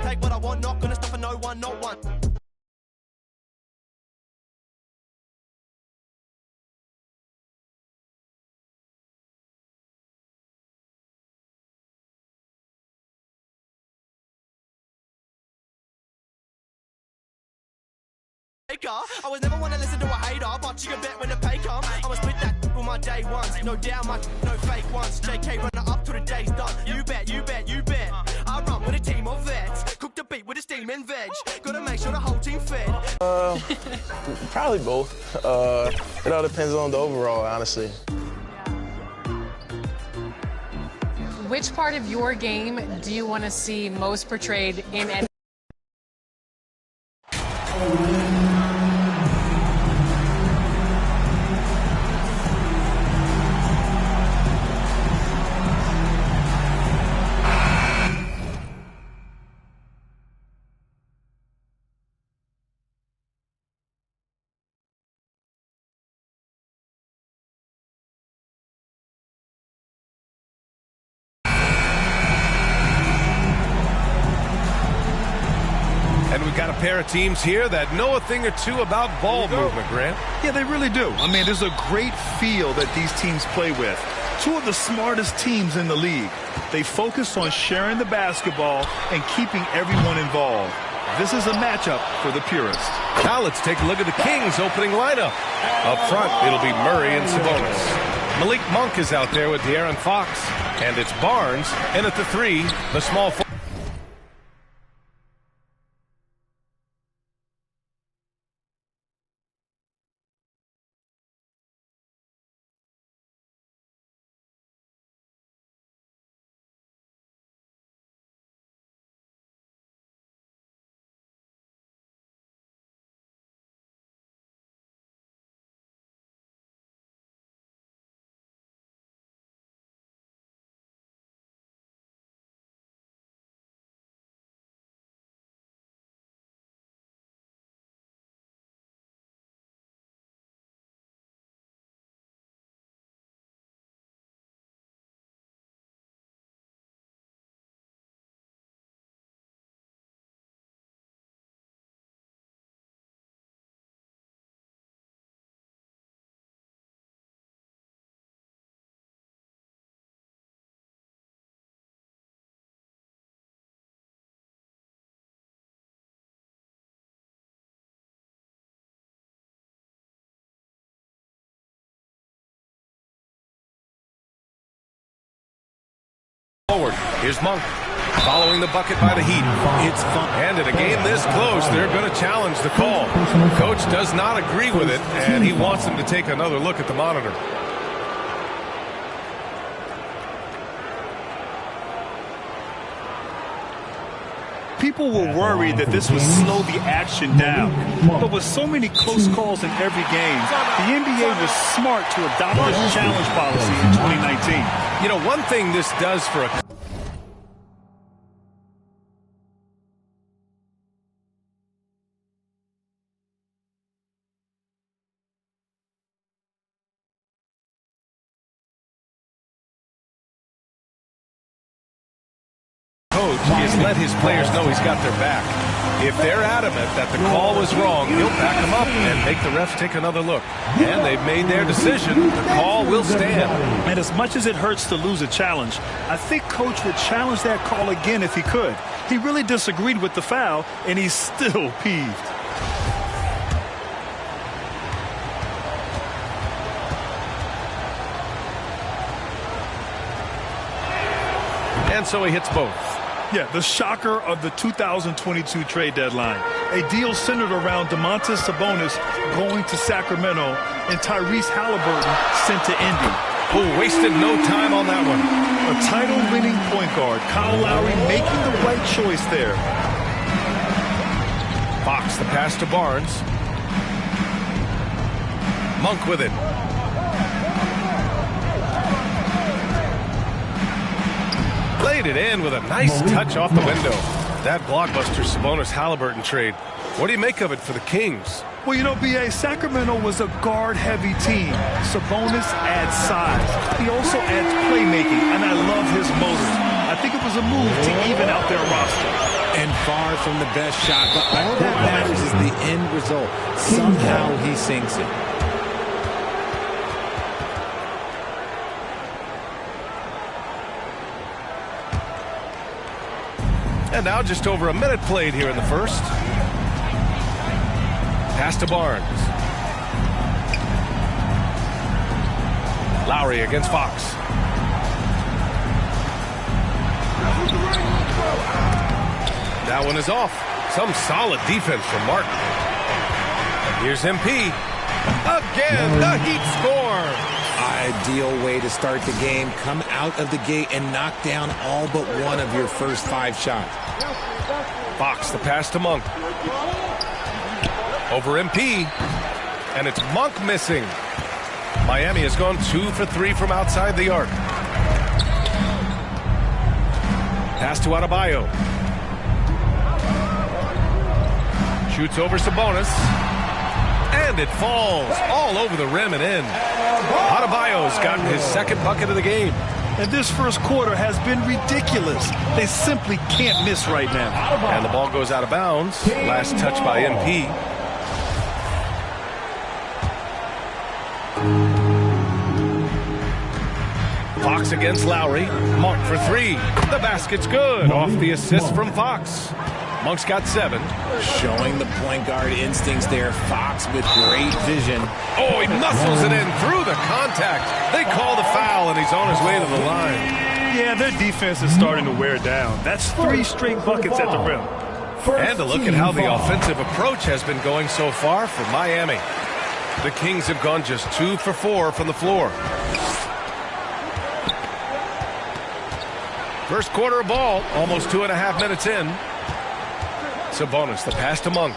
Take what I want, not gonna stop for no one, not one. I was never one to listen to a hater, but you can bet when the pay comes, I'ma split that with my day ones. No doubt, no fake ones. JK runner up till the day's done. You bet, you bet, you bet. I run with a team of vets. Cook the beat with a steam and veg. Gotta make sure the whole team fed. Probably both. It all depends on the overall, honestly. Which part of your game do you want to see most portrayed in NBA? And we've got a pair of teams here that know a thing or two about ball movement, Grant. Yeah, they really do. I mean, there's a great feel that these teams play with. Two of the smartest teams in the league. They focus on sharing the basketball and keeping everyone involved. This is a matchup for the purists. Now let's take a look at the Kings' opening lineup. Up front, it'll be Murray and Sabonis. Malik Monk is out there with De'Aaron Fox. And it's Barnes. And at the 3, the small forward. Forward. Here's Monk following the bucket by the Heat. It's fun. And in a game this close, they're going to challenge the call. Coach does not agree with it, and he wants them to take another look at the monitor. People were worried that this would slow the action down. But with so many close calls in every game, the NBA was smart to adopt this challenge policy in 2019. You know, one thing this does for a coach is let his players know he's got their back. If they're adamant that the call was wrong, he'll back them up and make the refs take another look. And they've made their decision. The call will stand. And as much as it hurts to lose a challenge, I think Coach would challenge that call again if he could. He really disagreed with the foul, and he's still peeved. And so he hits both. Yeah, the shocker of the 2022 trade deadline. A deal centered around Domantas Sabonis going to Sacramento and Tyrese Halliburton sent to Indy. Oh, wasted no time on that one. A title-winning point guard, Kyle Lowry, making the right choice there. Fox, the pass to Barnes. Monk with it. Laid it in with a nice touch off the window. That blockbuster Sabonis-Halliburton trade. What do you make of it for the Kings? Well, you know, B.A., Sacramento was a guard-heavy team. Sabonis adds size. He also adds playmaking, and I love his motor. I think it was a move to even out their roster. And far from the best shot, but all that matters is the end result. Somehow he sinks it. And now just over a minute played here in the first. Pass to Barnes. Lowry against Fox. That one is off. Some solid defense from Martin. Here's MP. Again, the Heat score. Ideal way to start the game. Come out of the gate and knock down all but one of your first 5 shots. Fox, the pass to Monk. Over MP. And it's Monk missing. Miami has gone 2 for 3 from outside the arc. Pass to Adebayo. Shoots over Sabonis. And it falls all over the rim and in. Adebayo's gotten his second bucket of the game. And this first quarter has been ridiculous. They simply can't miss right now. And the ball goes out of bounds. Last touch by MP. Fox against Lowry. Monk for 3. The basket's good. Off the assist from Fox. Monk's got 7. Showing the point guard instincts there. Fox with great vision. Oh, he muscles it in through the contact. They call the foul, and he's on his way to the line. Yeah, their defense is starting to wear down. That's 3 straight buckets at the rim. And a look at how the offensive approach has been going so far for Miami. The Kings have gone just 2 for 4 from the floor. First quarter of ball, almost 2.5 minutes in. Sabonis, the pass to Monk.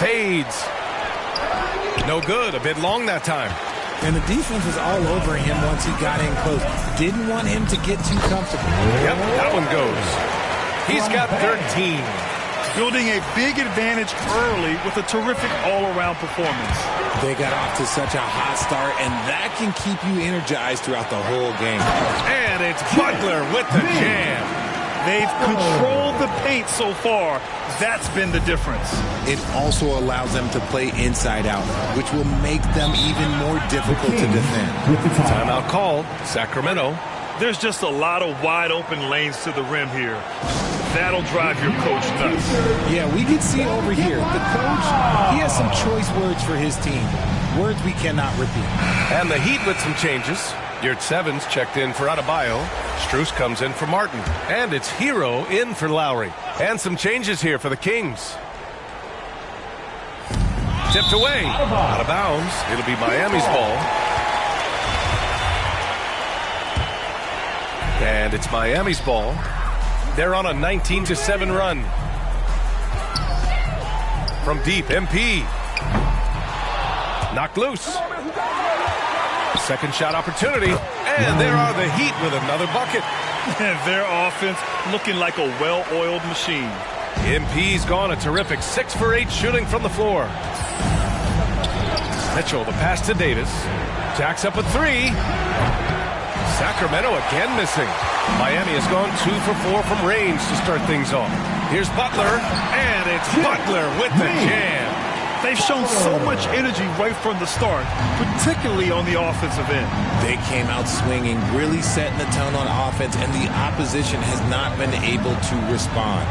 Fades. No good, a bit long that time. And the defense was all over him once he got in close. Didn't want him to get too comfortable. Yep, that one goes. He's got 13. Building a big advantage early with a terrific all-around performance. They got off to such a hot start, and that can keep you energized throughout the whole game. And it's Butler with the jam. They've controlled the paint so far. That's been the difference. It also allows them to play inside out, which will make them even more difficult to defend. Timeout called. Sacramento. There's just a lot of wide open lanes to the rim here. That'll drive your coach nuts. Yeah, we can see over here. The coach, he has some choice words for his team. Words we cannot repeat. And the Heat with some changes. Yurt Evans checked in for Adebayo. Struce comes in for Martin. And it's Hero in for Lowry. And some changes here for the Kings. Tipped away. Out of bounds. It'll be Miami's ball. And it's Miami's ball. They're on a 19-7 run. From deep, MP. Knocked loose. Second shot opportunity. And there are the Heat with another bucket. Their offense looking like a well-oiled machine. MP's gone a terrific 6 for 8 shooting from the floor. Mitchell, the pass to Davis. Jacks up a 3. Sacramento again missing. Miami has gone 2 for 4 from range to start things off. Here's Butler, and it's Butler with the jam. They've shown so much energy right from the start, particularly on the offensive end. They came out swinging, really setting the tone on offense, and the opposition has not been able to respond.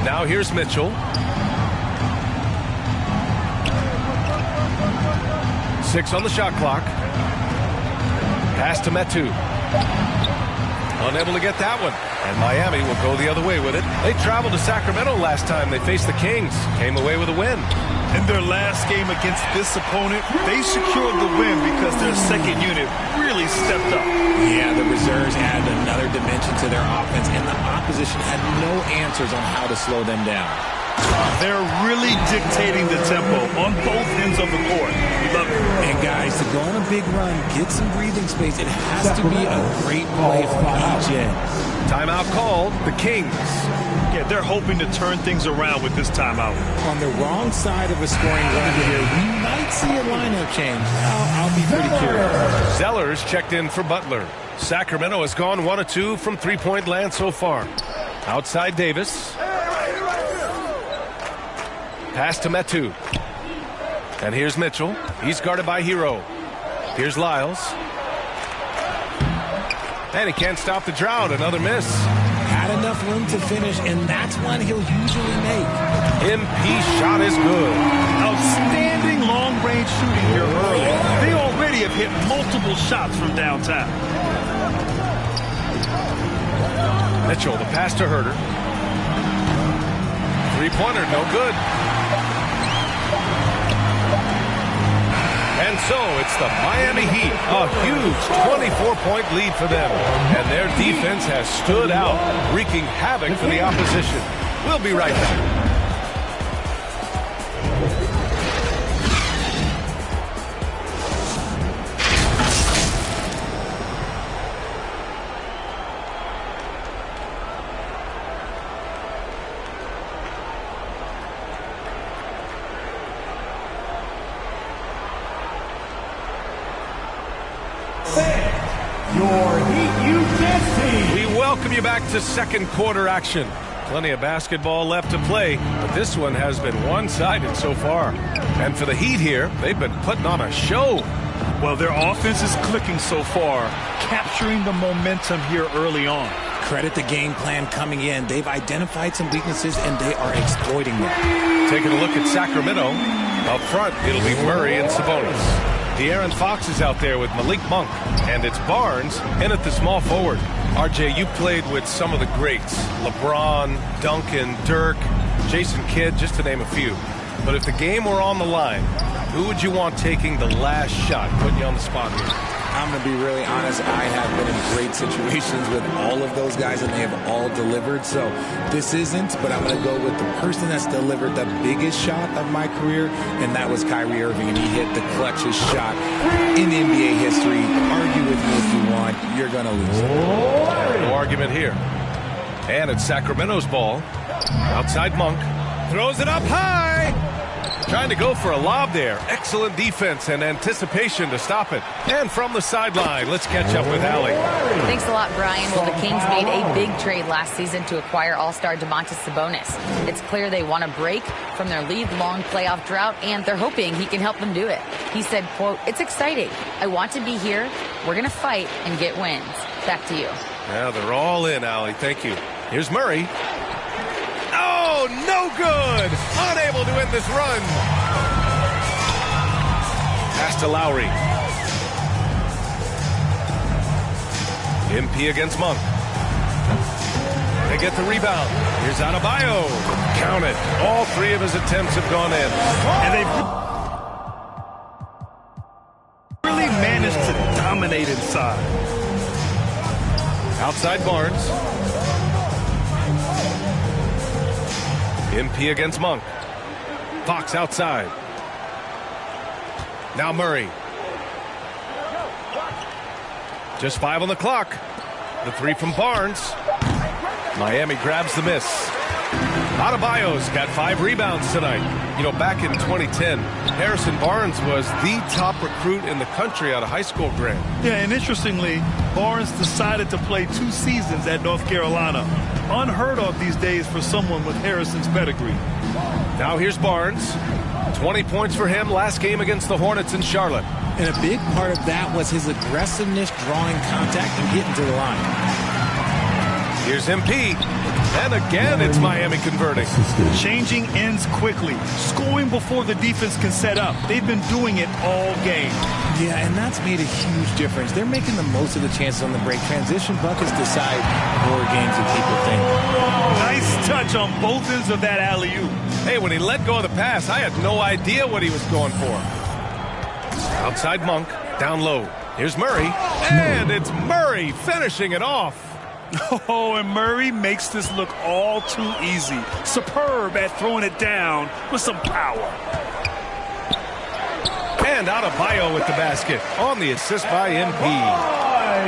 Now here's Mitchell. Six on the shot clock. Pass to Metu. Unable to get that one. And Miami will go the other way with it. They traveled to Sacramento last time they faced the Kings. Came away with a win. In their last game against this opponent, they secured the win because their second unit really stepped up. Yeah, the reserves added another dimension to their offense, and the opposition had no answers on how to slow them down. They're really dictating the tempo on both ends of the court. We love it. And guys, to go on a big run, get some breathing space, it has to be a great play from each end. Timeout called, the Kings. Yeah, they're hoping to turn things around with this timeout. On the wrong side of a scoring run here, we might see a lineup change. I'll be pretty curious. Zellers checked in for Butler. Sacramento has gone 1 of 2 from three-point land so far. Outside Davis. Pass to Metu. And here's Mitchell. He's guarded by Hero. Here's Lyles. And he can't stop the drought. Another miss. Had enough room to finish, and that's one he'll usually make. MP shot is good. Outstanding long-range shooting here early. They already have hit multiple shots from downtown. Mitchell, the pass to Herter. Three-pointer, no good. And so it's the Miami Heat, a huge 24-point lead for them. And their defense has stood out, wreaking havoc for the opposition. We'll be right back. We welcome you back to second quarter action. Plenty of basketball left to play, but this one has been one-sided so far. And for the Heat here, they've been putting on a show. Well, their offense is clicking so far, capturing the momentum here early on. Credit the game plan coming in. They've identified some weaknesses, and they are exploiting them. Taking a look at Sacramento. Up front, it'll be Murray and Sabonis. De'Aaron Fox is out there with Malik Monk, and it's Barnes in at the small forward. RJ, you played with some of the greats. LeBron, Duncan, Dirk, Jason Kidd, just to name a few. But if the game were on the line, who would you want taking the last shot? Putting you on the spot here. I'm going to be really honest. I have been in great situations with all of those guys, and they have all delivered. So this isn't, but I'm going to go with the person that's delivered the biggest shot of my career, and that was Kyrie Irving, and he hit the clutchest shot in NBA history. Argue with me if you want. You're going to lose. No argument here. And it's Sacramento's ball. Outside Monk. Throws it up high. Trying to go for a lob there. Excellent defense and anticipation to stop it. And from the sideline, let's catch up with Allie. Thanks a lot, Brian. Well, the Kings made a big trade last season to acquire all-star Domantas Sabonis. It's clear they want to break from their league-long playoff drought, and they're hoping he can help them do it. He said, quote, "It's exciting. I want to be here. We're going to fight and get wins." Back to you. Yeah, they're all in, Allie. Thank you. Here's Murray. Oh, no good! Unable to end this run. Pass to Lowry. MP against Monk. They get the rebound. Here's Adebayo. Count it. All three of his attempts have gone in. And they've really managed to dominate inside. Outside Barnes. MP against Monk. Fox outside. Now Murray. Just 5 on the clock. The three from Barnes. Miami grabs the miss. Adebayo's got 5 rebounds tonight. You know, back in 2010, Harrison Barnes was the top recruit in the country out of high school grade. Yeah, and interestingly, Barnes decided to play 2 seasons at North Carolina. Unheard of these days for someone with Harrison's pedigree. Now here's Barnes. 20 points for him last game against the Hornets in Charlotte. And a big part of that was his aggressiveness, drawing contact and getting to the line. Here's MP. And again, it's Miami converting. Changing ends quickly. Scoring before the defense can set up. They've been doing it all game. Yeah, and that's made a huge difference. They're making the most of the chances on the break. Transition buckets decide more games than people think. Nice touch on both ends of that alley-oop. Hey, when he let go of the pass, I had no idea what he was going for. Outside Monk, down low. Here's Murray, and it's Murray finishing it off. Oh, and Murray makes this look all too easy. Superb at throwing it down with some power. And Adebayo with the basket on the assist by MP.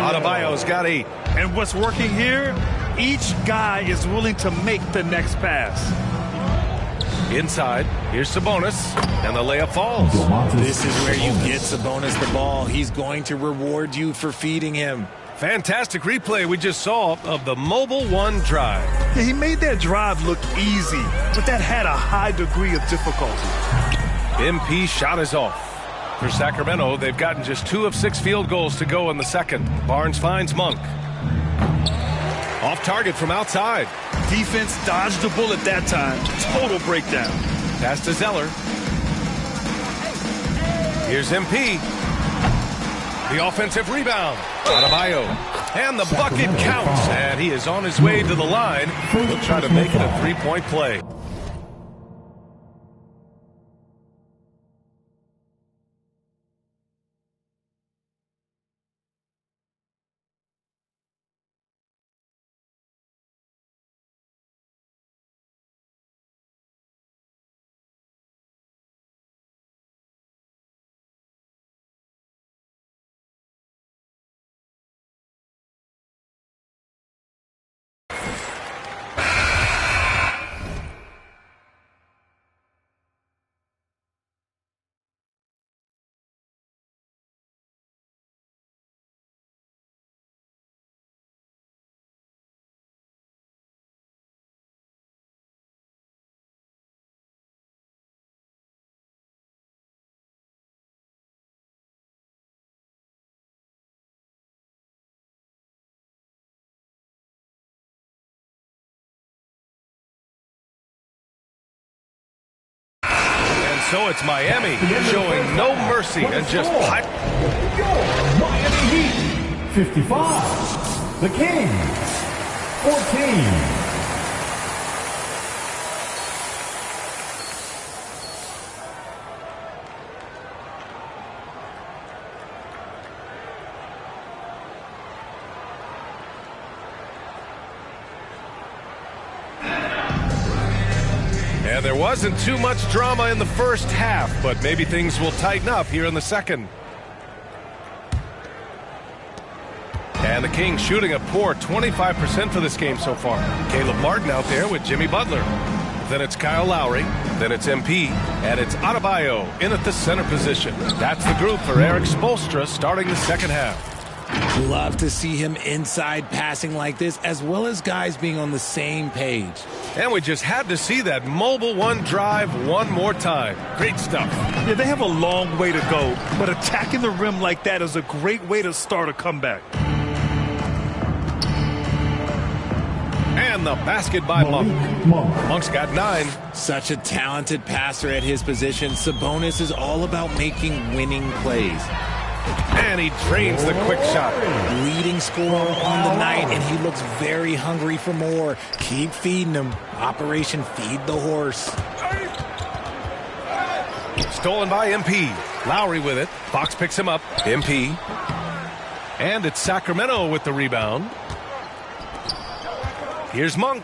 Adebayo's got 8. And what's working here? Each guy is willing to make the next pass. Inside, here's Sabonis, and the layup falls. This is where you get Sabonis the ball. He's going to reward you for feeding him. Fantastic replay we just saw of the Mobile One drive. Yeah, he made that drive look easy, but that had a high degree of difficulty. MP shot is off. For Sacramento, they've gotten just 2 of 6 field goals to go in the second. Barnes finds Monk. Off target from outside. Defense dodged the bullet that time. Total breakdown. Pass to Zeller. Here's MP. The offensive rebound. Adebayo. And the bucket counts. And he is on his way to the line. He'll try to make it a 3-point play. So it's Miami showing no mercy and just pipe. Miami Heat, 55. The Kings, 14. And there wasn't too much drama in the first half, but maybe things will tighten up here in the second. And the Kings shooting a poor 25% for this game so far. Caleb Martin out there with Jimmy Butler. Then it's Kyle Lowry. Then it's MP. And it's Adebayo in at the center position. That's the group for Eric Spoelstra starting the second half. Love to see him inside passing like this, as well as guys being on the same page. And we just had to see that Mobile One drive one more time. Great stuff. Yeah, they have a long way to go, but attacking the rim like that is a great way to start a comeback. And the basket by Monk. Monk's got 9. Such a talented passer at his position. Sabonis is all about making winning plays. And he drains the quick shot. Leading scorer on the night, and he looks very hungry for more. Keep feeding him. Operation Feed the Horse. Stolen by MP. Lowry with it. Fox picks him up. MP. And it's Sacramento with the rebound. Here's Monk.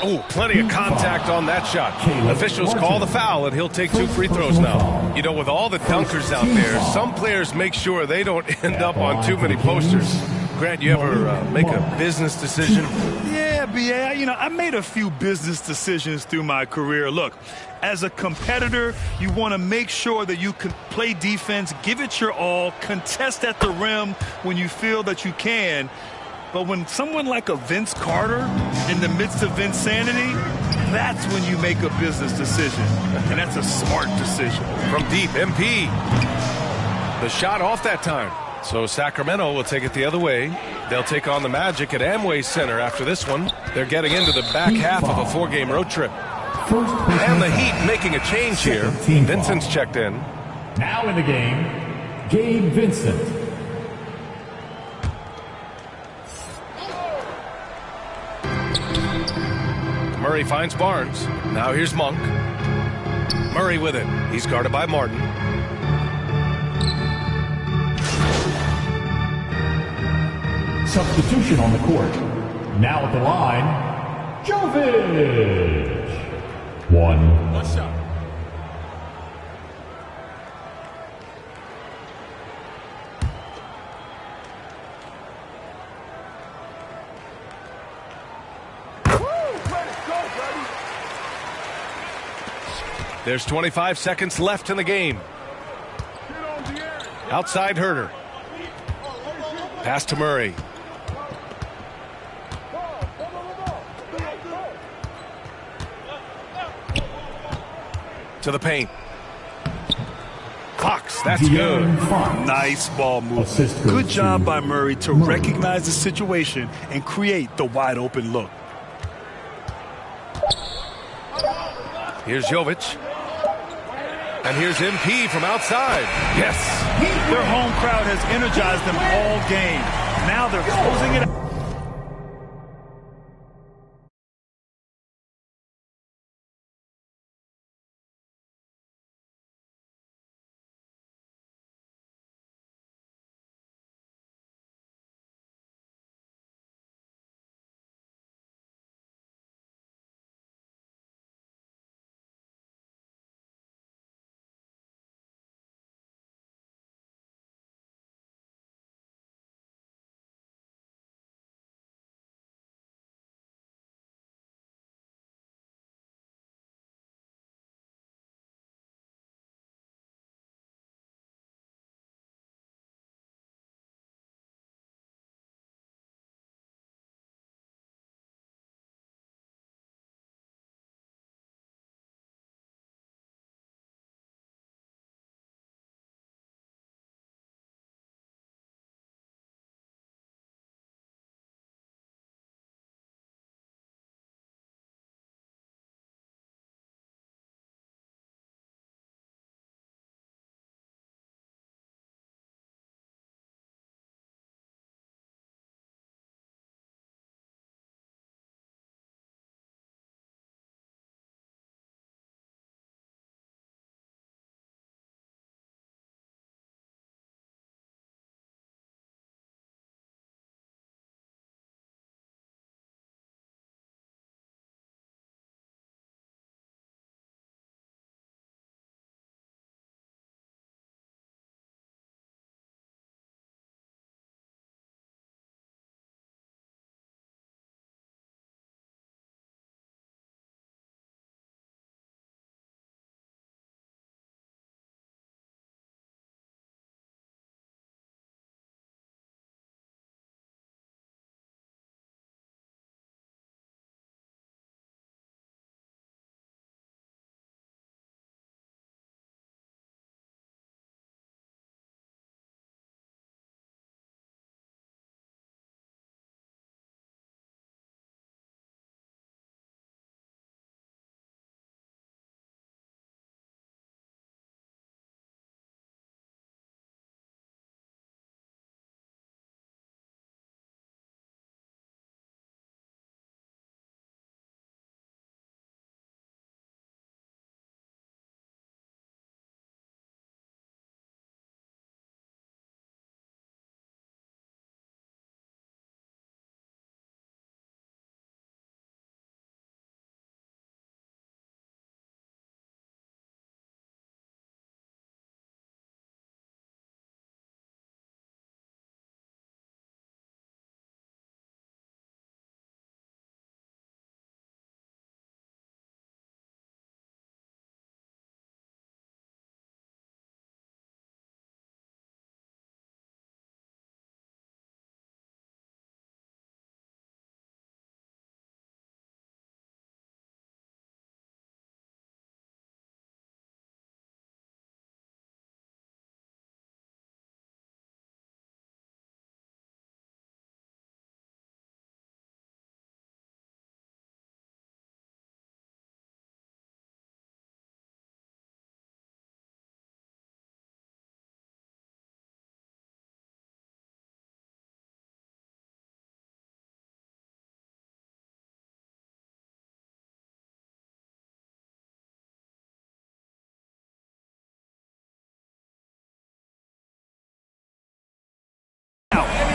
Oh, plenty of contact on that shot. Officials call the foul, and he'll take 2 free throws now. You know, with all the dunkers out there, some players make sure they don't end up on too many posters. Grant, you ever make a business decision? Yeah, B.A., you know, I made a few business decisions through my career. Look, as a competitor, you want to make sure that you can play defense, give it your all, contest at the rim when you feel that you can. But when someone like a Vince Carter in the midst of insanity, that's when you make a business decision. And that's a smart decision. From deep, MP. The shot off that time. So Sacramento will take it the other way. They'll take on the Magic at Amway Center after this one. They're getting into the back half of a 4-game road trip. And the Heat making a change here. Vincent's checked in. Now in the game, Gabe Vincent. Murray finds Barnes. Now here's Monk. Murray with it. He's guarded by Martin. Substitution on the court. Now at the line, Jovic. 1 shot. There's 25 seconds left in the game. Outside Herter. Pass to Murray. To the paint. Fox, that's good. Nice ball movement. Good job by Murray to recognize the situation and create the wide open look. Here's Jovic. And here's MP from outside. Yes. Their home crowd has energized them all game. Now they're closing it out.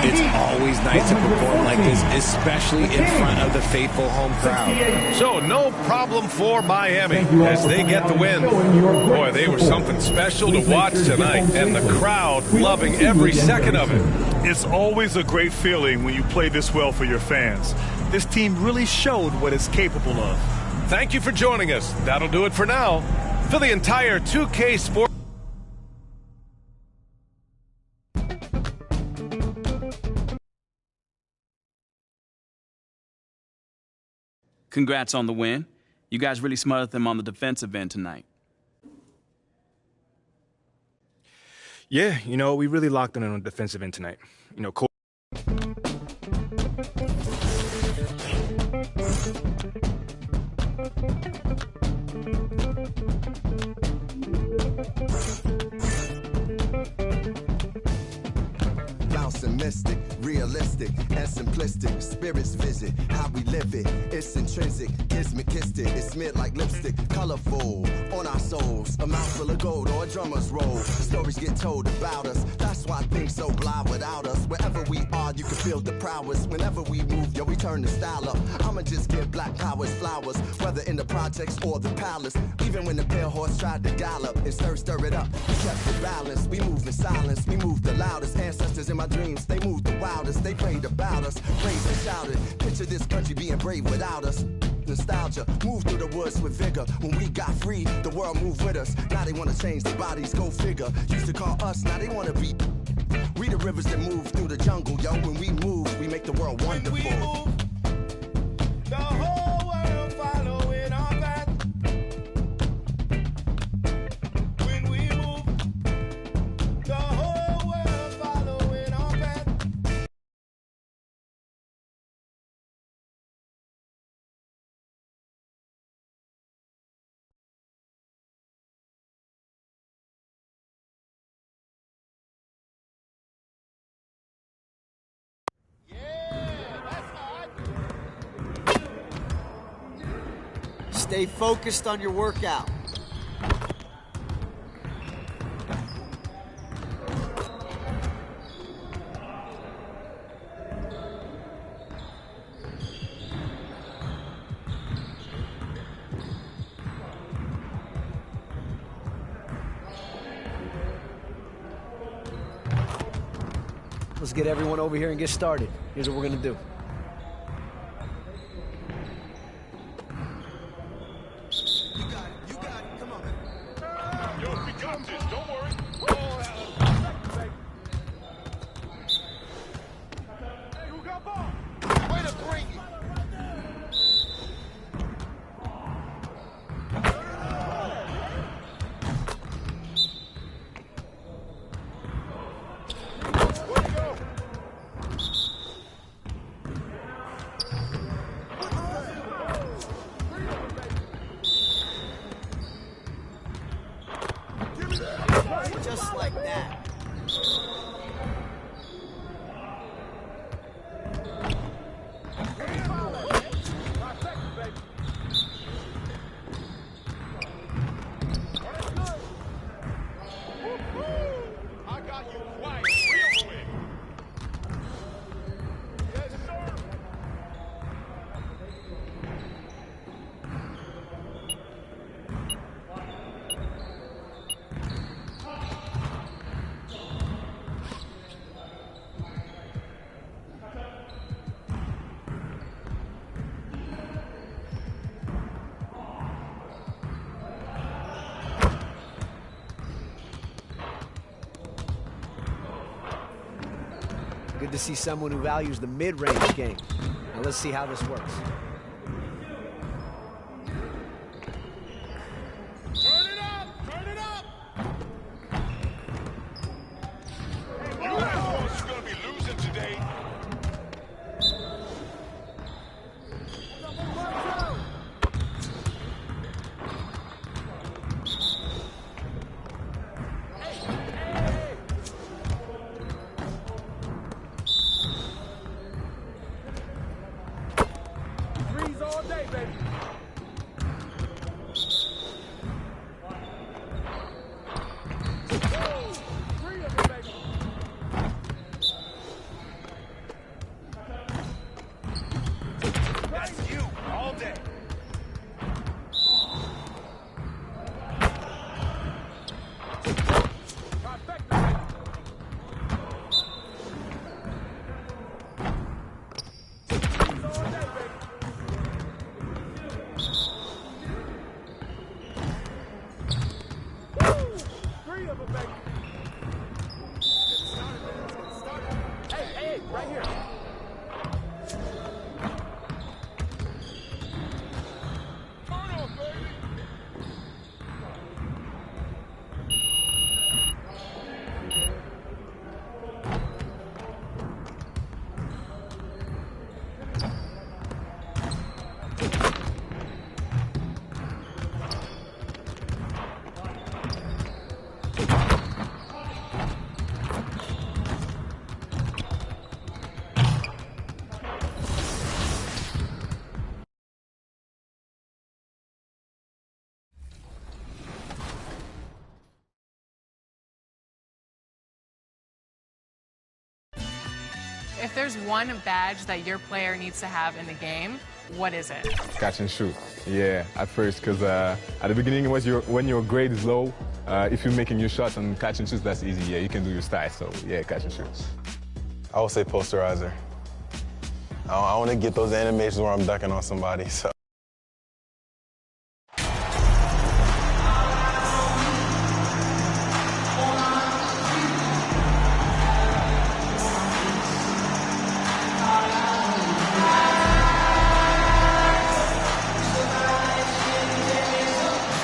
It's always nice to perform like this, especially in front of the faithful home crowd. So no problem for Miami as they get the win. Boy, they were something special to watch tonight, and the crowd loving every second of it. It's always a great feeling when you play this well for your fans. This team really showed what it's capable of. Thank you for joining us. That'll do it for now. For the entire 2K Sports. Congrats on the win. You guys really smothered them on the defensive end tonight. Yeah, you know, we really locked in on the defensive end tonight. You know, Mystic, realistic, and simplistic. Spirits visit how we live it. It's intrinsic, kismet, it's smeared like lipstick. Colorful on our souls. A mouthful of gold or a drummer's roll. Stories get told about us. That's why things so blah without us. Wherever we are, you can feel the prowess. Whenever we move, yo, we turn the style up. I'ma just give black powers flowers, whether in the projects or the palace. Even when the pale horse tried to gallop and stir it up, we kept the balance. We move in silence, we move the loudest. Ancestors in my dreams, they moved the wildest. They prayed about us, praised and shouted. Picture this country being brave without us. Nostalgia, move through the woods with vigor. When we got free, the world moved with us. Now they wanna change their bodies, go figure. Used to call us, now they wanna be. We the rivers that move through the jungle, yo. When we move, we make the world wonderful. When we move, the whole world following our path. When we move, the whole world following our path. Stay focused on your workout. Let's get everyone over here and get started. Here's what we're gonna do. Just like that. I got you quiet real quick. Yes, sir. Good to see someone who values the mid-range game. Now let's see how this works. Turn it up! Turn it up! You assholes are gonna be losing today. Right here. If there's one badge that your player needs to have in the game, what is it? Catch and shoot. Yeah, at first, because at the beginning, when your grade is low, if you're making your shots and catch and shoots, that's easy. Yeah, you can do your style. So yeah, catch and shoot. I would say posterizer. I want to get those animations where I'm ducking on somebody. So.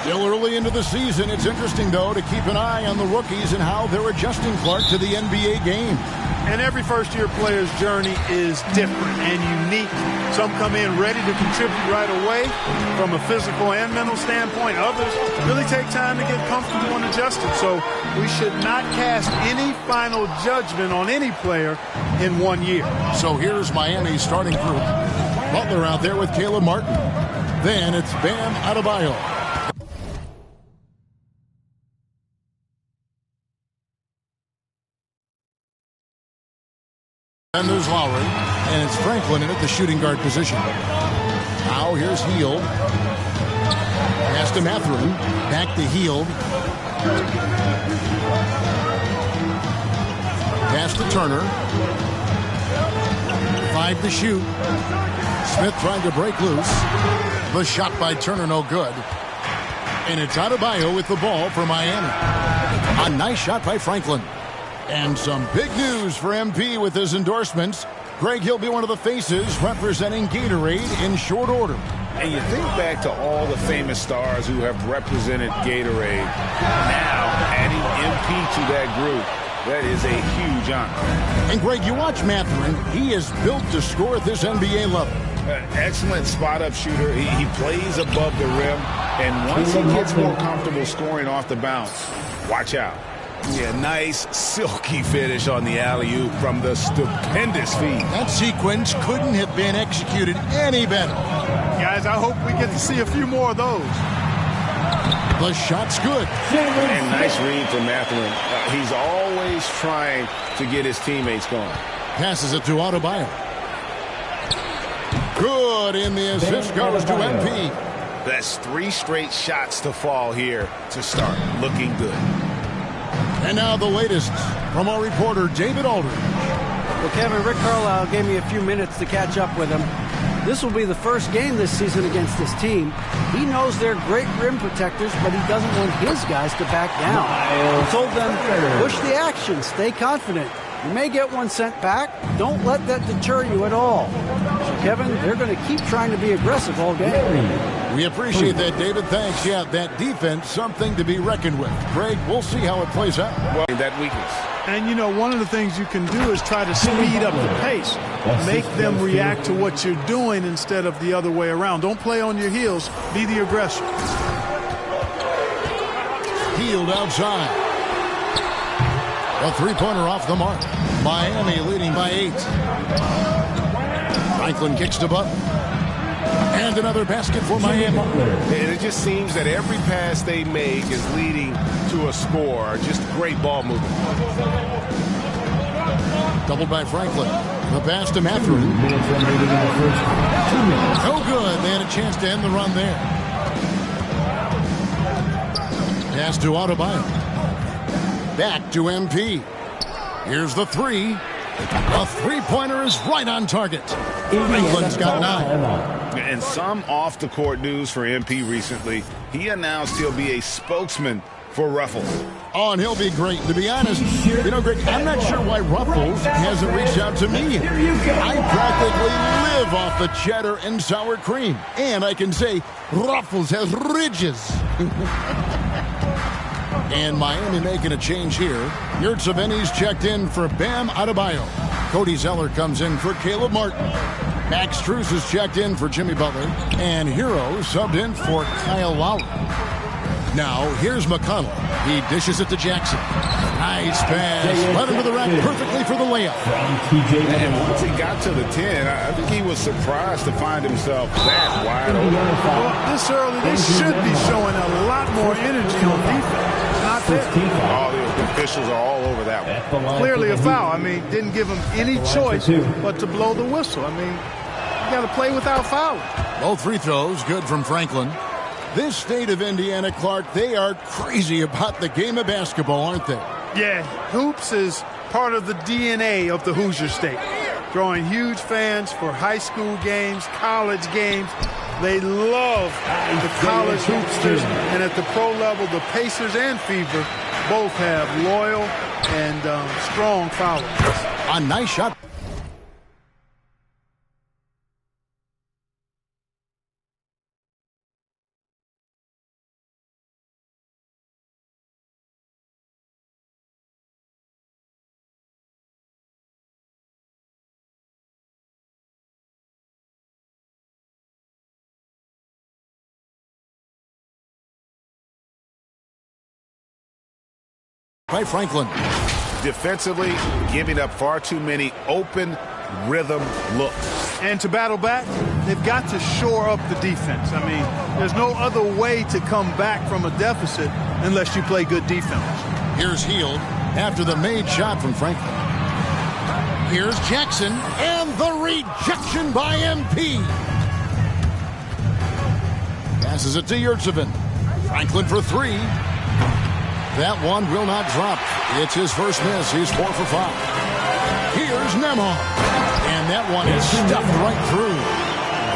Still early into the season. It's interesting, though, to keep an eye on the rookies and how they're adjusting, Clark, to the NBA game. And every first-year player's journey is different and unique. Some come in ready to contribute right away from a physical and mental standpoint. Others really take time to get comfortable and adjusted. So we should not cast any final judgment on any player in 1 year. So here's Miami's starting group. Butler out there with Caleb Martin. Then it's Bam Adebayo. And there's Lowry, and it's Franklin in at the shooting guard position. Now here's Hield. Pass to Mathurin. Back to Hield. Pass to Turner. 5 to shoot. Smith trying to break loose. The shot by Turner, no good. And it's Adebayo with the ball for Miami. A nice shot by Franklin. And some big news for MP with his endorsements. Greg, he'll be one of the faces representing Gatorade in short order. And you think back to all the famous stars who have represented Gatorade. Now, adding MP to that group, that is a huge honor. And Greg, you watch Mathurin. He is built to score at this NBA level. Excellent spot-up shooter. He plays above the rim. And once he gets more comfortable scoring off the bounce, watch out. Yeah, nice, silky finish on the alley-oop from the stupendous feed. That sequence couldn't have been executed any better. Guys, I hope we get to see a few more of those. The shot's good. And nice read from Mathurin. He's always trying to get his teammates going. Passes it to Adebayo. Good, and the assist goes to MP. That's 3 straight shots to fall here to start. Looking good. And now the latest from our reporter, David Aldridge. Well, Kevin, Rick Carlisle gave me a few minutes to catch up with him. This will be the first game this season against this team. He knows they're great rim protectors, but he doesn't want his guys to back down. He told them, push the action, stay confident. You may get one sent back. Don't let that deter you at all. So, Kevin, they're going to keep trying to be aggressive all game. We appreciate that, David. Thanks. Yeah, that defense, something to be reckoned with. Greg, we'll see how it plays out. Well, that weakness. And, you know, one of the things you can do is try to speed up the pace. Make them react to what you're doing instead of the other way around. Don't play on your heels. Be the aggressor. Hield outside. A three-pointer off the mark. Miami leading by 8. Franklin kicks to Butler. And another basket for Miami. And it just seems that every pass they make is leading to a score. Just great ball movement. Doubled by Franklin. The pass to Mathurin. No good. They had a chance to end the run there. Pass to Adebayo. Back to MP. Here's the 3. A three-pointer is right on target. Franklin's got 9. And some off-the-court news for MP recently. He announced he'll be a spokesman for Ruffles. Oh, and he'll be great. To be honest, you know, Greg, I'm not sure why Ruffles hasn't reached out to me. I practically live off the cheddar and sour cream. And I can say Ruffles has ridges. And Miami making a change here. Yurtseven's checked in for Bam Adebayo. Cody Zeller comes in for Caleb Martin. Max Strus is checked in for Jimmy Butler. And Hero subbed in for Kyle Lowry. Now, here's McConnell. He dishes it to Jackson. Nice pass. Led him to the rack perfectly for the layup. And once he got to the 10, I think he was surprised to find himself that wide open. Well, this early, they should be showing a lot more energy on defense. Not there. All the officials are all over that one. Clearly a foul. I mean, didn't give him any choice but to blow the whistle. I mean, you got to play without fouling. Both free throws good from Franklin. This state of Indiana, Clark, they are crazy about the game of basketball, aren't they? Yeah, hoops is part of the DNA of the Hoosier State. Drawing huge fans for high school games, college games. They love the college hoopsters. And at the pro level, the Pacers and Fever both have loyal and strong followers. A nice shot. By Franklin. Defensively, giving up far too many open rhythm looks. And to battle back, they've got to shore up the defense. I mean, there's no other way to come back from a deficit unless you play good defense. Here's Hield after the made shot from Franklin. Here's Jackson and the rejection by MP. Passes it to Yurtseven. Franklin for three. That one will not drop. It's his first miss. He's 4 for 5. Here's Nembhard. And that one is stuffed right through.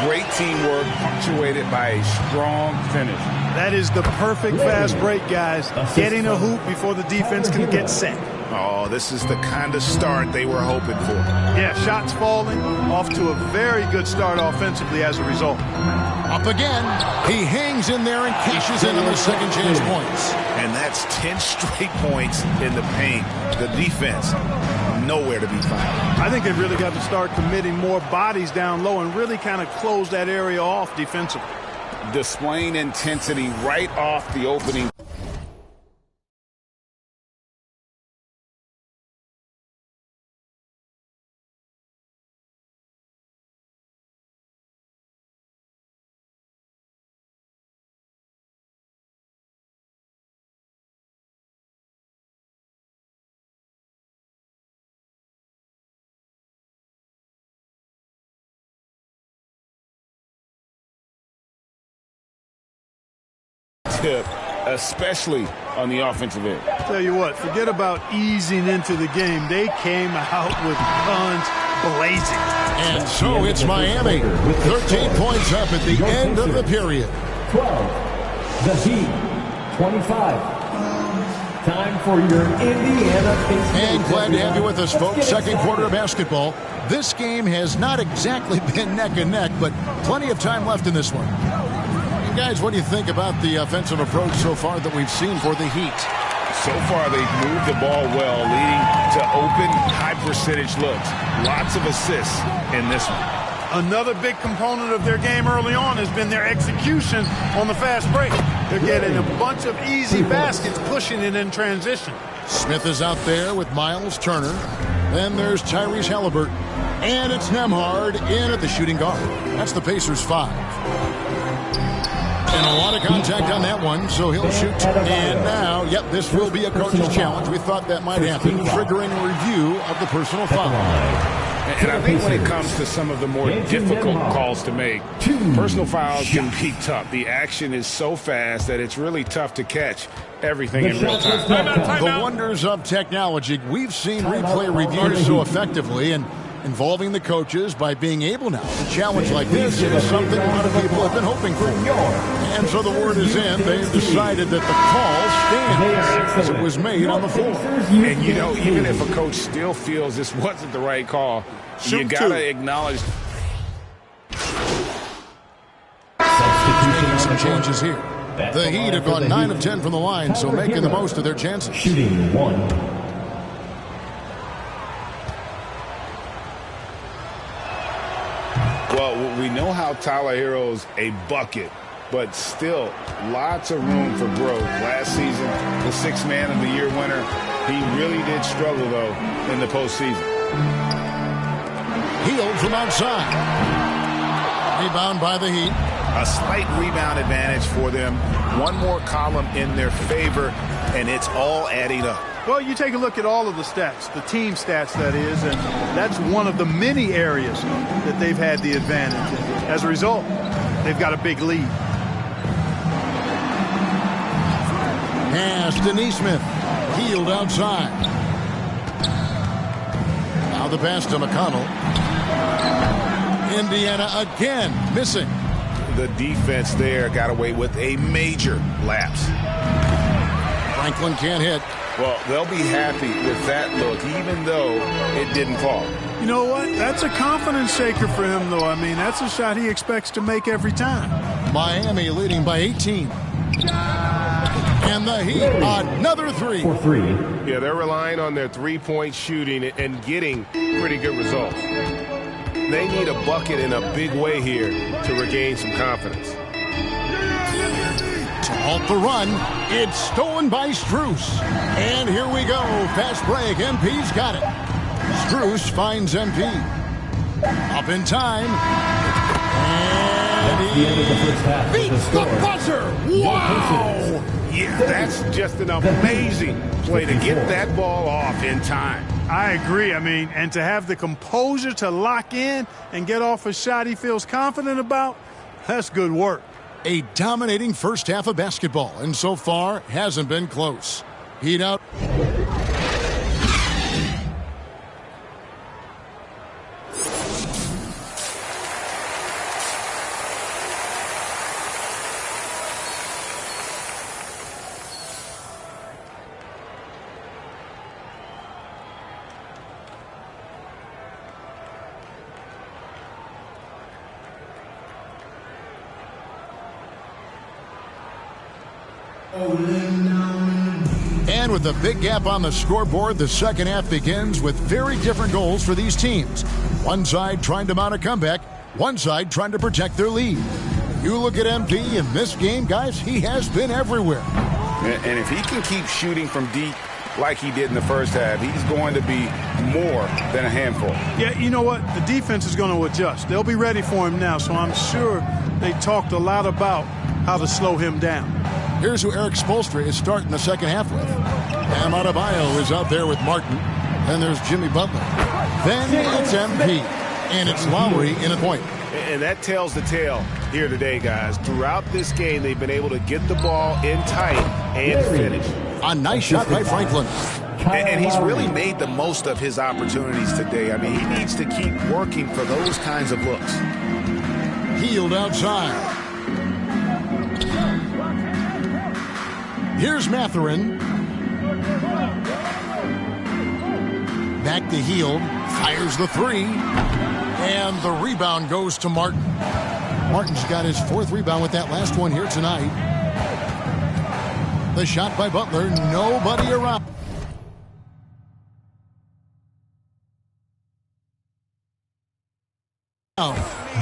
Great teamwork punctuated by a strong finish. That is the perfect fast break, guys. Getting a hoop before the defense can get set. Oh, this is the kind of start they were hoping for. Yeah, shots falling, off to a very good start offensively as a result. Up again. He hangs in there and cashes in on the second chance points. And that's 10 straight points in the paint. The defense, nowhere to be found. I think they've really got to start committing more bodies down low and really kind of close that area off defensively. Displaying intensity right off the opening. Especially on the offensive end. Tell you what, forget about easing into the game. They came out with guns blazing. And so it's Miami. 13 points up at the end of the period. 12. The Heat. 25. Time for your Indiana Pacers. And glad to have you with us, folks. Second quarter of basketball. This game has not exactly been neck and neck, but plenty of time left in this one. Guys, what do you think about the offensive approach so far that we've seen for the Heat? So far, they've moved the ball well, leading to open, high-percentage looks. Lots of assists in this one. Another big component of their game early on has been their execution on the fast break. They're getting a bunch of easy baskets, pushing it in transition. Smith is out there with Miles Turner. Then there's Tyrese Halliburton. And it's Nembhard in at the shooting guard. That's the Pacers' 5. And a lot of contact on that one, so he'll shoot. And now, yep, this will be a coach's challenge. We thought that might happen, triggering a review of the personal foul. And I think when it comes to some of the more difficult calls to make, personal fouls can be tough. The action is so fast that it's really tough to catch everything in real time. The wonders of technology. We've seen replay reviews so effectively, and involving the coaches by being able now to challenge like this is something a lot of people have been hoping for. And so the word is in. They've decided that the call stands as it was made on the floor. And, you know, even if a coach still feels this wasn't the right call, you got to acknowledge. Some changes here. The Heat have gone 9 of 10 from the line, so making the most of their chances. Shooting 1. Well, we know how Tyler Herro's a bucket, but still lots of room for growth. Last season, the 6th Man of the Year winner, he really did struggle, though, in the postseason. Hield from outside. Rebound by the Heat. A slight rebound advantage for them. One more column in their favor, and it's all adding up. Well, you take a look at all of the stats, the team stats, that is, and that's one of the many areas that they've had the advantage. As a result, they've got a big lead. Pass to Nesmith. Hield outside. Now the pass to McConnell. Indiana again missing. The defense there got away with a major lapse. Franklin can't hit. Well, they'll be happy with that look, even though it didn't fall. You know what? That's a confidence shaker for him, though. I mean, that's a shot he expects to make every time. Miami leading by 18. And the Heat, another 3. For 3. Yeah, they're relying on their three-point shooting and getting pretty good results. They need a bucket in a big way here to regain some confidence. To halt the run, it's stolen by Strus. And here we go. Fast break. MP's got it. Strus finds MP. Up in time. And he beats the buzzer. Wow! Yeah, that's just an amazing play to get that ball off in time. I agree. I mean, and to have the composure to lock in and get off a shot he feels confident about, that's good work. A dominating first half of basketball, and so far hasn't been close. Heat out. And with a big gap on the scoreboard, the second half begins with very different goals for these teams. One side trying to mount a comeback, one side trying to protect their lead. You look at MP in this game, guys, he has been everywhere. And if he can keep shooting from deep like he did in the first half, he's going to be more than a handful. Yeah, you know what? The defense is going to adjust. They'll be ready for him now, so I'm sure they talked a lot about how to slow him down. Here's who Eric Spoelstra is starting the second half with. Bam Adebayo is out there with Martin. Then there's Jimmy Butler. Then it's MP. And it's Lowry in a point. And that tells the tale here today, guys. Throughout this game, they've been able to get the ball in tight and finish. A nice shot by Franklin. And he's really made the most of his opportunities today. I mean, he needs to keep working for those kinds of looks. Hield outside. Here's Mathurin. Back to Hield. Fires the 3. And the rebound goes to Martin. Martin's got his 4th rebound with that last one here tonight. The shot by Butler. Nobody around.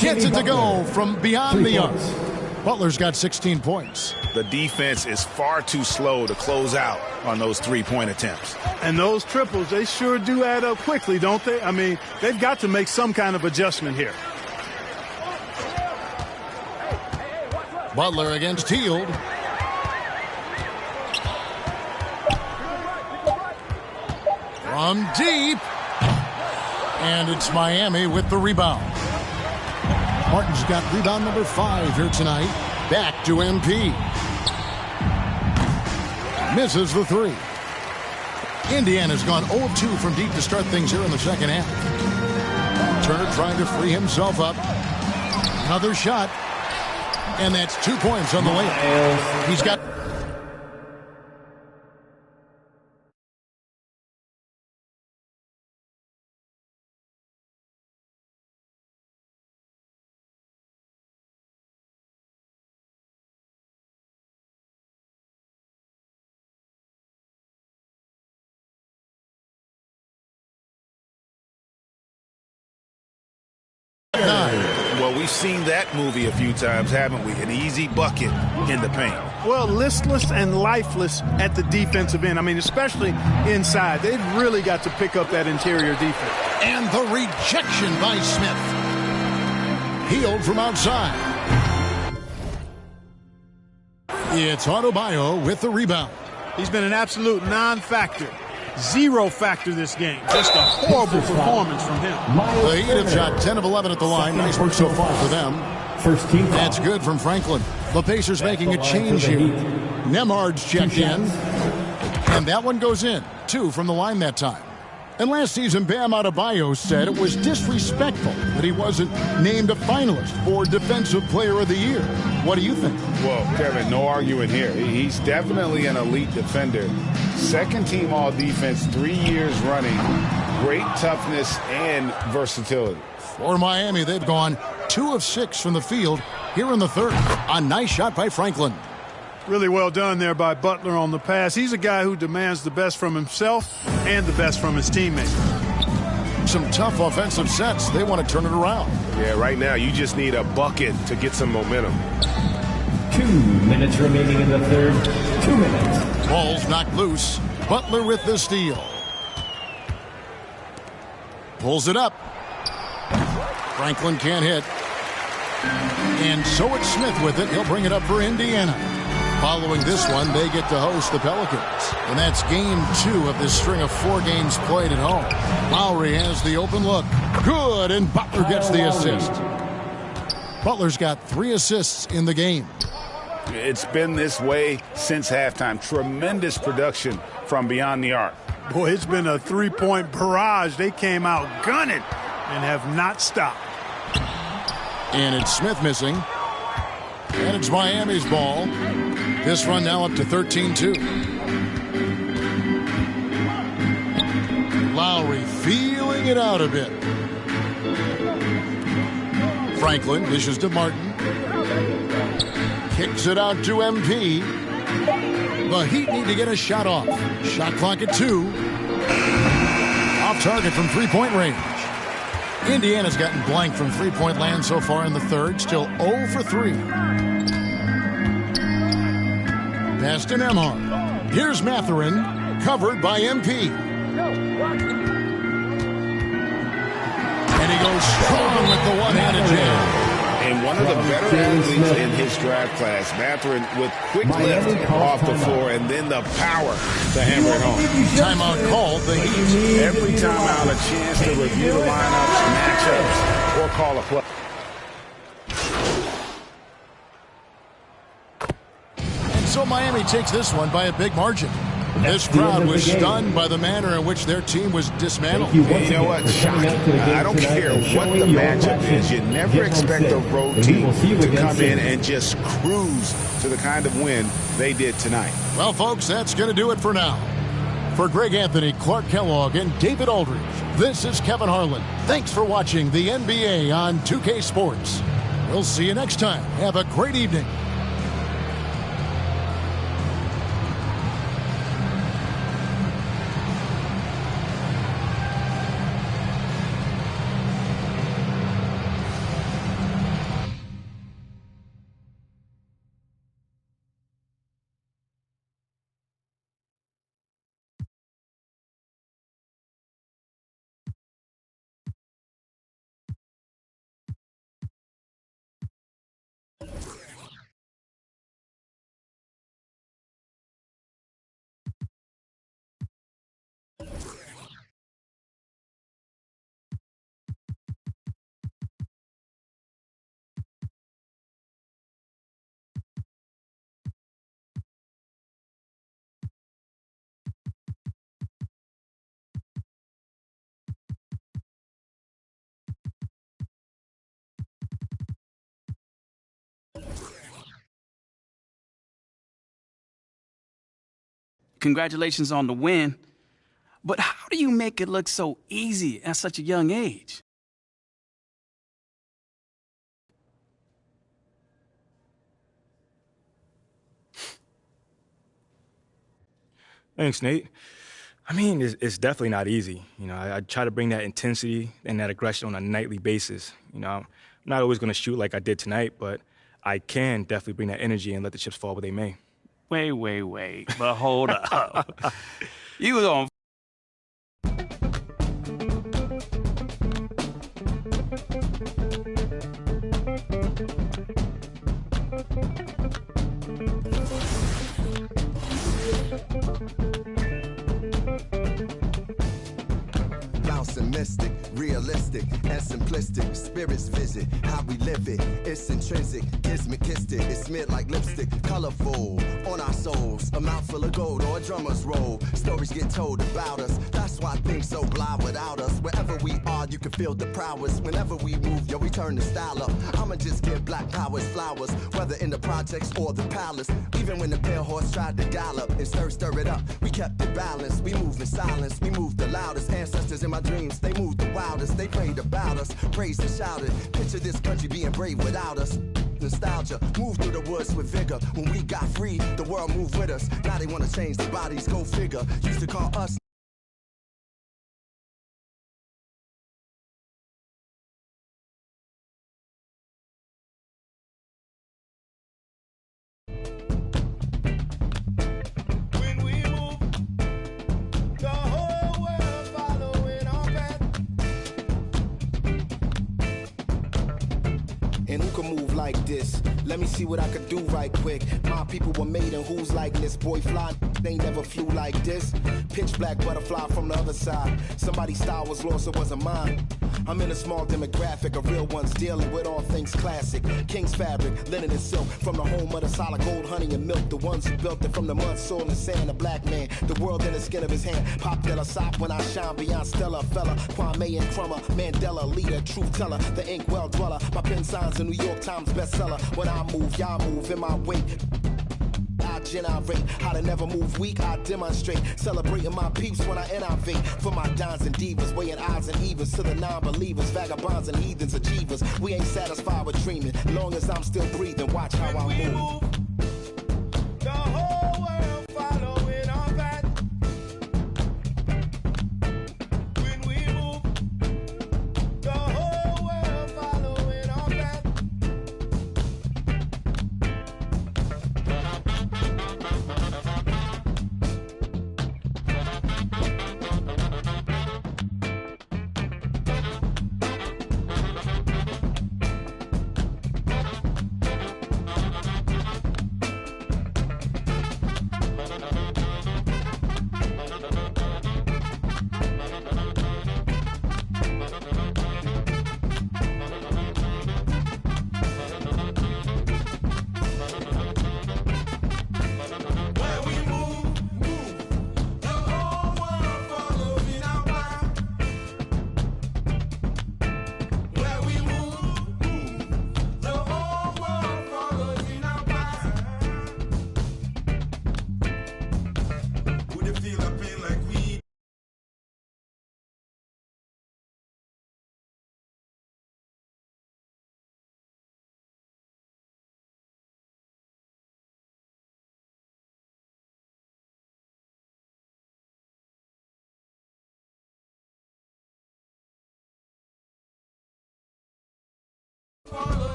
Gets it to go from beyond the arc. Butler's got 16 points. The defense is far too slow to close out on those three-point attempts. And those triples, they sure do add up quickly, don't they? I mean, they've got to make some kind of adjustment here. Butler against Hield. From deep. And it's Miami with the rebound. Martin's got rebound number 5 here tonight. Back to MP. Misses the 3. Indiana's gone 0-2 from deep to start things here in the second half. Turner trying to free himself up. Another shot. And that's 2 points on the layup. He's got... Well, we've seen that movie a few times, haven't we? An easy bucket in the paint. Well, listless and lifeless at the defensive end. I mean, especially inside. They've really got to pick up that interior defense. And the rejection by Smith. Healed from outside. It's Adebayo with the rebound. He's been an absolute non-factor. Zero factor this game. Just a horrible performance from him. The Heat have shot 10 of 11 at the line. Nice work so far for them. First team. That's good from Franklin. The Pacers making a change here. Nembhard's checked in. And that one goes in. 2 from the line that time. And last season, Bam Adebayo said it was disrespectful that he wasn't named a finalist for Defensive Player of the Year. What do you think? Well, Kevin, no arguing here. He's definitely an elite defender. Second team all defense 3 years running. Great toughness and versatility. For Miami, they've gone 2 of 6 from the field here in the third. A nice shot by Franklin. Really well done there by Butler on the pass. He's a guy who demands the best from himself and the best from his teammates. Some tough offensive sets. They want to turn it around. Yeah, right now you just need a bucket to get some momentum. 2 minutes remaining in the third. 2 minutes. Ball's knocked loose. Butler with the steal. Pulls it up. Franklin can't hit. And so it's Smith with it. He'll bring it up for Indiana. Following this one, they get to host the Pelicans. And that's game 2 of this string of 4 games played at home. Lowry has the open look. Good, and Butler gets the assist. Butler's got 3 assists in the game. It's been this way since halftime. Tremendous production from beyond the arc. Boy, it's been a 3-point barrage. They came out gunning and have not stopped. And it's Smith missing. And it's Miami's ball. This run now up to 13-2. Lowry feeling it out a bit. Franklin dishes to Martin. Kicks it out to MP. The Heat need to get a shot off. Shot clock at 2. Off target from 3-point range. Indiana's gotten blank from 3-point land so far in the third. Still 0 for 3. Pass to Nembhard. Here's Mathurin, covered by MP. And he goes strong with the one-handed jam. And one of the better athletes in his draft class, Mathurin, with quick lift off the floor and then the power to hammer it home. Timeout called. The Heat. Every timeout a chance to review the lineups, matchups, or call a play. So Miami takes this one by a big margin. This crowd was stunned by the manner in which their team was dismantled. You know what? Shocking. I don't care what the matchup is. You never expect a road team to come in and just cruise to the kind of win they did tonight. Well, folks, that's going to do it for now. For Greg Anthony, Clark Kellogg, and David Aldridge, this is Kevin Harlan. Thanks for watching the NBA on 2K Sports. We'll see you next time. Have a great evening. Congratulations on the win. But how do you make it look so easy at such a young age? Thanks, Nate. I mean, it's definitely not easy. You know, I try to bring that intensity and that aggression on a nightly basis. You know, I'm not always going to shoot like I did tonight, but I can definitely bring that energy and let the chips fall where they may. Wait. But hold up. You was on. Bouncing mystic, realistic, and simplistic. Spirits visit how we live it. It's intrinsic, kismet, it's smeared like lipstick. Colorful on our souls, a mouth full of gold or a drummer's roll. Stories get told about us, that's why things so blah without us. Wherever we are, you can feel the prowess. Whenever we move, yo, we turn the style up. I'ma just give black powers flowers, whether in the projects or the palace. Even when the pale horse tried to gallop and stir it up, we kept it balanced. We move in silence, we move the loudest. Ancestors in my dreams, they moved the wildest. They prayed about us, praised and shouted. Picture this country being brave without us. Nostalgia, move through the woods with vigor. When we got free, the world moved with us. Now they wanna change their bodies, go figure. Used to call us and who can move like this? Let me see what I could do right quick. My people were made in who's like this. Boy fly, they never flew like this. Pitch black butterfly from the other side. Somebody's style was lost, it wasn't mine. I'm in a small demographic of real ones dealing with all things classic. King's fabric, linen and silk, from the home of the solid gold, honey and milk. The ones who built it from the mud, soil and sand. A black man, the world in the skin of his hand. Pop de la Sop when I shine beyond Stella. Fella, Kwame and Crummer, Mandela, leader, truth teller, the ink well dweller. My pen signs a New York Times bestseller. When I move, y'all move in my wake. I generate how to never move weak. I demonstrate celebrating my peeps when I innovate. For my dons and divas, weighing odds and evens to the non-believers, vagabonds and heathens, achievers. We ain't satisfied with dreaming. Long as I'm still breathing, watch how I move. The whole world following our path. When we move, the whole world following our path.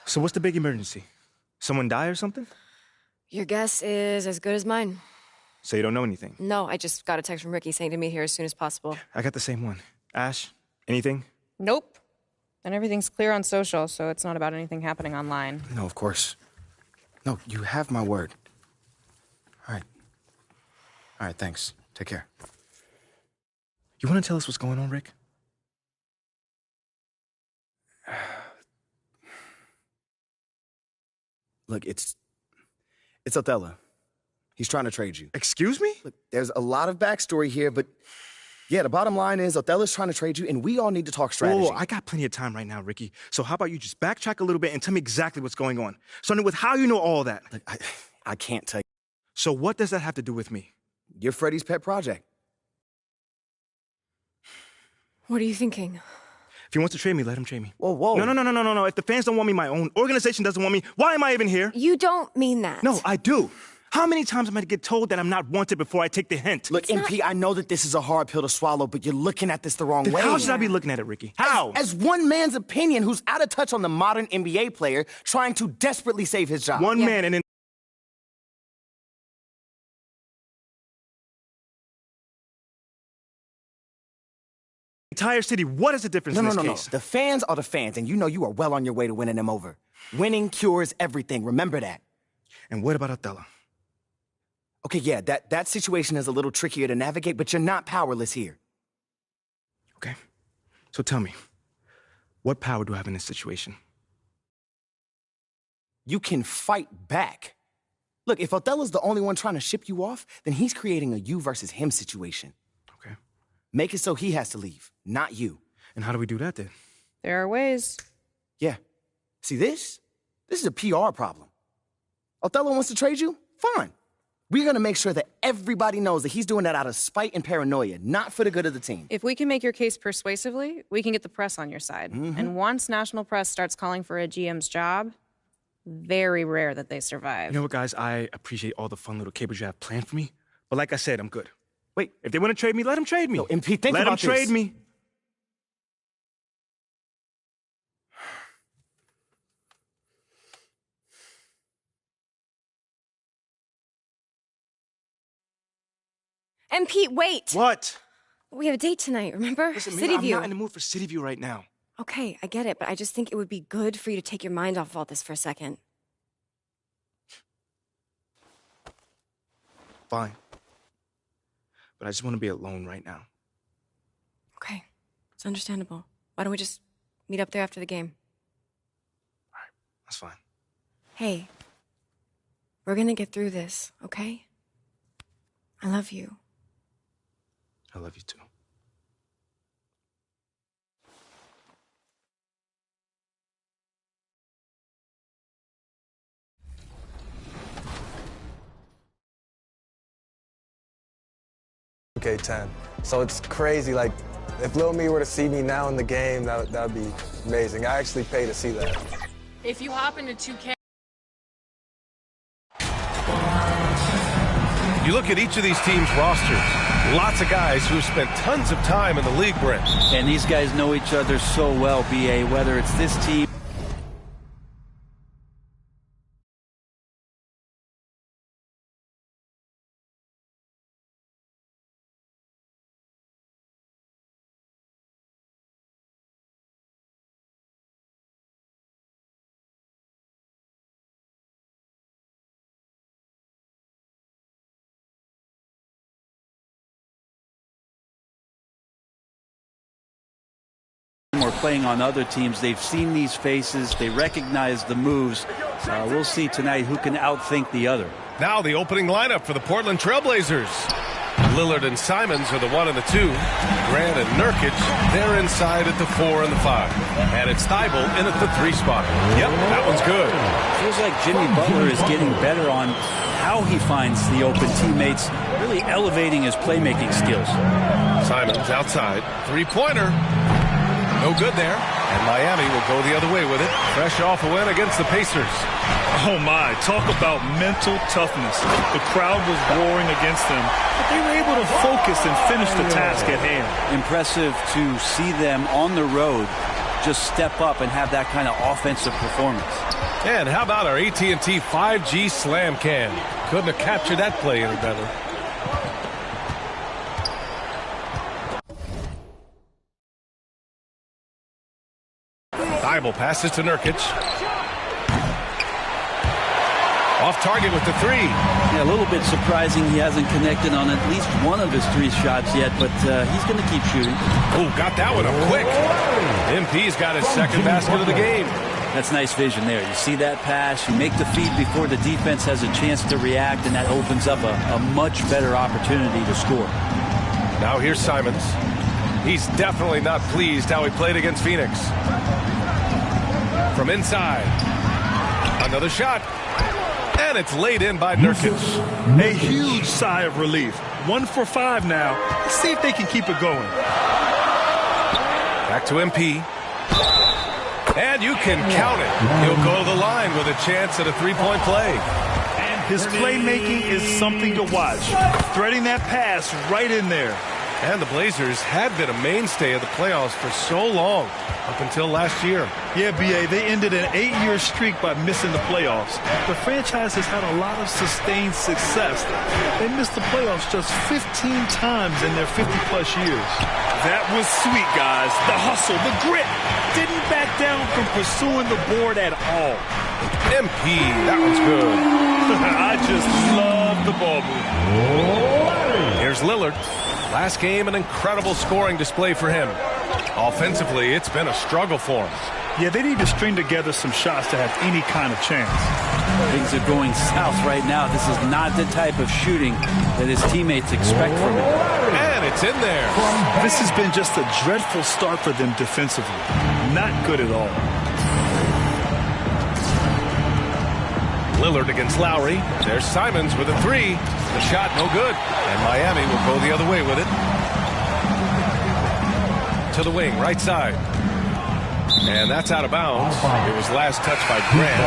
So what's the big emergency? Someone die or something? Your guess is as good as mine. So you don't know anything? No, I just got a text from Ricky saying to meet here as soon as possible. I got the same one. Ash, anything? Nope. And everything's clear on social, so it's not about anything happening online. No, of course. No, you have my word. All right. All right, thanks. Take care. You want to tell us what's going on, Rick? Look, it's Othello. He's trying to trade you. Excuse me? Look, there's a lot of backstory here, but yeah, the bottom line is Othello's trying to trade you, and we all need to talk strategy. Whoa, I got plenty of time right now, Ricky. So how about you just backtrack a little bit and tell me exactly what's going on? Starting with how you know all that. Look, I can't tell you. So what does that have to do with me? You're Freddie's pet project. What are you thinking? If he wants to trade me, let him trade me. Whoa, whoa. No. If the fans don't want me, my own organization doesn't want me, why am I even here? You don't mean that. No, I do. How many times am I to get told that I'm not wanted before I take the hint? Look, MP, I know that this is a hard pill to swallow, but you're looking at this the wrong way. How should I be looking at it, Ricky? How? As one man's opinion who's out of touch on the modern NBA player trying to desperately save his job. One man and then... entire city, what is the difference in this case? The fans are the fans, and you know you are well on your way to winning them over. Winning cures everything, remember that. And what about Othello? Okay, yeah, that situation is a little trickier to navigate, but you're not powerless here. Okay, so tell me, what power do I have in this situation? You can fight back. Look, if Othello's the only one trying to ship you off, then he's creating a you versus him situation. Okay. Make it so he has to leave, not you. And how do we do that then? There are ways. Yeah. See, this is a PR problem. Othello wants to trade you? Fine. We're going to make sure that everybody knows that he's doing that out of spite and paranoia, not for the good of the team. If we can make your case persuasively, we can get the press on your side. Mm-hmm. And once national press starts calling for a GM's job, very rare that they survive. You know what, guys? I appreciate all the fun little capers you have planned for me. But like I said, I'm good. Wait. If they want to trade me, let them trade me. No, MP, think about this. Let them trade me. And Pete, wait! What? We have a date tonight, remember? Listen, City I'm View. not in the mood for City View right now. Okay, I get it, but I just think it would be good for you to take your mind off all this for a second. Fine. But I just want to be alone right now. Okay, it's understandable. Why don't we just meet up there after the game? All right, that's fine. Hey, we're gonna get through this, okay? I love you. I love you too. Okay, 10. So it's crazy. Like, if Lil Me were to see me now in the game, that would be amazing. I actually pay to see that. If you hop into 2K. You look at each of these teams' rosters. Lots of guys who've spent tons of time in the league, Brent. And these guys know each other so well, B.A., whether it's this team. Or playing on other teams, they've seen these faces, they recognize the moves. We'll see tonight who can outthink the other. Now the opening lineup for the Portland Trailblazers. Lillard and Simons are the 1 and the 2. Grant and Nurkic, they're inside at the 4 and the 5. And it's Thibault in at the 3 spot. Yep, that one's good. Feels like Jimmy Butler is getting better on how he finds the open teammates, really elevating his playmaking skills. Simons outside, 3-pointer. No good there. And Miami will go the other way with it. Fresh off a win against the Pacers. Oh, my. Talk about mental toughness. The crowd was roaring against them, but they were able to focus and finish the task at hand. Impressive to see them on the road just step up and have that kind of offensive performance. And how about our AT&T 5G Slam Can? Couldn't have captured that play any better. Thibault passes to Nurkic. Off target with the three. Yeah, a little bit surprising he hasn't connected on at least one of his 3 shots yet, but he's going to keep shooting. Oh, got that one up quick. MP's got his second basket of the game. That's nice vision there. You see that pass, you make the feed before the defense has a chance to react, and that opens up a much better opportunity to score. Now here's Simons. He's definitely not pleased how he played against Phoenix. From inside. Another shot. And it's laid in by Nurkic. A huge sigh of relief. 1 for 5 now. Let's see if they can keep it going. Back to MP. And you can count it. He'll go to the line with a chance at a 3-point play. His playmaking is something to watch. Threading that pass right in there. And the Blazers had been a mainstay of the playoffs for so long, up until last year. Yeah, B.A., they ended an 8-year streak by missing the playoffs. The franchise has had a lot of sustained success. They missed the playoffs just 15 times in their 50-plus years. That was sweet, guys. The hustle, the grit. Didn't back down from pursuing the board at all. MP, that one's good. I just love the ball move. Here's Lillard. Last game, an incredible scoring display for him. Offensively, it's been a struggle for him. Yeah, they need to string together some shots to have any kind of chance. Things are going south right now. This is not the type of shooting that his teammates expect from him. And it's in there. This has been just a dreadful start for them defensively. Not good at all. Lillard against Lowry. There's Simons with a 3. The shot no good. And Miami will go the other way with it. To the wing, right side. And that's out of bounds. It was last touched by Grant.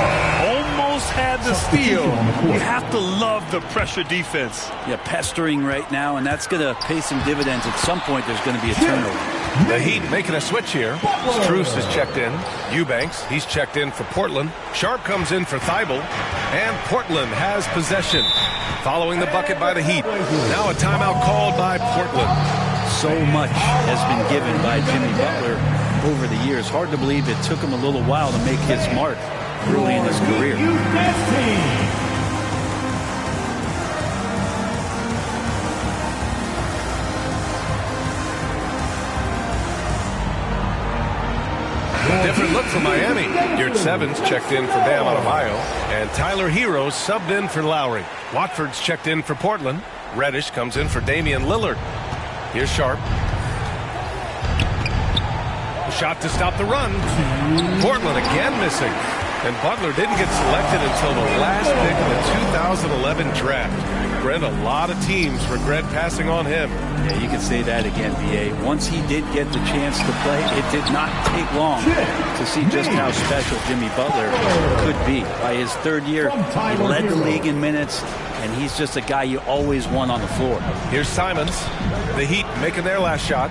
Almost had the steal. You have to love the pressure defense. Yeah, pestering right now, and that's going to pay some dividends. At some point, there's going to be a turnover. The Heat making a switch here. Strus is checked in. Eubanks, he's checked in for Portland. Sharp comes in for Thibault. And Portland has possession. Following the bucket by the Heat. Now a timeout called by Portland. So much has been given by Jimmy Butler over the years. Hard to believe it took him a little while to make his mark early in his career. Different look for Miami. Yurt Evans checked in for Bam Adebayo. And Tyler Hero subbed in for Lowry. Watford's checked in for Portland. Reddish comes in for Damian Lillard. Here's Sharp. Shot to stop the run. Portland again missing. And Butler didn't get selected until the last pick of the 2011 draft. Brent, a lot of teams regret passing on him. Yeah, you can say that again, B.A. Once he did get the chance to play, it did not take long to see just how special Jimmy Butler could be. By his 3rd year, he led the league in minutes, and he's just a guy you always want on the floor. Here's Simons. The Heat making their last shot.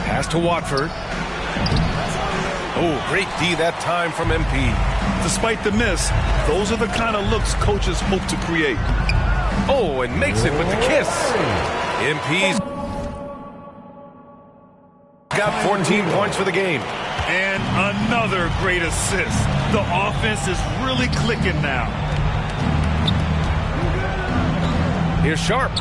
Pass to Watford. Oh, great D that time from MP. Despite the miss, those are the kind of looks coaches hope to create. Oh, and makes it with the kiss. MP's got 14 points for the game. And another great assist. The offense is really clicking now. Here's Sharp.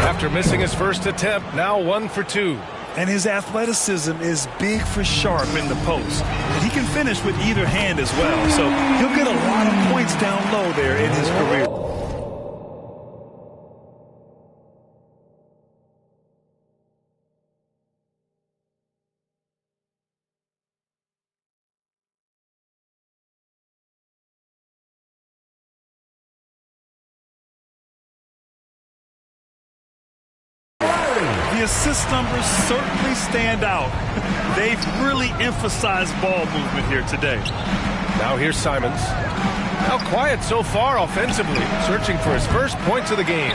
After missing his first attempt, now 1 for 2. And his athleticism is big for Sharp in the post. And he can finish with either hand as well. So he'll get a lot of points down low there in his career. The assist numbers certainly stand out. They've really emphasized ball movement here today. Now here's Simons. How quiet so far offensively, searching for his first points of the game.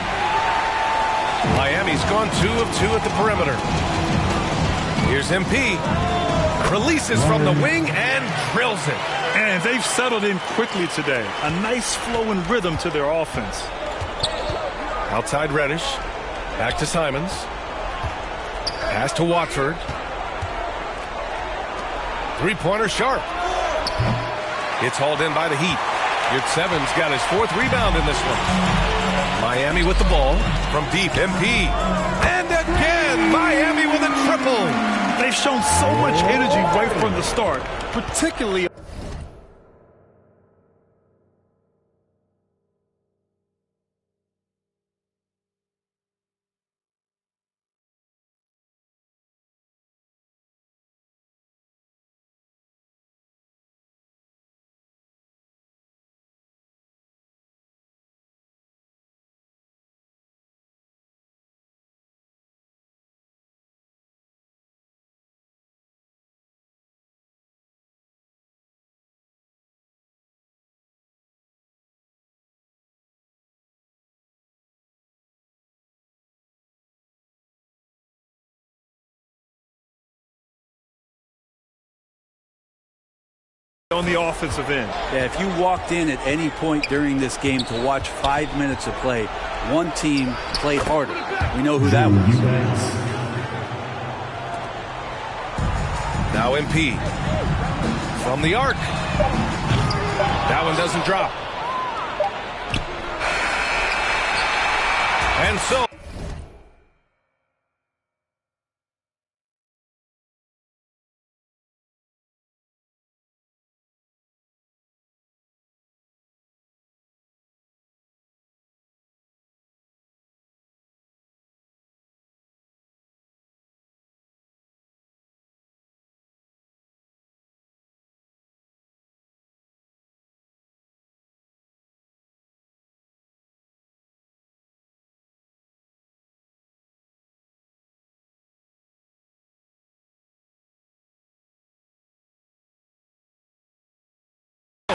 Miami's gone 2 of 2 at the perimeter. Here's MP. Releases from the wing and drills it. And they've settled in quickly today. A nice flow and rhythm to their offense. Outside Reddish. Back to Simons. Pass to Watford. Three-pointer Sharp. It's hauled in by the Heat. Yurtseven's got his 4th rebound in this one. Miami with the ball from deep. MP. And again, Miami with a triple. They've shown so much energy right from the start, particularly. On the offensive end. Yeah, if you walked in at any point during this game to watch 5 minutes of play, one team played harder. We know who that was. Now MP from the arc. That one doesn't drop. And so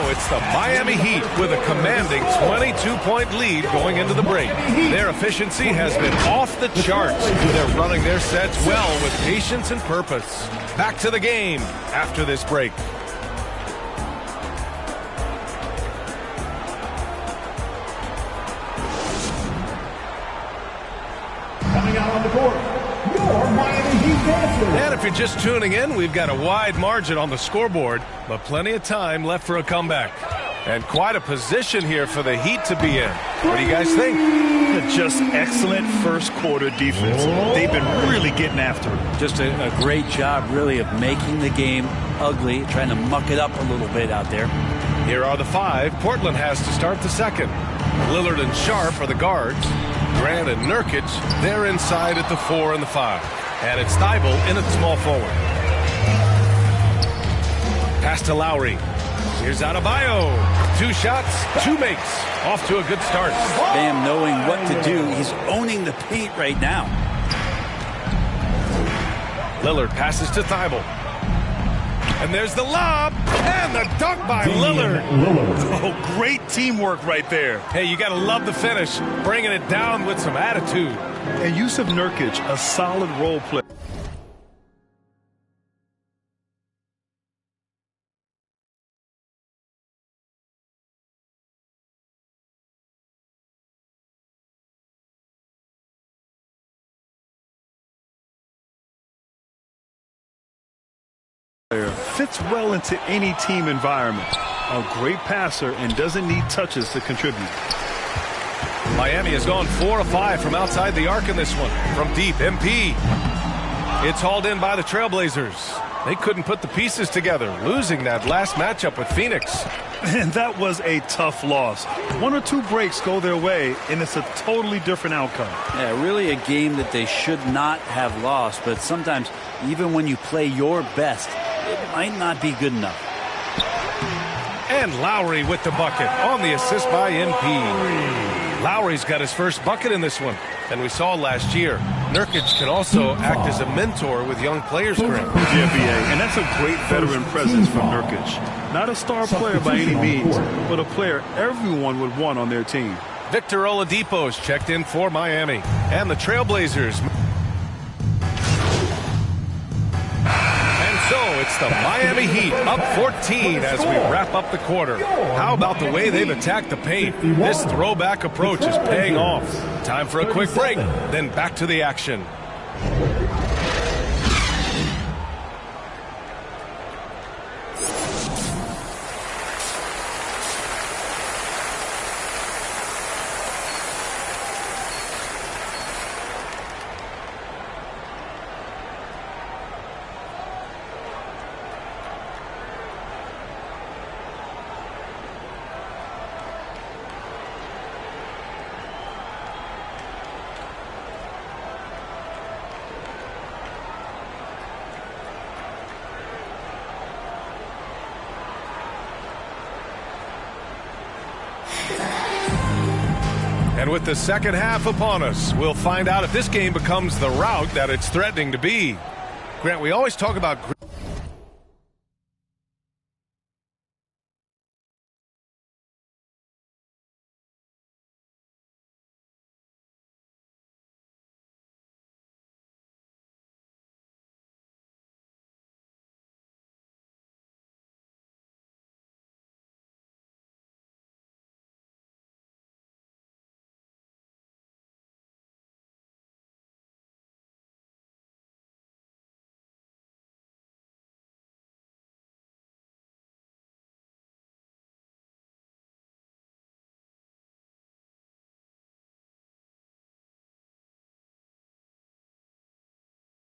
it's the Miami Heat with a commanding 22-point lead going into the break. Their efficiency has been off the charts. They're running their sets well with patience and purpose. Back to the game after this break. Coming out on the court, your Miami Heat Dancers. And if you're just tuning in, we've got a wide margin on the scoreboard, but plenty of time left for a comeback. And quite a position here for the Heat to be in. What do you guys think? Just excellent first quarter defense. They've been really getting after it. Just a great job, really, of making the game ugly, trying to muck it up a little bit out there. Here are the 5. Portland has to start the second. Lillard and Sharp are the guards. Grant and Nurkic, they're inside at the 4 and the 5. And it's Thibault in at small forward. Pass to Lowry. Here's Adebayo. 2 shots, 2 makes. Off to a good start. Bam knowing what to do. He's owning the paint right now. Lillard passes to Thibault. And there's the lob. And the dunk by Lillard. Oh, great teamwork right there. Hey, you got to love the finish. Bringing it down with some attitude. And Jusuf Nurkic, a solid role player. Fits well into any team environment. A great passer and doesn't need touches to contribute. Miami has gone 4 of 5 from outside the arc in this one. From deep, MP. It's hauled in by the Trailblazers. They couldn't put the pieces together, losing that last matchup with Phoenix. And that was a tough loss. 1 or 2 breaks go their way, and it's a totally different outcome. Yeah, really a game that they should not have lost, but sometimes even when you play your best, it might not be good enough. And Lowry with the bucket on the assist by MP. Lowry's got his first bucket in this one. And we saw last year, Nurkic can also act as a mentor with young players, Grant. Yeah, B.A., and that's a great veteran presence from Nurkic. Not a star player by any means, but a player everyone would want on their team. Victor Oladipo's checked in for Miami. And the Trailblazers. And So it's the Miami Heat up 14 as we wrap up the quarter. How about the way they've attacked the paint? This throwback approach is paying off. Time for a quick break, then back to the action. And with the second half upon us, we'll find out if this game becomes the rout that it's threatening to be. Grant, we always talk about...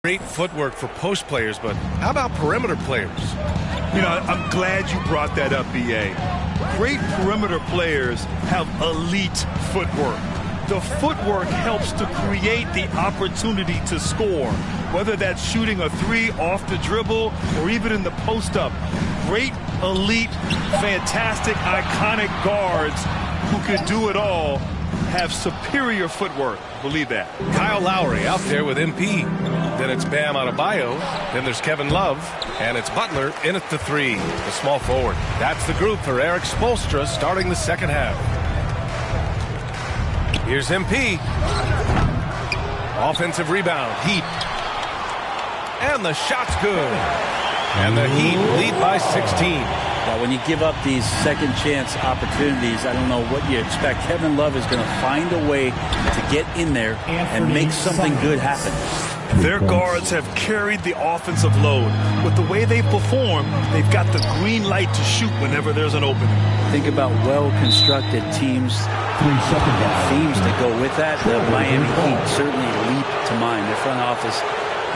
Great footwork for post players, but how about perimeter players? You know, I'm glad you brought that up, B.A. Great perimeter players have elite footwork. The footwork helps to create the opportunity to score, whether that's shooting a three off the dribble or even in the post-up. Great, elite, fantastic, iconic guards who can do it all have superior footwork. Believe that. Kyle Lowry out there with MP. Then it's Bam Adebayo. Then there's Kevin Love. And it's Butler in at the three, the small forward. That's the group for Eric Spoelstra starting the second half. Here's MP. Offensive rebound. Heat. And the shot's good. And the Heat lead by 16. Well, when you give up these second chance opportunities, I don't know what you expect. Kevin Love is going to find a way to get in there and make something good happen. Their guards have carried the offensive load. With the way they perform, they've got the green light to shoot whenever there's an opening. Think about well-constructed teams and themes that go with that. The Miami Heat certainly leap to mind. Their front office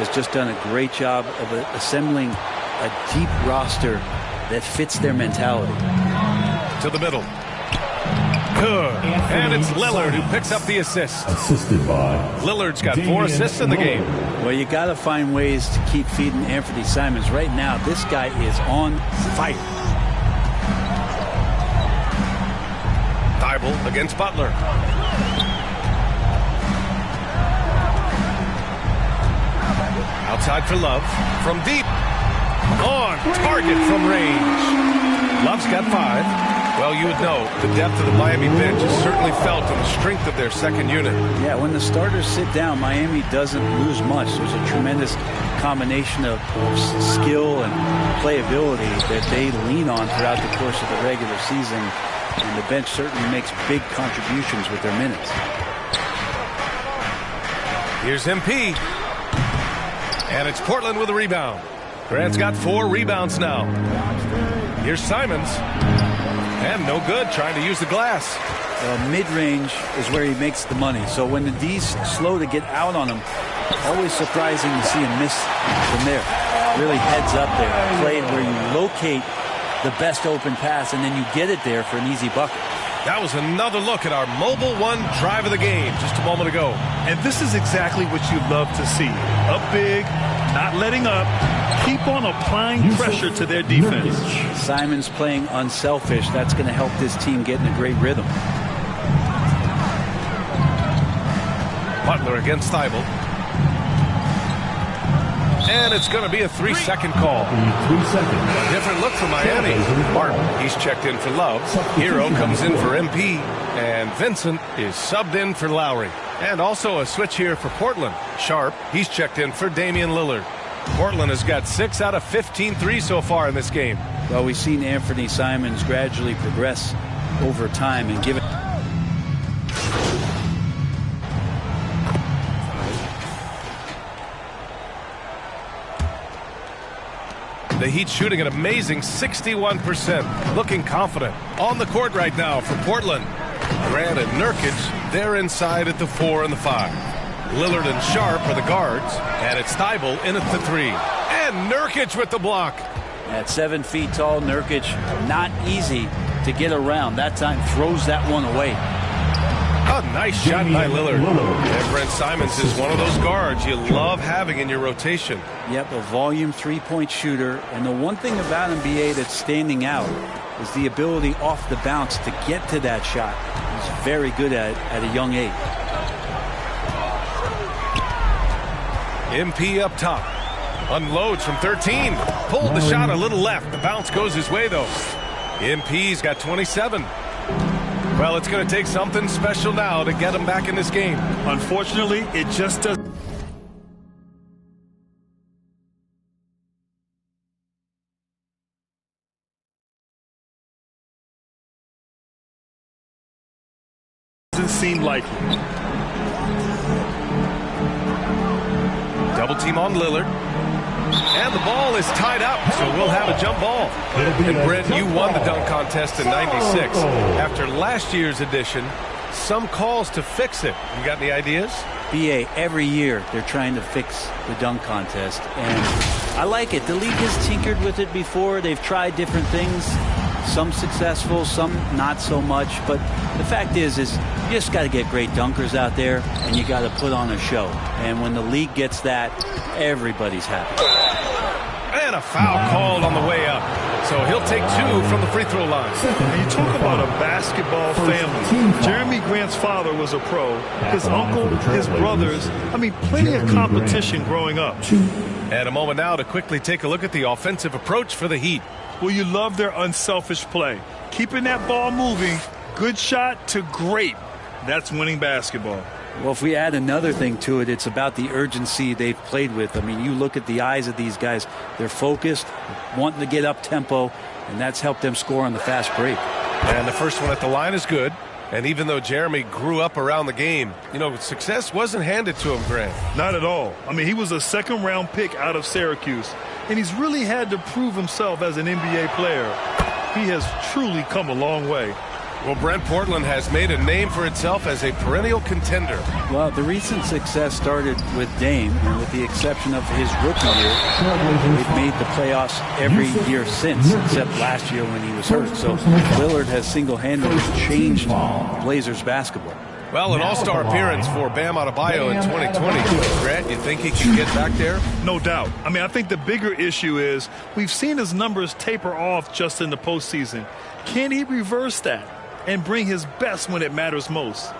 has just done a great job of assembling a deep roster that fits their mentality. To the middle. Good. And it's Lillard who picks up the assist. Assisted by Lillard's got 4 assists in the game. Well, you got to find ways to keep feeding Anthony Simons. Right now, this guy is on fire. Thibault against Butler. Outside for Love. From deep. On target from range. Love's got 5. Well, you would know the depth of the Miami bench is certainly felt in the strength of their second unit. Yeah, when the starters sit down, Miami doesn't lose much. There's a tremendous combination of skill and playability that they lean on throughout the course of the regular season. And the bench certainly makes big contributions with their minutes. Here's MP. And it's Portland with a rebound. Grant's got 4 rebounds now. Here's Simons. And no good, trying to use the glass. Mid-range is where he makes the money. So when the D's slow to get out on him, always surprising to see him miss from there. Really heads up there. Play where you locate the best open pass, and then you get it there for an easy bucket. That was another look at our Mobile One drive of the game just a moment ago. And this is exactly what you love to see. Up big, not letting up. Keep on applying pressure to their defense. Simons playing unselfish. That's going to help this team get in a great rhythm. Butler against Thibault. And it's going to be a 3-second call. 3 seconds. A different look for Miami. Martin, he's checked in for Love. Hero comes in for MP. And Vincent is subbed in for Lowry. And also a switch here for Portland. Sharp, he's checked in for Damian Lillard. Portland has got 6 out of 15 threes so far in this game. Well, we've seen Anthony Simons gradually progress over time and give it. The Heat shooting an amazing 61%, looking confident. On the court right now for Portland. Grant and Nurkic, they're inside at the 4 and the 5. Lillard and Sharp are the guards, and it's Thybulle in at the 3. And Nurkic with the block. At 7 feet tall, Nurkic, not easy to get around. That time throws that one away. A nice shot by Lillard. And Brent Simons is one of those guards you love having in your rotation. Yep, a volume three-point shooter. And the one thing about him, BA, that's standing out is the ability off the bounce to get to that shot. He's very good at it at a young age. MP up top. Unloads from 13. Pulled the shot a little left. The bounce goes his way, though. MP's got 27. Well, it's going to take something special now to get him back in this game. Unfortunately, it just doesn't seem likely. Double team on Lillard. And the ball is tied up, so we'll have a jump ball. And Brent, you won the dunk contest in '96. After last year's edition, some calls to fix it. You got any ideas? BA, every year they're trying to fix the dunk contest, and I like it. The league has tinkered with it before. They've tried different things, some successful, some not so much. But the fact is you just got to get great dunkers out there, and you got to put on a show. And when the league gets that, everybody's happy. And a foul called on the way up. So he'll take 2 from the free throw line. And you talk about a basketball family. Jeremy Grant's father was a pro. His uncle, his brothers. I mean, plenty of competition growing up. And a moment now to quickly take a look at the offensive approach for the Heat. Well, you love their unselfish play. Keeping that ball moving, good shot to great. That's winning basketball. Well, if we add another thing to it, it's about the urgency they've played with. I mean, you look at the eyes of these guys. They're focused, wanting to get up tempo, and that's helped them score on the fast break. And the first one at the line is good. And even though Jeremy grew up around the game, success wasn't handed to him, Grant. Not at all. I mean, he was a second-round pick out of Syracuse, and he's really had to prove himself as an NBA player. He has truly come a long way. Well, Brent, Portland has made a name for itself as a perennial contender. Well, the recent success started with Dame, and with the exception of his rookie year, they've made the playoffs every year since, except last year when he was hurt. So Lillard has single-handedly changed Blazers basketball. Well, an all-star appearance for Bam Adebayo in 2020. Grant, you think he can get back there? No doubt. I mean, I think the bigger issue is we've seen his numbers taper off just in the postseason. Can he reverse that and bring his best when it matters most?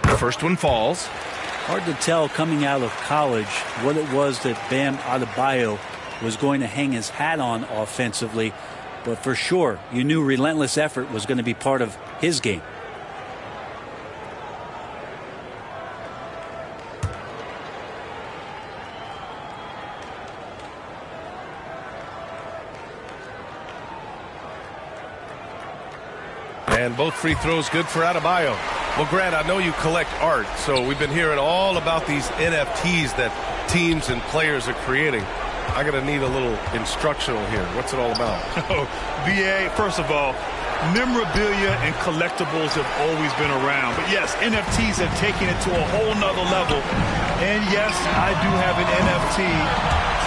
The first one falls. Hard to tell coming out of college what it was that Bam Adebayo was going to hang his hat on offensively. But for sure, you knew relentless effort was going to be part of his game. And both free throws good for Adebayo. Well, Grant, I know you collect art, so we've been hearing all about these NFTs that teams and players are creating. I'm going to need a little instructional here. What's it all about? BA, first of all, memorabilia and collectibles have always been around. But yes, NFTs have taken it to a whole nother level. And yes, I do have an NFT.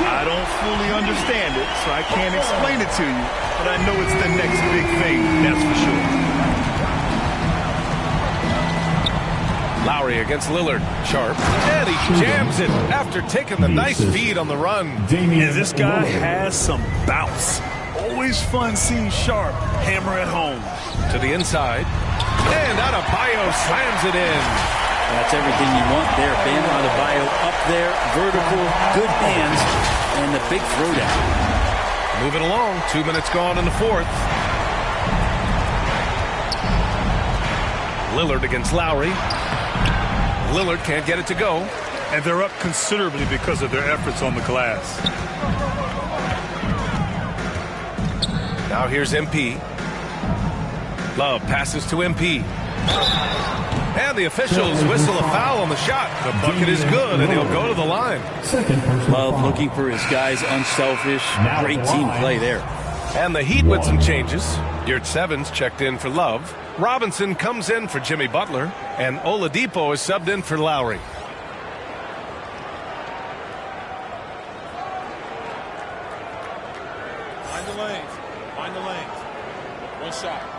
I don't fully understand it, so I can't explain it to you. But I know it's the next big thing, that's for sure. Lowry against Lillard. Sharp. And he jams it after taking the nice feed on the run. And this guy has some bounce. Always fun seeing Sharp hammer at home. To the inside. And Adebayo slams it in. That's everything you want there. Bam Adebayo up there. Vertical. Good hands. And the big throwdown. Moving along. 2 minutes gone in the fourth. Lillard against Lowry. Lillard can't get it to go. And they're up considerably because of their efforts on the glass. Now here's MP. Love passes to MP. And the officials whistle a foul on the shot. The bucket is good, and he'll go to the line. Love looking for his guys, unselfish. Great team play there. And the Heat with some changes. Yurts Evans checked in for Love. Robinson comes in for Jimmy Butler. And Oladipo is subbed in for Lowry. Find the lanes. Find the lanes. One shot.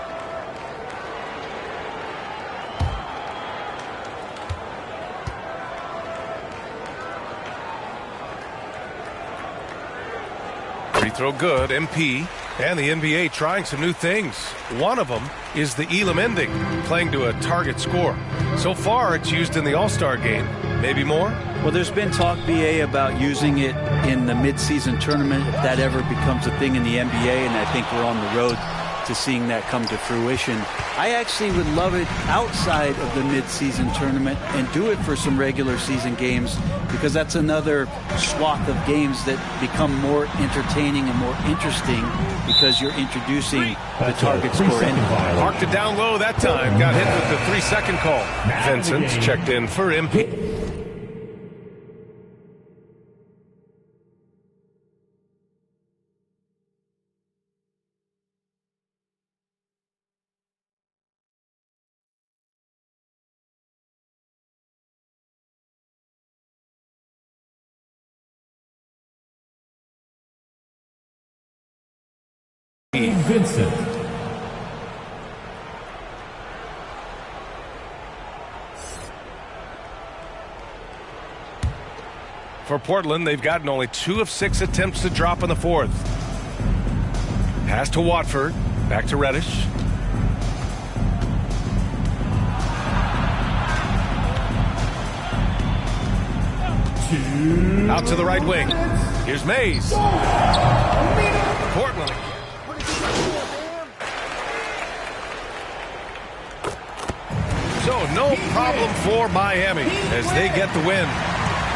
Free throw good, MP. And the NBA trying some new things. One of them is the Elam ending, playing to a target score. So far, it's used in the All-Star game. Maybe more? Well, there's been talk, BA, about using it in the midseason tournament, if that ever becomes a thing in the NBA, and I think we're on the road to seeing that come to fruition. I actually would love it outside of the midseason tournament and do it for some regular season games, because that's another swath of games that become more entertaining and more interesting because you're introducing the target score ending. Marked it down low that time. Got hit with the 3-second call. Vincent's checked in for MP. Vincent. For Portland, they've gotten only 2 of 6 attempts to drop in the fourth. Pass to Watford. Back to Reddish. Out to the right wing. Here's Mays. Portland. So no problem for Miami as they get the win.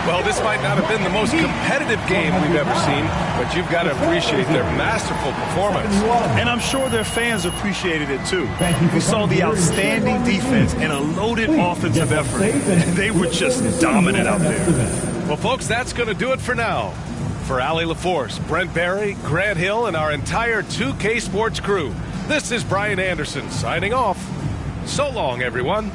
Well, this might not have been the most competitive game we've ever seen, but you've got to appreciate their masterful performance. And I'm sure their fans appreciated it too. We saw the outstanding defense and a loaded offensive effort. They were just dominant out there. Well, folks, that's going to do it for now. For Allie LaForce, Brent Barry, Grant Hill, and our entire 2K Sports crew, this is Brian Anderson signing off. So long, everyone.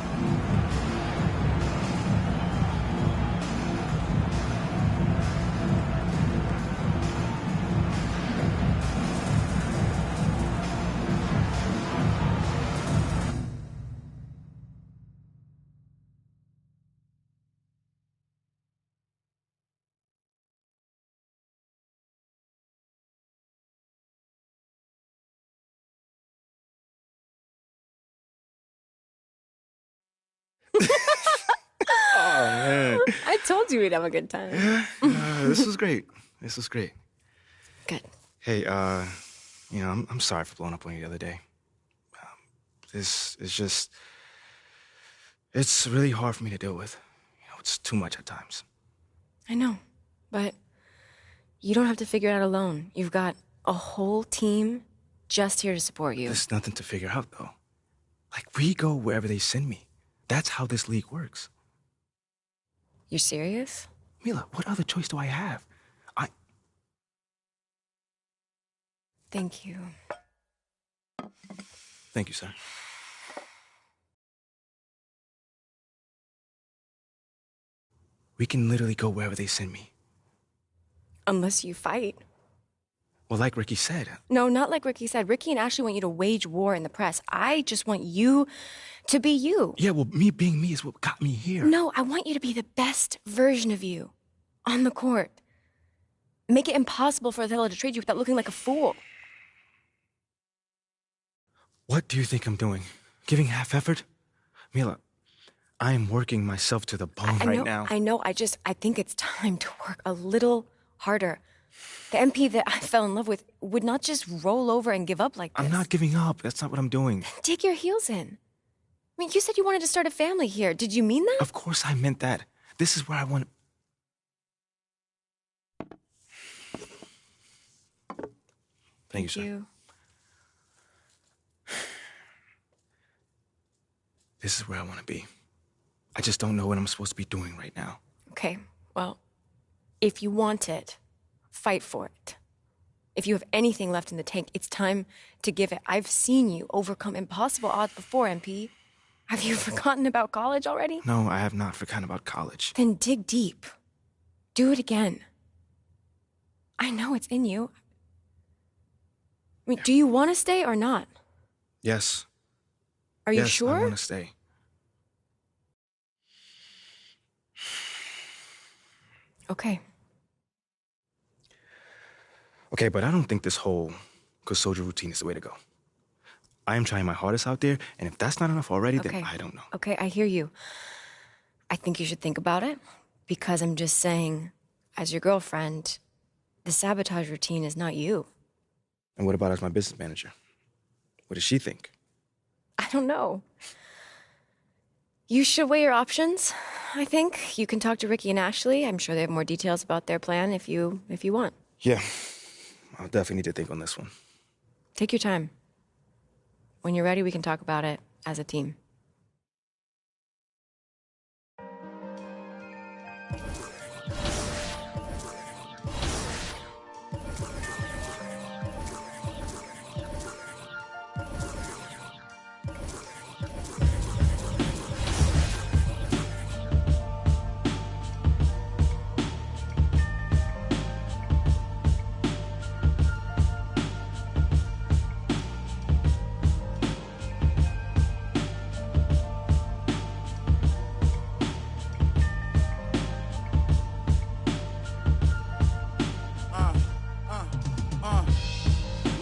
Oh, man. I told you we'd have a good time. This was great. This was great. Good. Hey, I'm sorry for blowing up on you the other day. This is just, it's really hard for me to deal with. It's too much at times. I know, but you don't have to figure it out alone. You've got a whole team just here to support you. There's nothing to figure out, though. Like, we go wherever they send me. That's how this league works. You're serious? Mila, what other choice do I have? Thank you. Thank you, sir. We can literally go wherever they send me. Unless you fight. Well, like Ricky said. No, not like Ricky said. Ricky and Ashley want you to wage war in the press. I just want you to be you. Yeah, well, me being me is what got me here. No, I want you to be the best version of you on the court. Make it impossible for Othello to trade you without looking like a fool. What do you think I'm doing? Giving half effort? Mila, I am working myself to the bone right now. I know. I think it's time to work a little harder. The MP that I fell in love with would not just roll over and give up like this. I'm not giving up. That's not what I'm doing. Dig your heels in. I mean, you said you wanted to start a family here. Did you mean that? Of course I meant that. This is where I want... Thank you, sir. This is where I want to be. I just don't know what I'm supposed to be doing right now. Okay, well, if you want it, fight for it. If you have anything left in the tank, it's time to give it. I've seen you overcome impossible odds before, MP. Have you forgotten about college already? No, I have not forgotten about college. Then dig deep. Do it again. I know it's in you. I mean, do you want to stay or not? Yes. Are you yes, sure? I want to stay. Okay. Okay, but I don't think this whole good soldier routine is the way to go. I am trying my hardest out there, and if that's not enough already, then I don't know. Okay, I hear you. I think you should think about it, because I'm just saying, as your girlfriend, the sabotage routine is not you. And what about as my business manager? What does she think? I don't know. You should weigh your options, I think. You can talk to Ricky and Ashley. I'm sure they have more details about their plan if you want. Yeah, I'll definitely need to think on this one. Take your time. When you're ready, we can talk about it as a team.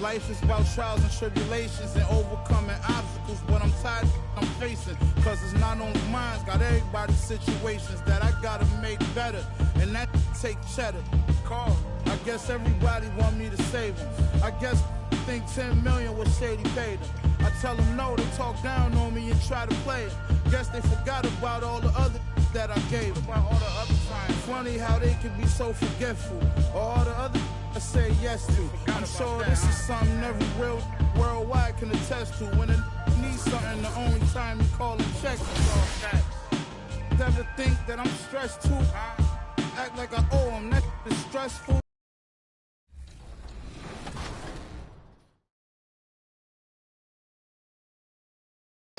Life is about trials and tribulations and overcoming obstacles. What I'm tired of, I'm facing. Cause it's not only mine, got everybody's situations that I gotta make better. And that take cheddar. Carl, I guess everybody want me to save them. I guess think 10 million was shady paid them. I tell them no, they talk down on me and try to play it. Guess they forgot about all the other that I gave them. About all the other times. Funny how they can be so forgetful. All the other I say yes to. I'm sure this is something every real worldwide can attest to. When a needs something, the only time you call and check is all facts. Never think that I'm stressed too. Act like I owe them. That is stressful.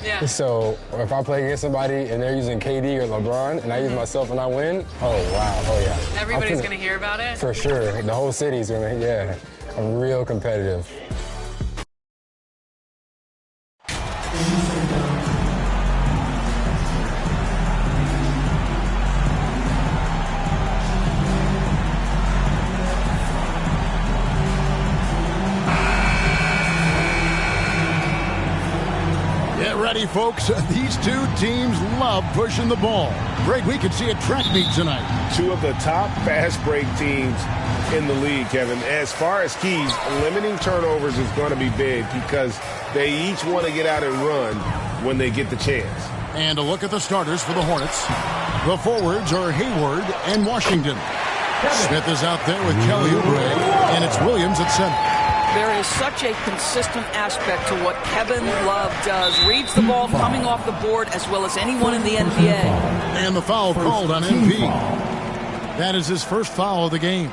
Yeah. So if I play against somebody and they're using KD or LeBron and I use myself and I win, oh wow, oh yeah. Everybody's gonna hear about it? For sure, the whole city's gonna, yeah. I'm real competitive. Ready, folks. These two teams love pushing the ball. Greg, we could see a track meet tonight. Two of the top fast break teams in the league, Kevin. As far as keys, limiting turnovers is going to be big because they each want to get out and run when they get the chance. And a look at the starters for the Hornets. The forwards are Hayward and Washington. Smith is out there with Kelly Oubre, and it's Williams at center. There is such a consistent aspect to what Kevin Love does. Reads the ball coming off the board as well as anyone in the NBA. And the foul called on MP. That is his first foul of the game.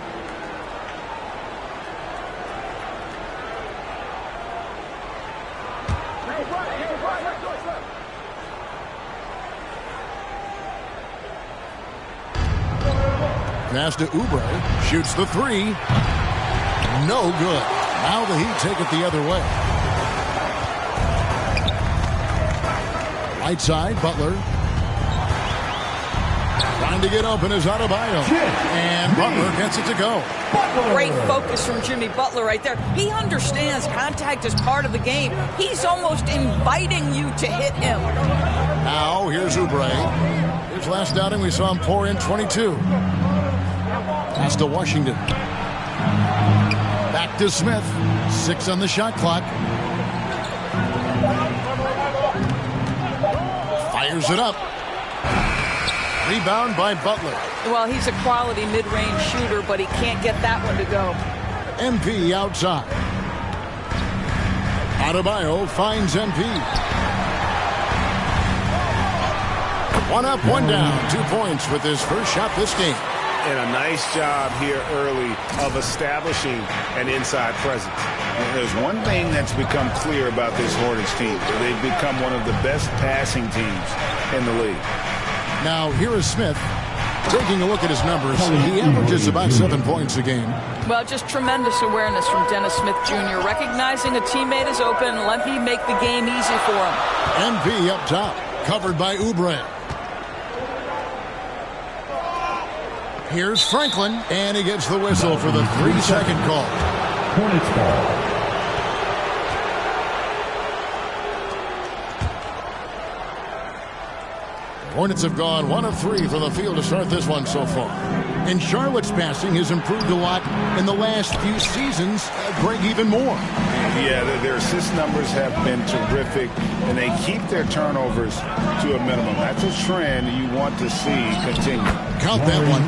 Pass to Oubre. Shoots the three. No good. Now the Heat take it the other way. Right side, Butler. Trying to get open is Adebayo. And Butler gets it to go. Great focus from Jimmy Butler right there. He understands contact is part of the game. He's almost inviting you to hit him. Now here's Oubre. His last outing we saw him pour in 22. Pass to Washington. Back to Smith. 6 on the shot clock. Fires it up. Rebound by Butler. Well, he's a quality mid-range shooter, but he can't get that one to go. MP outside. Adebayo finds MP. 1 up, 1 down. 2 points with his first shot this game. And a nice job here early of establishing an inside presence. There's one thing that's become clear about this Hornets team. They've become one of the best passing teams in the league. Now, here is Smith. Taking a look at his numbers, he averages about 7 points a game. Well, just tremendous awareness from Dennis Smith Jr. Recognizing a teammate is open, let me make the game easy for him. MP up top, covered by Oubre. Here's Franklin, and he gets the whistle for the 3-second call. Hornets ball. Hornets have gone 1 of 3 from the field to start this one so far. And Charlotte's passing has improved a lot in the last few seasons. Greg, even more. Yeah, their assist numbers have been terrific, and they keep their turnovers to a minimum. That's a trend you want to see continue. Count that one.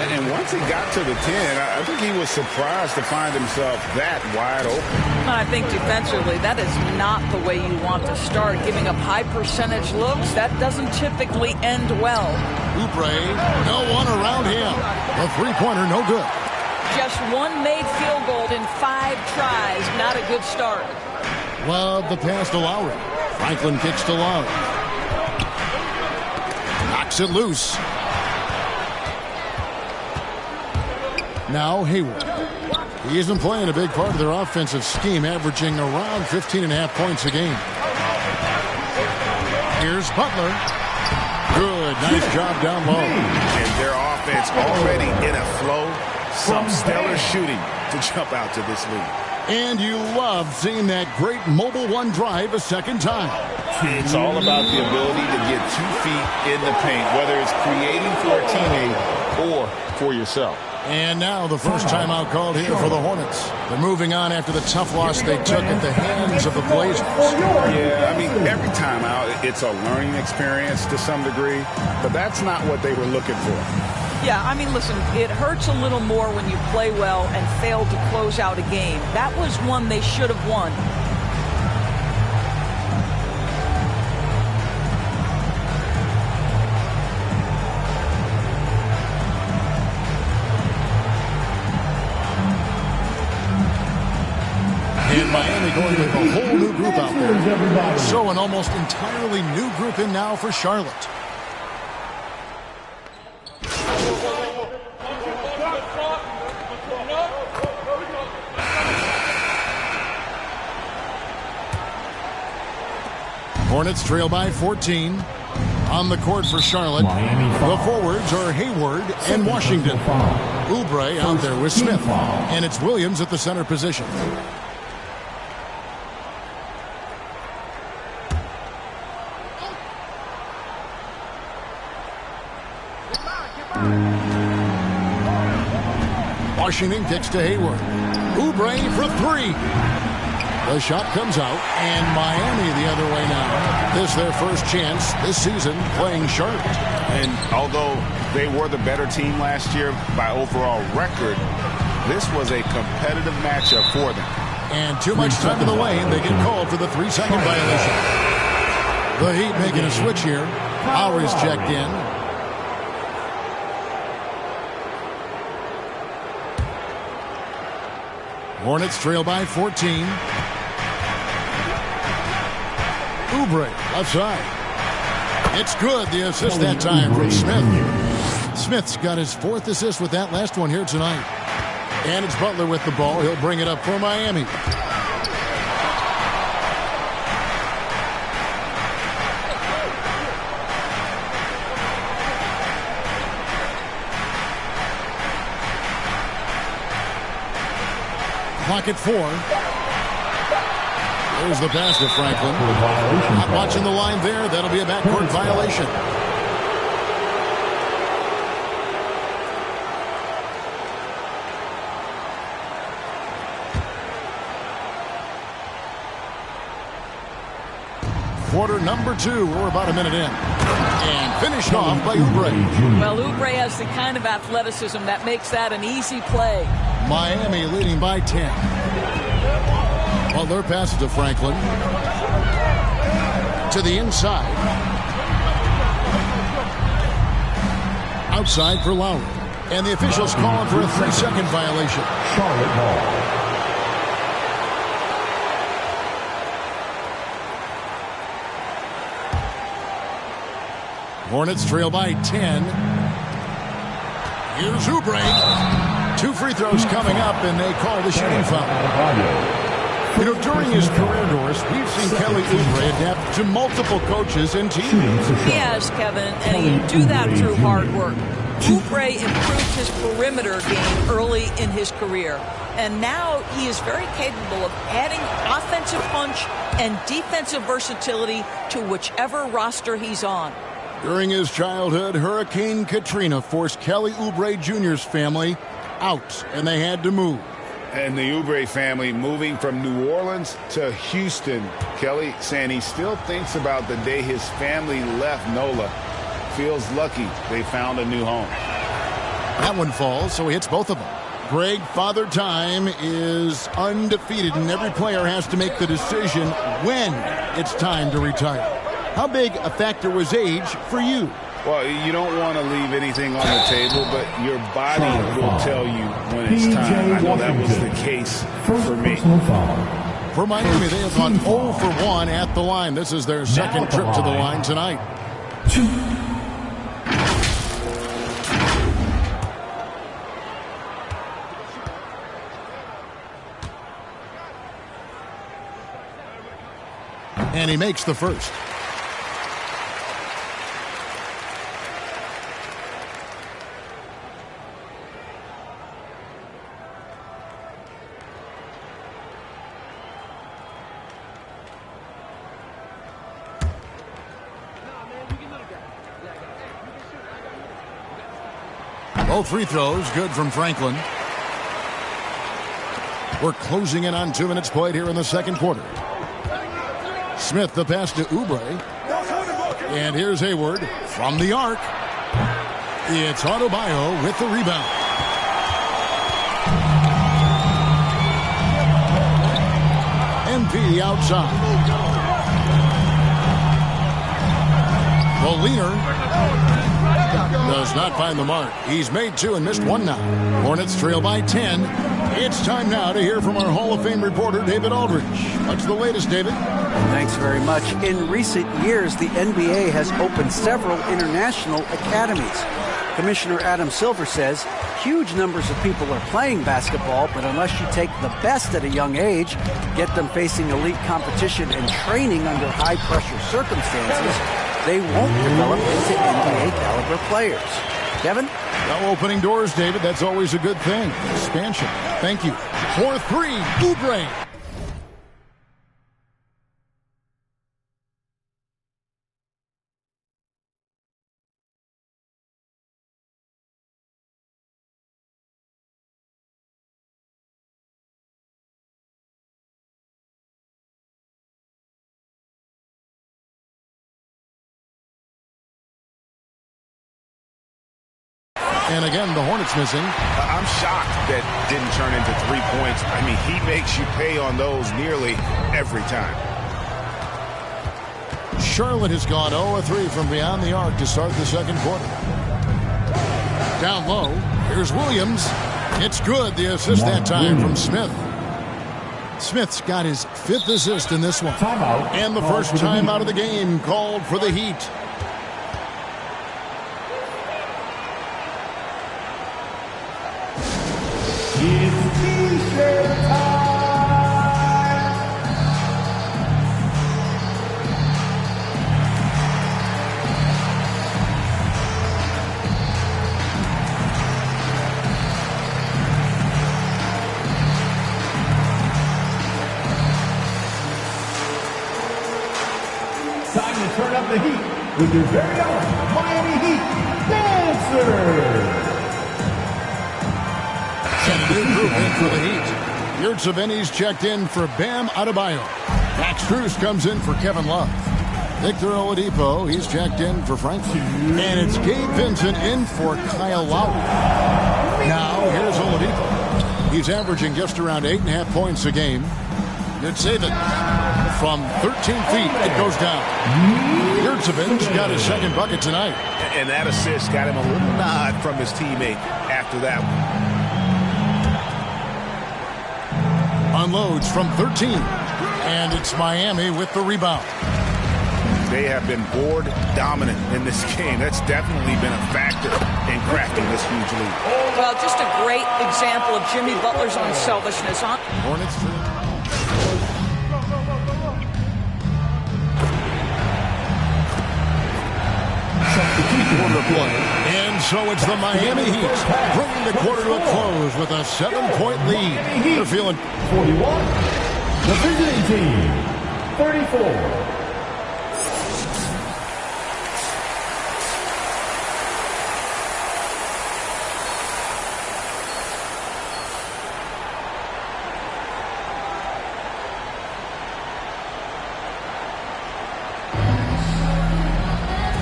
And once he got to the 10, I think he was surprised to find himself that wide open. I think defensively, that is not the way you want to start. Giving up high percentage looks, that doesn't typically end well. Oubre, no one around him. The three-pointer, no good. Just one made field goal in 5 tries. Not a good start. Love the pass to Lowry. Franklin kicks to Love. Knocks it loose. Now Hayward. He isn't playing a big part of their offensive scheme, averaging around 15.5 points a game. Here's Butler. Good, nice job down low. And their offense already in a flow. Some stellar shooting to jump out to this lead. And you love seeing that great mobile one drive a second time. It's all about the ability to get 2 feet in the paint, whether it's creating for a teammate or for yourself. And now the first timeout called here for the Hornets. They're moving on after the tough loss they took at the hands of the Blazers. Yeah, I mean, every timeout, it's a learning experience to some degree, but that's not what they were looking for. Yeah, I mean, listen, it hurts a little more when you play well and fail to close out a game. That was one they should have won. And Miami going with a whole new group out there. So an almost entirely new group in now for Charlotte. Hornets trail by 14. On the court for Charlotte, the forwards are Hayward and Washington. Oubre out there with Smith. And it's Williams at the center position. Washington kicks to Hayward. Oubre for 3. The shot comes out, and Miami the other way now. This is their first chance this season playing Charlotte. And although they were the better team last year by overall record, this was a competitive matchup for them. And too much time in the lane, they get called for the 3-second violation. The Heat making a switch here. Lowry's checked in. Hornets trail by 14. Oubre, left side. It's good, the assist that time from Smith. Smith's got his 4th assist with that last one here tonight. And it's Butler with the ball. He'll bring it up for Miami. Clock at 4. There's the pass to Franklin. Not watching the line there. That'll be a backcourt violation. Quarter number 2. We're about a minute in. And finished off by Oubre. Well, Oubre has the kind of athleticism that makes that an easy play. Miami leading by 10. Butler passes to Franklin. To the inside. Outside for Lowry. And the officials calling for a 3-second violation. Charlotte ball. Hornets trail by 10. Here's Oubre. 2 free throws coming up, and they call the shooting foul. You know, during his career, Doris, we've seen Kelly Oubre adapt to multiple coaches and teams. Yes, Kevin, and he do that through hard work. Oubre improved his perimeter game early in his career, and now he is very capable of adding offensive punch and defensive versatility to whichever roster he's on. During his childhood, Hurricane Katrina forced Kelly Oubre Jr.'s family out, and they had to move. And the Oubre family moving from New Orleans to Houston. Kelly saying he still thinks about the day his family left NOLA. Feels lucky they found a new home. That one falls, so he hits both of them. Greg, Father Time is undefeated, and every player has to make the decision when it's time to retire. How big a factor was age for you? Well, you don't want to leave anything on the table, but your body will tell you when it's time. I know that was the case for me. For Miami, they have gone 0 for 1 at the line. This is their second trip to the line tonight. And he makes the first. Both free throws good from Franklin. We're closing in on 2 minutes played here in the second quarter. Smith the pass to Oubre. And here's Hayward from the arc. It's Adebayo with the rebound. MP outside. The leaner does not find the mark. He's made 2 and missed 1 now. Hornets trail by 10. It's time now to hear from our Hall of Fame reporter, David Aldridge. What's the latest, David? Thanks very much. In recent years, the NBA has opened several international academies. Commissioner Adam Silver says huge numbers of people are playing basketball, but unless you take the best at a young age, get them facing elite competition and training under high-pressure circumstances, they won't develop into NBA-caliber players. Kevin? Well, opening doors, David. That's always a good thing. Expansion. Thank you. 4-3, Oubre. And again, the Hornets missing. I'm shocked that didn't turn into 3 points. I mean, he makes you pay on those nearly every time. Charlotte has gone 0-3 from beyond the arc to start the second quarter. Down low, here's Williams. It's good. The assist that time from Smith. Smith's got his 5th assist in this one. And the first time out of the game called for the Heat. It's T-shirt time! Time to turn up the heat with your very own Miami Heat Dancers! And a new group in for the Heat. Yurtseven Benny's checked in for Bam Adebayo. Max Strus comes in for Kevin Love. Victor Oladipo, he's checked in for Franklin. And it's Gabe Vincent in for Kyle Lowry. Now, here's Oladipo. He's averaging just around 8.5 points a game. Good save it. From 13 feet, it goes down. Yurtseven's got his second bucket tonight. And that assist got him a little nod from his teammate after that one. Unloads from 13. And it's Miami with the rebound. They have been board dominant in this game. That's definitely been a factor in cracking this huge lead. Well, just a great example of Jimmy Butler's unselfishness. Hornets. Quarter play. And so it's the Miami Heat bringing the quarter to a close with a 7-point lead. They're feeling 41. The visiting team, 34.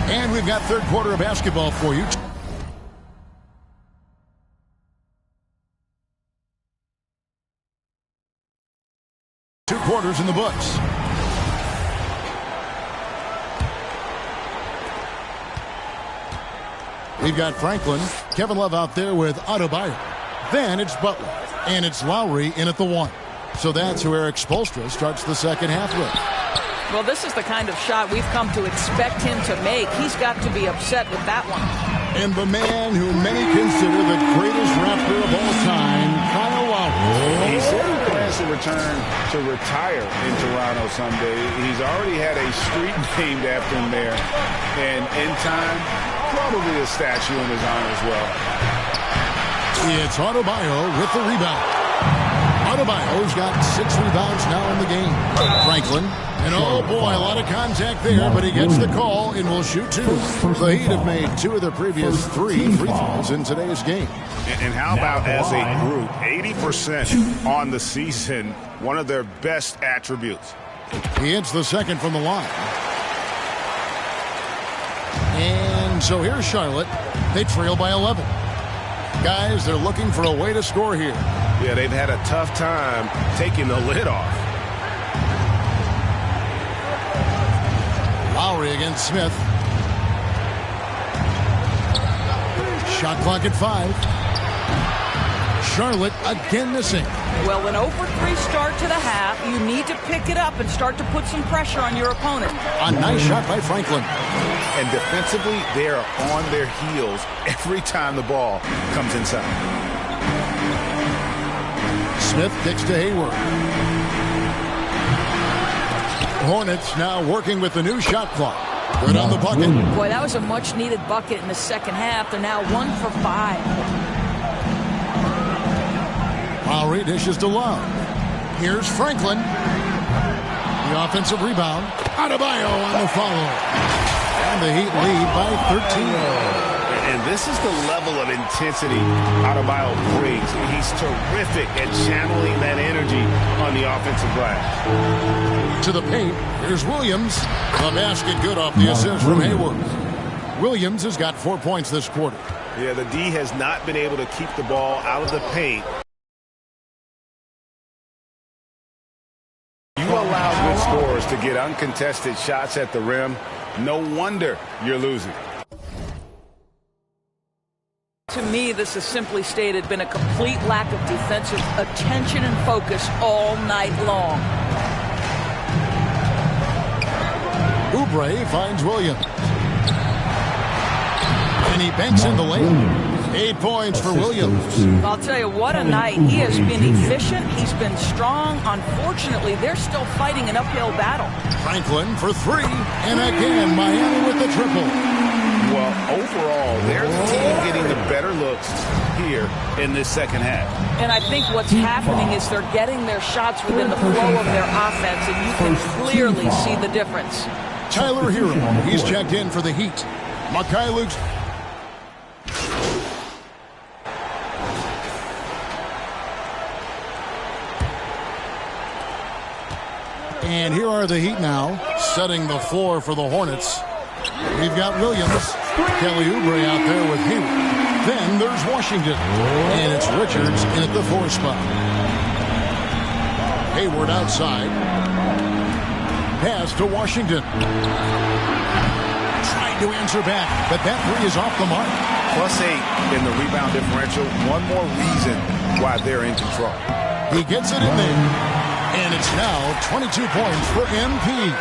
And we've got third quarter of basketball for you. Two quarters in the books. We've got Franklin, Kevin Love out there with Adebayo. Then it's Butler, and it's Lowry in at the 1. So that's who Eric Spoelstra starts the second half with. Well, this is the kind of shot we've come to expect him to make. He's got to be upset with that one. And the man who many consider the greatest Raptor of all time, Kyle Lowry. He said he plans to return to retire in Toronto someday. He's already had a street named after him there. And in time, probably a statue in his honor as well. It's Adebayo with the rebound. Adebayo's got 6 rebounds now in the game. Franklin. And oh boy, a lot of contact there, but he gets the call and will shoot 2. The Heat have made 2 of their previous 3 free throws in today's game. And how about as a group, 80% on the season, one of their best attributes. He hits the second from the line. And so here's Charlotte. They trail by 11. Guys, they're looking for a way to score here. Yeah, they've had a tough time taking the lid off. Lowry against Smith. Shot clock at 5. Charlotte again missing. Well, an over 3 start to the half, you need to pick it up and start to put some pressure on your opponent. A nice shot by Franklin. And defensively, they are on their heels every time the ball comes inside. Smith kicks to Hayward. Hornets now working with the new shot clock. Good on the bucket. Boy, that was a much-needed bucket in the second half. They're now 1 for 5. Lowry dishes to Love. Here's Franklin. The offensive rebound. Adebayo on the follow. And the Heat lead by 13. And this is the level of intensity Adebayo brings. He's terrific at channeling that energy on the offensive glass. To the paint, here's Williams. The basket good off the assist from Hayward. Williams has got 4 points this quarter. Yeah, the D has not been able to keep the ball out of the paint. You allow good scorers to get uncontested shots at the rim. No wonder you're losing. To me, this has simply stated been a complete lack of defensive attention and focus all night long. Oubre finds Williams. And he banks in the lane. 8 points for Williams. I'll tell you, what a night. He has been efficient. He's been strong. Unfortunately, they're still fighting an uphill battle. Franklin for 3. And again, Miami with the triple. Well, overall, they're the team getting the better looks here in this second half. And I think what's happening is they're getting their shots within the flow of their offense, and you can clearly see the difference. Tyler Hero, he's checked in for the Heat. Mikhailuk. And here are the Heat now, setting the floor for the Hornets. We've got Williams, Kelly Oubre out there with Hayward. Then there's Washington, and it's Richards in at the 4 spot. Hayward outside. Pass to Washington. Trying to answer back, but that three is off the mark. +8 in the rebound differential. One more reason why they're in control. He gets it in there. And it's now 22 points for MP.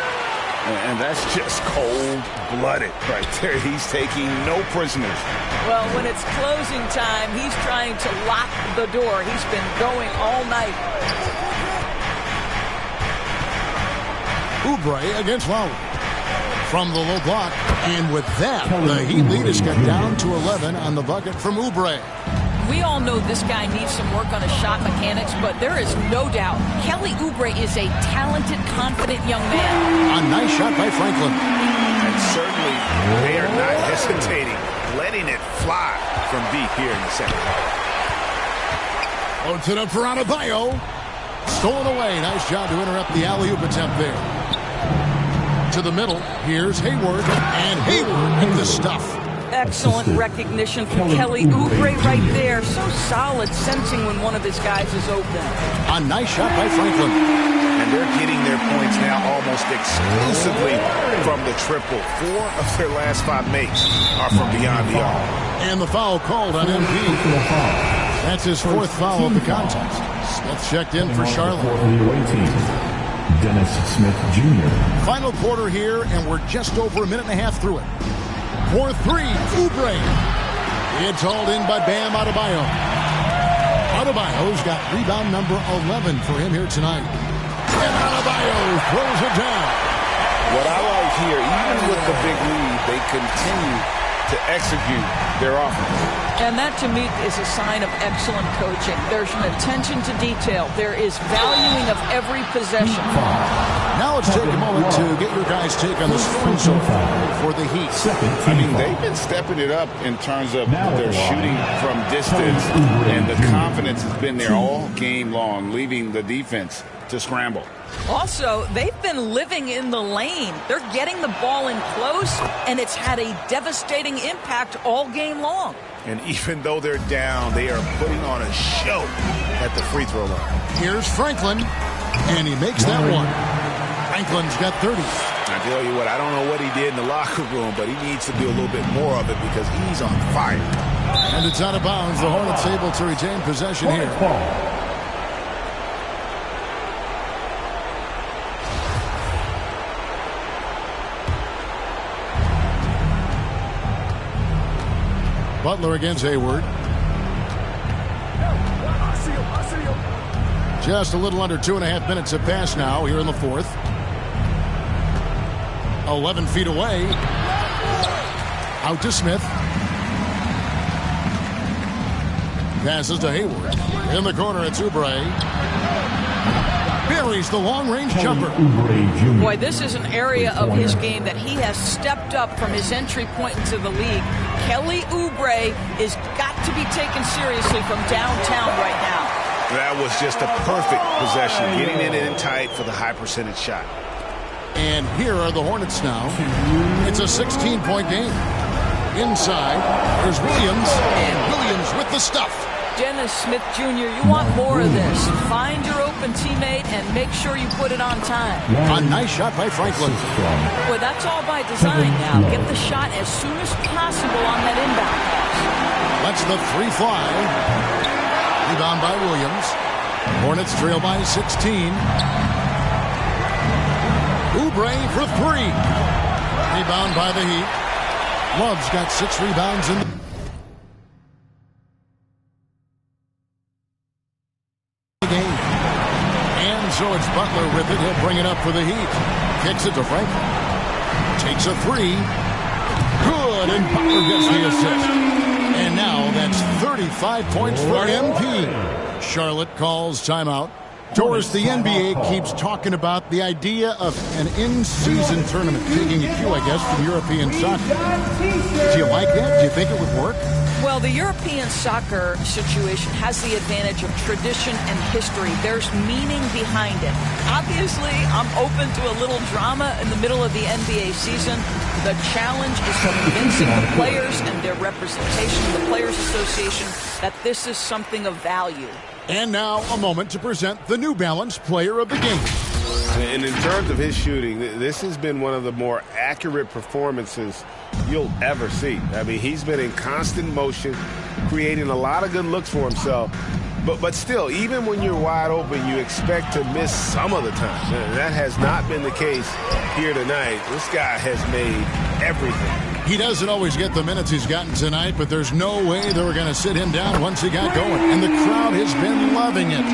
And that's just cold-blooded right there. He's taking no prisoners. Well, when it's closing time, he's trying to lock the door. He's been going all night. Oubre against Lowry. From the low block. And with that, the Heat lead is cut down to 11 on the bucket from Oubre. We all know this guy needs some work on his shot mechanics, but there is no doubt Kelly Oubre is a talented, confident young man. A nice shot by Franklin. And certainly they are not hesitating, letting it fly from deep here in the second half. Loads it up for Adebayo. Stolen away. Nice job to interrupt the alley-oop attempt there. To the middle. Here's Hayward. And Hayward in the stuff. Excellent recognition from Kelly Oubre right there. So solid, sensing when one of his guys is open. A nice shot by Franklin. And they're getting their points now almost exclusively from the triple. 4 of their last 5 makes are from beyond the arc. And the foul called on MP. That's his 4th foul of the contest. Smith checked in for Charlotte. Dennis Smith Jr. Final quarter here, and we're just over a minute and a half through it. 4-3, Oubre. It's hauled in by Bam Adebayo. Adebayo's got rebound number 11 for him here tonight. And Adebayo throws it down. What I like here, even with the big lead, they continue to execute their offense. And that, to me, is a sign of excellent coaching. There's an attention to detail. There is valuing of every possession. Now let's take a moment to get your guys' take on the scoring so far for the Heat. I mean, they've been stepping it up in terms of their shooting from distance, and the confidence has been there all game long, leaving the defense to scramble. Also, they've been living in the lane. They're getting the ball in close, and it's had a devastating impact all game long. And even though they're down, they are putting on a show at the free throw line. Here's Franklin, and he makes that one. Franklin's got 30. I tell you what, I don't know what he did in the locker room, but he needs to do a little bit more of it because he's on fire. And it's out of bounds. The Hornets able to retain possession here. Butler against Hayward. Just a little under 2.5 minutes have passed now here in the 4th. 11 feet away. Out to Smith. Passes to Hayward. In the corner, it's Oubre. Buries the long-range jumper. Boy, this is an area of his game that he has stepped up from his entry point into the league. Kelly Oubre is got to be taken seriously from downtown right now. That was just a perfect possession, getting it in tight for the high percentage shot. And here are the Hornets now. It's a 16-point game. Inside, there's Williams, and Williams with the stuff. Dennis Smith Jr., you want more of this. Find your open teammate and make sure you put it on time. A nice shot by Franklin. Well, that's all by design now. Get the shot as soon as possible on that inbound pass. Lets the 3 fly. Rebound by Williams. Hornets trail by 16. Oubre for 3. Rebound by the Heat. Love's got 6 rebounds in the game. And so it's Butler with it. He'll bring it up for the Heat. Kicks it to Franklin. Takes a 3. Good, and Butler gets the assist. And now that's 35 points for MP. Charlotte calls timeout. Doris, the NBA keeps talking about the idea of an in-season tournament, taking a cue, I guess, from European soccer. Do you like that? Do you think it would work? Well, the European soccer situation has the advantage of tradition and history. There's meaning behind it. Obviously, I'm open to a little drama in the middle of the NBA season. The challenge is convincing the players and their representation, the Players Association, that this is something of value. And now a moment to present the New Balance Player of the Game. And in terms of his shooting, this has been one of the more accurate performances you'll ever see. I mean, he's been in constant motion, creating a lot of good looks for himself. But still, even when you're wide open, you expect to miss some of the time. That has not been the case here tonight. This guy has made everything. He doesn't always get the minutes he's gotten tonight, but there's no way they were going to sit him down once he got going. And the crowd has been loving it.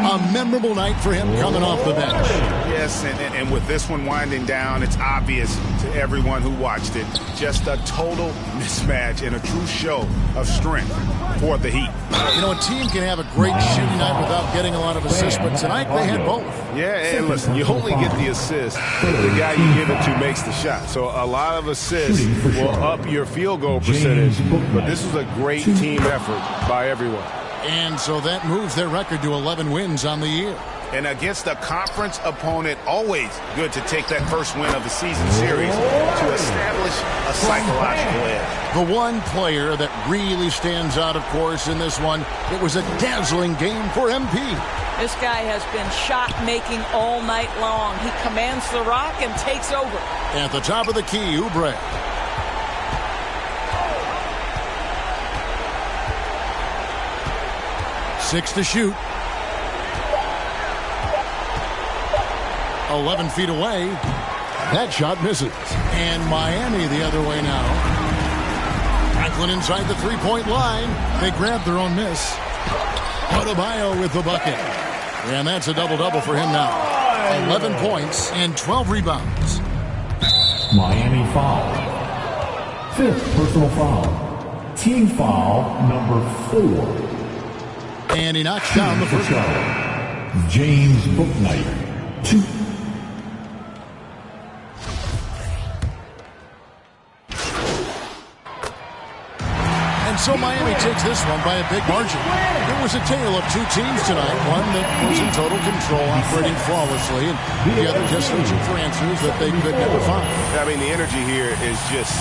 A memorable night for him coming off the bench. Yes, and with this one winding down, it's obvious to everyone who watched it. Just a total mismatch and a true show of strength for the Heat. You know, a team can have a great shooting night without getting a lot of assists, but tonight they had both. Yeah, and listen, you only get the assist if the guy you give it to makes the shot. So a lot of assists will up your field goal percentage, but this was a great team effort by everyone. And so that moves their record to 11 wins on the year. And against a conference opponent, always good to take that first win of the season series to establish a psychological edge. The one player that really stands out, of course, in this one, it was a dazzling game for MP. This guy has been shot-making all night long. He commands the rock and takes over. At the top of the key, Oubre. Six to shoot. 11 feet away. That shot misses. And Miami the other way now. Franklin inside the three-point line. They grab their own miss. Adebayo with the bucket. And that's a double-double for him now. 11 points and 12 rebounds. Miami foul. 5th personal foul. Team foul number 4. And he knocks down the first one. James Bouknight, 2. And so Miami takes this one by a big margin. It was a tale of two teams tonight. One that was in total control, operating flawlessly, and the other just searching for answers that they could never find. I mean, the energy here is just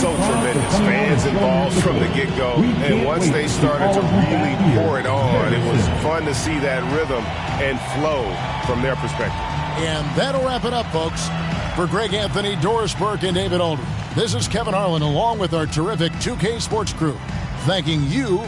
so tremendous. Fans involved from the get-go. And once they started to really pour it on, it was fun to see that rhythm and flow from their perspective. And that'll wrap it up, folks. For Greg Anthony, Doris Burke, and David Aldridge, this is Kevin Harlan along with our terrific 2K Sports crew, thanking you.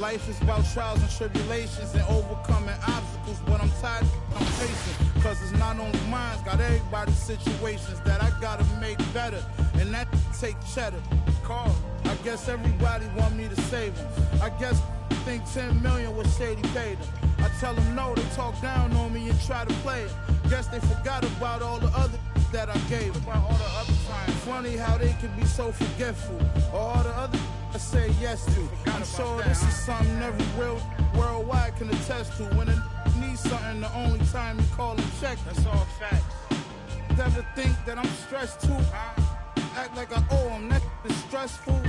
Life is about trials and tribulations and overcoming obstacles, but I'm tired, I'm patient, cause it's not only mine, got everybody's situations that I gotta make better, and that take cheddar. Carl, I guess everybody want me to save them. I guess think 10 million was shady paid them. I tell them no, they talk down on me and try to play it. Guess they forgot about all the other that I gave them. All the other times. Funny how they can be so forgetful. All the other I say yes to. I'm sure this is something every worldwide can attest to. When a needs something, the only time you call and check. That's all facts. Never think that I'm stressed too. Act like I owe them. That is stressful.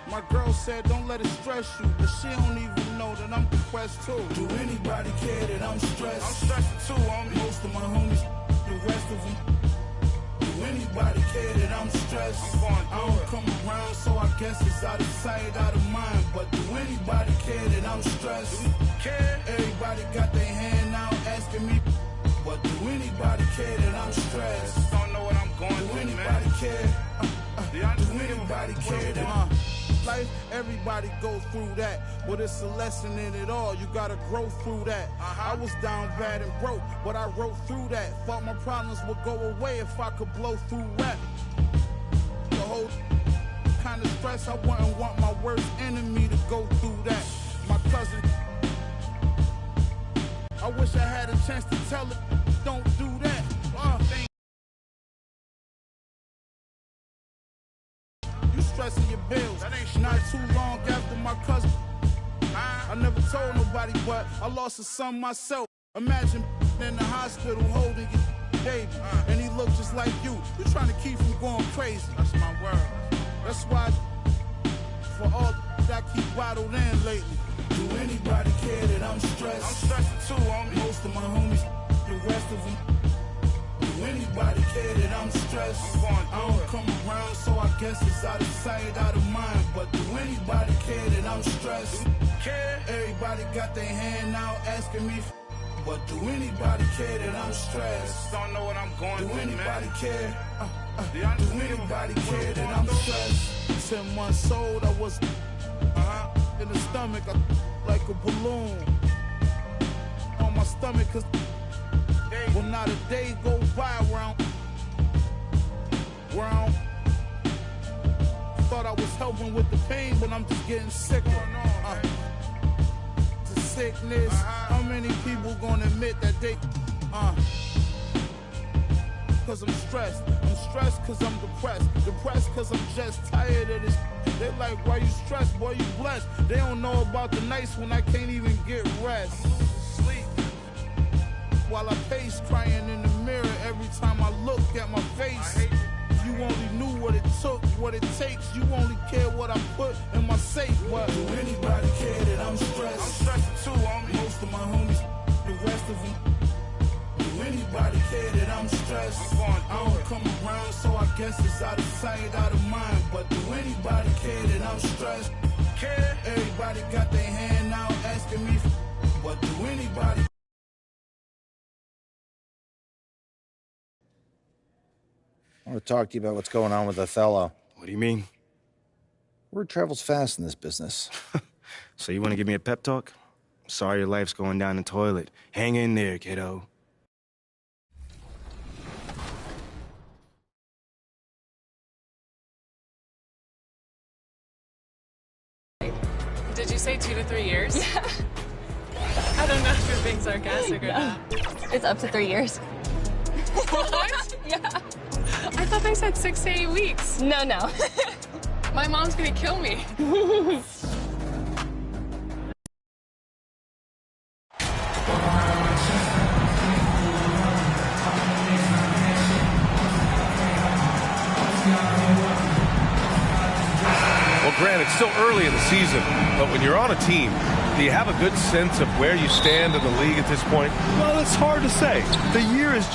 My girl said don't let it stress you, but she don't even know that I'm depressed too. Do anybody care that I'm stressed? I'm stressed too, homie. Most of my homies, the rest of them. Do anybody care that I'm stressed? I don't come around, so I guess it's out of sight, out of mind. But do anybody care that I'm stressed? Everybody got their hand out asking me, but do anybody care that I'm stressed? Don't know what I'm going through, man. Do anybody care? Do anybody care that life, everybody goes through that, but it's a lesson in it all. You gotta grow through that. I was down bad and broke, but I wrote through that. Thought my problems would go away if I could blow through rap. The whole kind of stress, I wouldn't want my worst enemy to go through that. My cousin, I wish I had a chance to tell it, don't do that. You stressing your bills. That ain't not too long after my cousin. I never told nobody, but I lost a son myself. Imagine in the hospital holding your baby, and he looked just like you. You trying to keep him going crazy. That's my word. That's why, for all that I keep bottled in lately. Do anybody care that I'm stressed? I'm stressed too, homie. Most of my homies, the rest of them. Do anybody care that I'm stressed? I don't come around, so I guess it's out of sight, out of mind. But do anybody care that I'm stressed? Everybody got their hand out asking me. But do anybody care that I'm stressed? Don't know what I'm going through. Do anybody care? Do anybody care that I'm stressed? 10 months old, I was in the stomach, like a balloon. On my stomach, cause well, not a day go by around. Thought I was helping with the pain, but I'm just getting sicker. It's a sickness. How many people gonna admit that they cause I'm stressed. I'm stressed cause I'm depressed. Depressed cause I'm just tired of this. They like, why you stressed, boy, you blessed. They don't know about the nights when I can't even get rest. Sleep. While I pace, crying in the mirror every time I look at my face. If you only knew what it took, what it takes, you only care what I put in my safe. But do anybody care that I'm stressed? I'm stressed too, homie. Most of my homies, the rest of them. Do anybody care that I'm stressed? I don't come around, so I guess it's out of sight, out of mind. But do anybody care that I'm stressed? Everybody got their hand out asking me. But do anybody? I want to talk to you about what's going on with Othello. What do you mean? Word travels fast in this business. So you want to give me a pep talk? Sorry your life's going down the toilet. Hang in there, kiddo. Did you say 2 to 3 years? Yeah. I don't know if you're being sarcastic or not. It's up to 3 years. What? Yeah. I thought they said 6 to 8 weeks. No. My mom's gonna kill me. Well, Grant, it's still early in the season, but when you're on a team, do you have a good sense of where you stand in the league at this point? Well, it's hard to say. The year is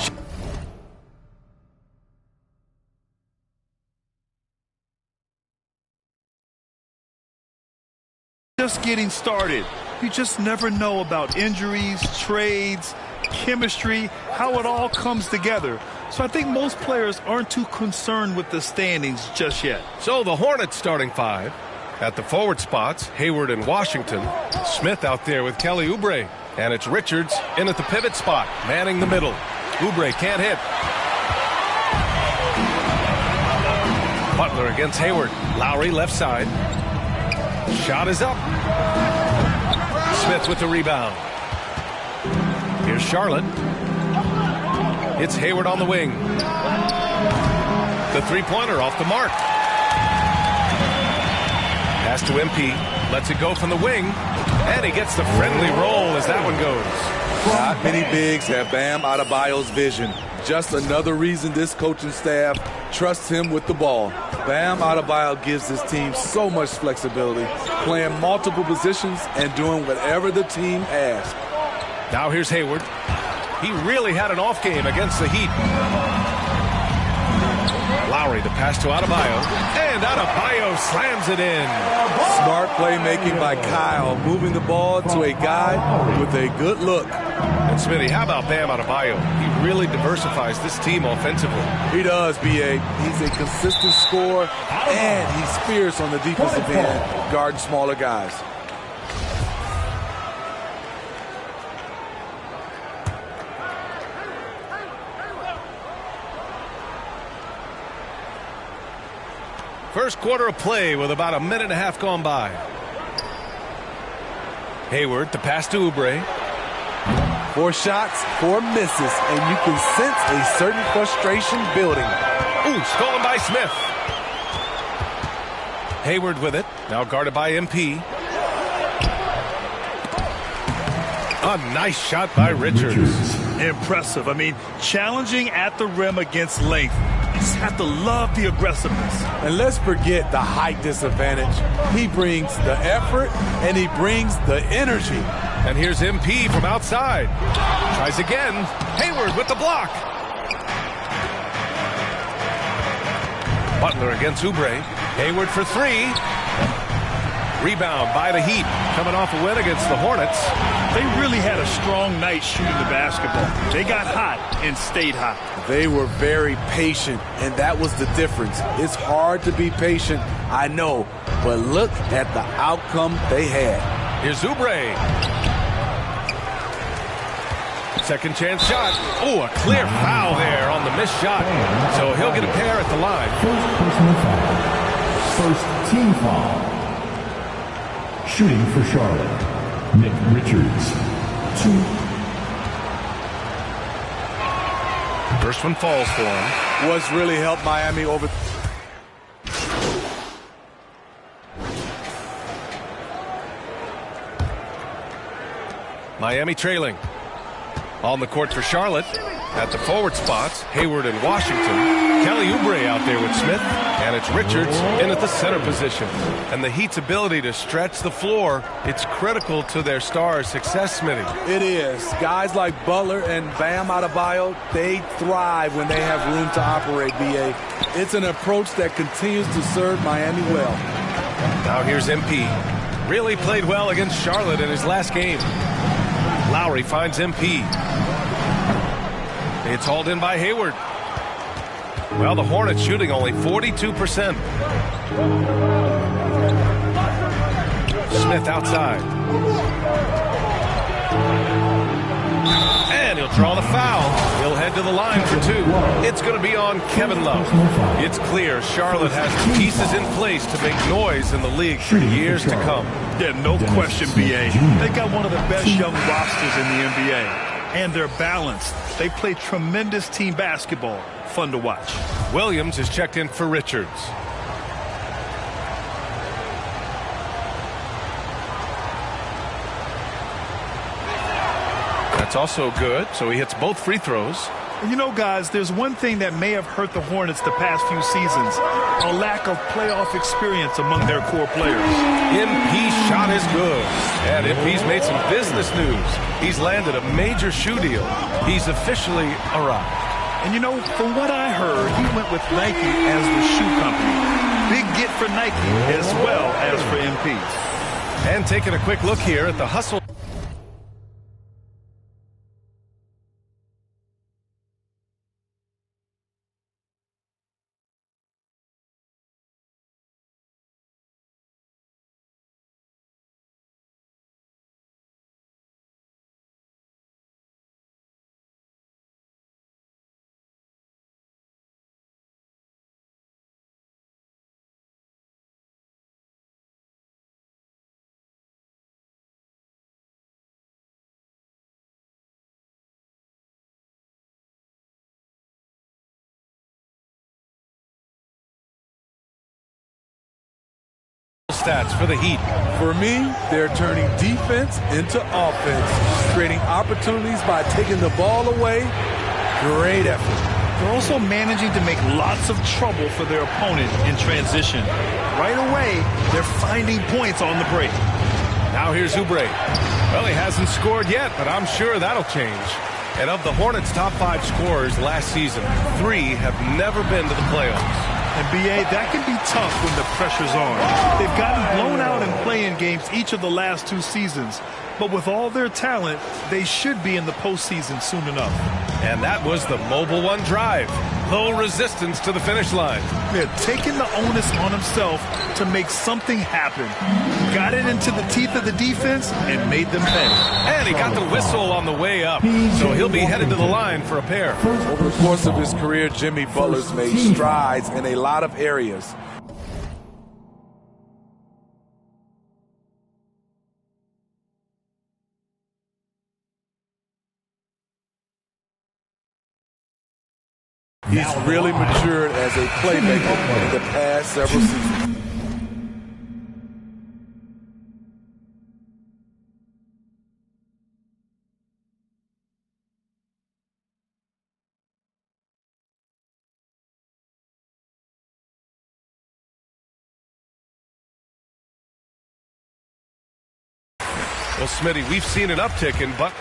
just getting started. You just never know about injuries, trades, chemistry, how it all comes together. So I think most players aren't too concerned with the standings just yet. So the Hornets starting 5. At the forward spots, Hayward and Washington. Smith out there with Kelly Oubre. And it's Richards in at the pivot spot, manning the middle. Oubre can't hit. Butler against Hayward. Lowry left side. Shot is up. Smith with the rebound. Here's Charlotte. It's Hayward on the wing. The three-pointer off the mark. Pass to MP. Lets it go from the wing. And he gets the friendly roll as that one goes. Not many bigs have Bam Adebayo's vision. Just another reason this coaching staff trusts him with the ball. Bam Adebayo gives his team so much flexibility, playing multiple positions and doing whatever the team asks. Now here's Hayward. He really had an off game against the Heat. Lowry, the pass to Adebayo. And Adebayo slams it in. Smart playmaking by Kyle, moving the ball to a guy with a good look. And Smitty, how about Bam Adebayo? He really diversifies this team offensively. He does, B.A. He's a consistent scorer, and he's fierce on the defensive end, guarding smaller guys. First quarter of play with about a minute and a half gone by. Hayward, the pass to Oubre. 4 shots, 4 misses, and you can sense a certain frustration building. Ooh, stolen by Smith. Hayward with it, now guarded by MP. A nice shot by Richards. Impressive. I mean, challenging at the rim against length. You just have to love the aggressiveness. And let's forget the height disadvantage. He brings the effort, and he brings the energy. And here's MP from outside. Tries again. Hayward with the block. Butler against Oubre. Hayward for 3. Rebound by the Heat. Coming off a win against the Hornets. They really had a strong night shooting the basketball. They got hot and stayed hot. They were very patient, and that was the difference. It's hard to be patient, I know, but look at the outcome they had. Here's Oubre. Second chance shot. Oh, a clear foul there on the missed shot. So he'll get a pair at the line. First personal foul. First team foul. Shooting for Charlotte, Nick Richards. 2. First one falls for him. What's really helped Miami over... Miami trailing. On the court for Charlotte. At the forward spots, Hayward and Washington. Kelly Oubre out there with Smith. And it's Richards in at the center position. And the Heat's ability to stretch the floor, it's critical to their stars' success, Smitty. It is. Guys like Butler and Bam Adebayo, they thrive when they have room to operate, B.A. It's an approach that continues to serve Miami well. Now here's MP. Really played well against Charlotte in his last game. Lowry finds MP. It's hauled in by Hayward. Well, the Hornets shooting only 42%. Smith outside. And he'll draw the foul. He'll head to the line for 2. It's going to be on Kevin Love. It's clear Charlotte has the pieces in place to make noise in the league for years to come. Yeah, no question, B.A. They got one of the best young rosters in the NBA. And they're balanced. They play tremendous team basketball. Fun to watch. Williams is checked in for Richards. That's also good, so he hits both free throws. You know, guys, there's one thing that may have hurt the Hornets the past few seasons. A lack of playoff experience among their core players. MP's shot is good. And MP's made some business news. He's landed a major shoe deal. He's officially arrived. And you know, from what I heard, he went with Nike as the shoe company. Big get for Nike as well as for MP. And taking a quick look here at the hustle. Stats for the Heat. For me, they're turning defense into offense, creating opportunities by taking the ball away. Great effort. They're also managing to make lots of trouble for their opponent in transition. Right away, they're finding points on the break. Now here's Oubre. Well, he hasn't scored yet, but I'm sure that'll change. And of the Hornets' top 5 scorers last season, 3 have never been to the playoffs. And, B.A., that can be tough when the pressure's on. They've gotten blown out in play-in games each of the last 2 seasons. But with all their talent, they should be in the postseason soon enough. And that was the Mobile One drive. Low resistance to the finish line. Yeah, taking the onus on himself to make something happen. Got it into the teeth of the defense and made them pay. And he got the whistle on the way up. So he'll be headed to the line for a pair. Over the course of his career, Jimmy Butler's made strides in a lot of areas. He's really matured as a playmaker in the past several seasons. Well, Smitty, we've seen an uptick in Buck.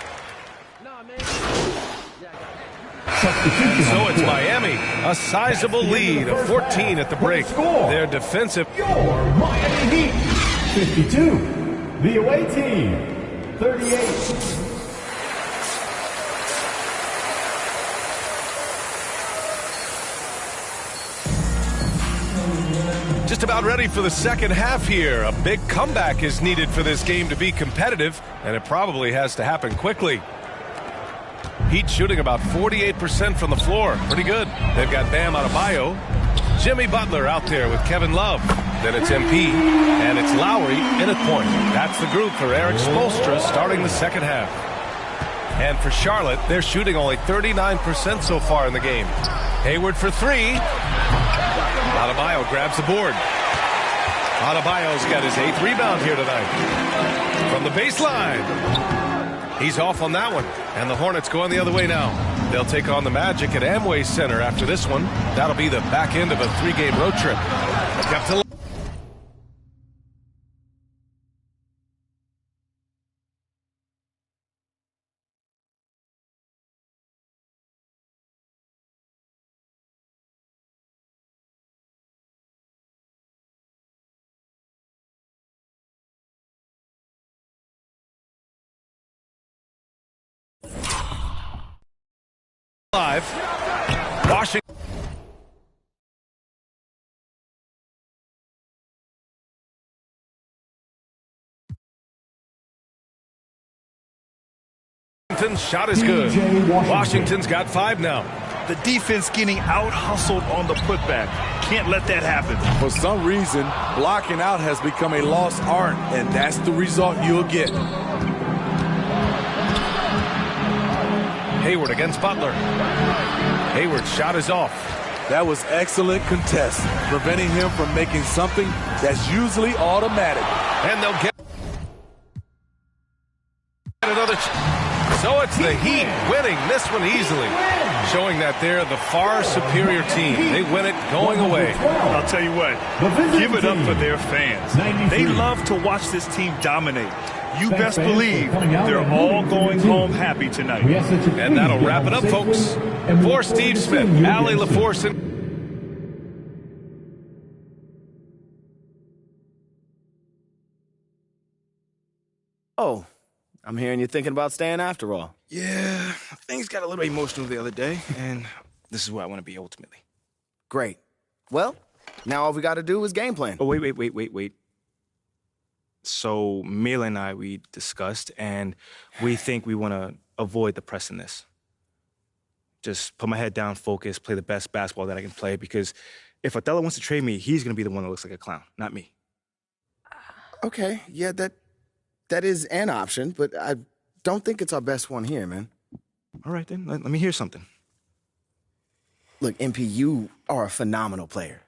And so it's Miami, a sizable lead of 14 at the break. Their defensive. Your Miami Heat, 52. The away team, 38. Just about ready for the second half here. A big comeback is needed for this game to be competitive, and it probably has to happen quickly. Heat shooting about 48% from the floor. Pretty good. They've got Bam Adebayo. Jimmy Butler out there with Kevin Love. Then it's MP, and it's Lowry in at point. That's the group for Eric Spoelstra starting the second half. And for Charlotte, they're shooting only 39% so far in the game. Hayward for three. Adebayo grabs the board. Adebayo's got his 8th rebound here tonight. From the baseline. He's off on that one. And the Hornets going the other way now. They'll take on the Magic at Amway Center after this one. That'll be the back end of a 3-game road trip. Up to live. Washington. Shot is good. Washington's got 5 now. The defense getting out-hustled on the putback. Can't let that happen. For some reason, blocking out has become a lost art, and that's the result you'll get. Hayward against Butler. Hayward's shot is off. That was excellent contest, preventing him from making something that's usually automatic. And they'll get another. So it's the Heat winning this one easily, showing that they're the far superior team. They win it going away. I'll tell you what, give it up for their fans. They love to watch this team dominate. You best believe they're all going home happy tonight. And that'll wrap it up, folks. For Steve Smith, Allie LaForce, and Oh, I'm hearing you're thinking about staying after all. Yeah, things got a little emotional the other day, and this is where I want to be ultimately. Great. Well, now all we got to do is game plan. Oh, wait. So Mila and I, we discussed, and we think we want to avoid the press in this. Just put my head down, focus, play the best basketball that I can play, because if Othello wants to trade me, he's going to be the one that looks like a clown, not me. Okay, yeah, that is an option, but I don't think it's our best one here, man. All right, then. Let me hear something. Look, MP, you are a phenomenal player.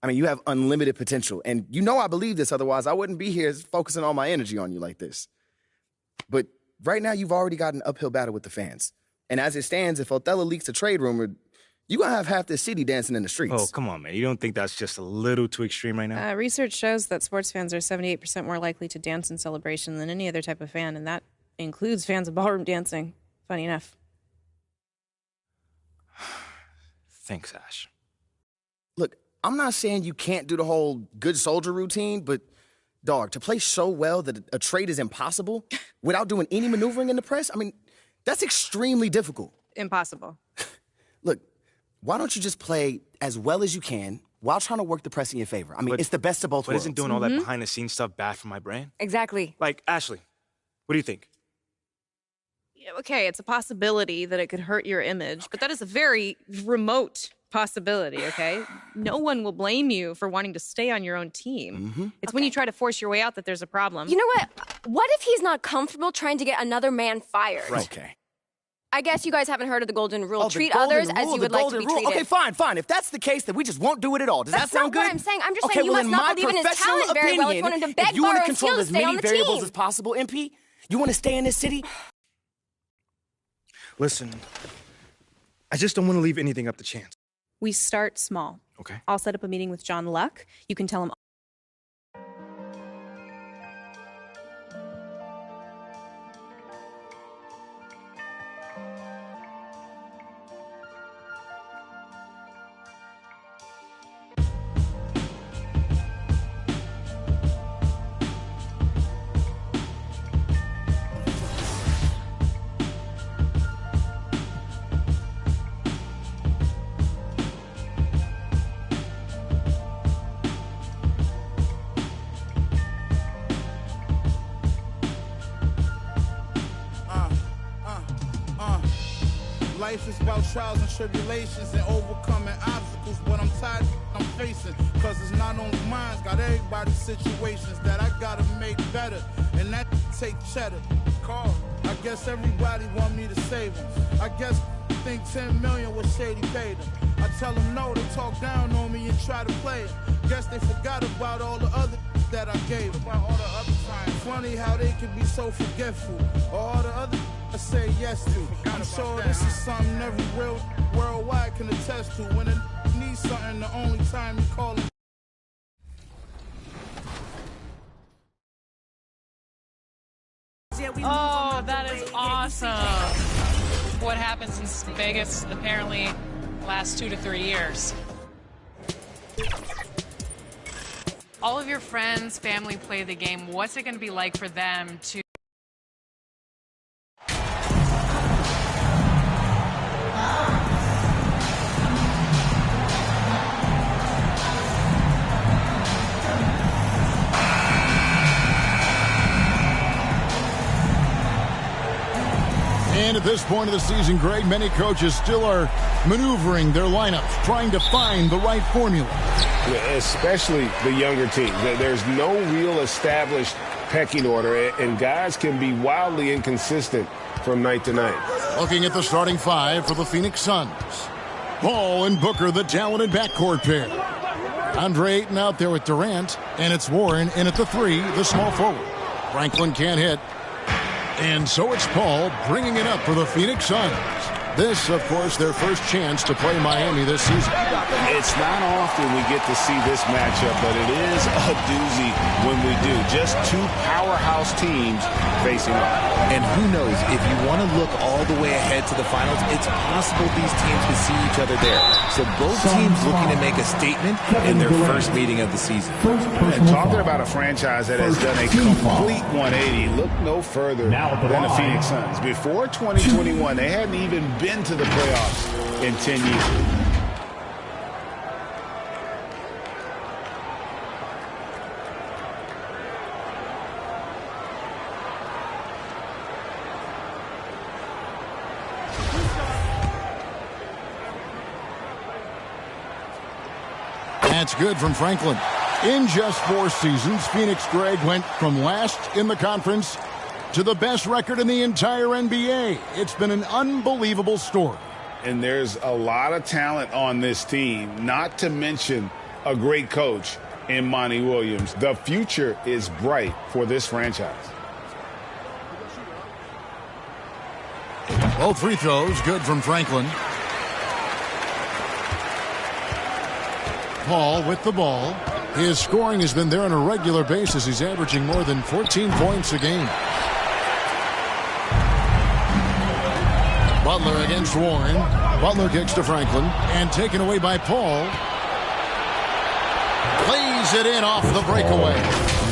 I mean, you have unlimited potential, and you know I believe this, otherwise I wouldn't be here focusing all my energy on you like this. But right now, you've already got an uphill battle with the fans. And as it stands, if Othello leaks a trade rumor, you're going to have half the city dancing in the streets. Oh, come on, man. You don't think that's just a little too extreme right now? Research shows that sports fans are 78% more likely to dance in celebration than any other type of fan, and that includes fans of ballroom dancing. Funny enough. Thanks, Ash. Look, I'm not saying you can't do the whole good soldier routine, but, dog, to play so well that a trade is impossible without doing any maneuvering in the press, I mean, that's extremely difficult. Impossible. Look, why don't you just play as well as you can while trying to work the press in your favor? I mean, it's the best of both worlds. But isn't doing all that behind-the-scenes stuff bad for my brand? Exactly. Like, Ashley, what do you think? Yeah, okay, it's a possibility that it could hurt your image, but that is a very remote possibility, okay? No one will blame you for wanting to stay on your own team. It's when you try to force your way out that there's a problem. You know what? What if he's not comfortable trying to get another man fired? Right. Okay. I guess you guys haven't heard of the golden rule. Oh, Treat golden others as rule, you the would like to golden be rule. treated. Okay, fine. If that's the case, then we just won't do it at all. Does that sound good? That's not what I'm saying. I'm just okay, saying you well, must in not my believe in his professional talent very well if you want him to beg, if you want borrow, to and steal control to as stay many on the variables team. as possible, MP, you want to stay in this city? Listen, I just don't want to leave anything up to chance. We start small. Okay. I'll set up a meeting with John Luck. You can tell him. Life is about trials and tribulations and overcoming obstacles. What I'm tired of, I'm facing. Cause it's not only mine, got everybody's situations that I gotta make better. And that take cheddar. Carl, I guess everybody want me to save them. I guess think 10 million was shady paid them. I tell them no, they talk down on me and try to play it. Guess they forgot about all the other that I gave. About all the other times. Funny how they can be so forgetful. All the other I say yes to. I'm sure this is something every real worldwide can attest to. When it needs something, the only time you call it. Oh, that is awesome. What happens in Vegas apparently lasts 2 to 3 years. All of your friends, family play the game. What's it going to be like for them to... And at this point of the season, Greg, many coaches still are maneuvering their lineups, trying to find the right formula. Yeah, especially the younger teams. There's no real established pecking order, and guys can be wildly inconsistent from night to night. Looking at the starting five for the Phoenix Suns. Ball and Booker, the talented backcourt pair. Andre Ayton out there with Durant, and it's Warren in at the 3, the small forward. Franklin can't hit. And so it's Paul bringing it up for the Phoenix Suns. This, of course, their first chance to play Miami this season. It's not often we get to see this matchup, but it is a doozy when we do. Just two powerhouse teams facing off. And who knows, if you want to look all the way ahead to the finals, it's possible these teams can see each other there. So both teams looking to make a statement in their first meeting of the season. And talking about a franchise that has done a complete 180, look no further than the Phoenix Suns. Before 2021, they hadn't even been to the playoffs in 10 years. That's good from Franklin. In just 4 seasons, Phoenix, Greg, went from last in the conference to the best record in the entire NBA. It's been an unbelievable story. And there's a lot of talent on this team, not to mention a great coach in Monty Williams. The future is bright for this franchise. Both free throws good from Franklin. Paul with the ball. His scoring has been there on a regular basis. He's averaging more than 14 points a game. Butler against Warren. Butler kicks to Franklin and taken away by Paul. Plays it in off the breakaway.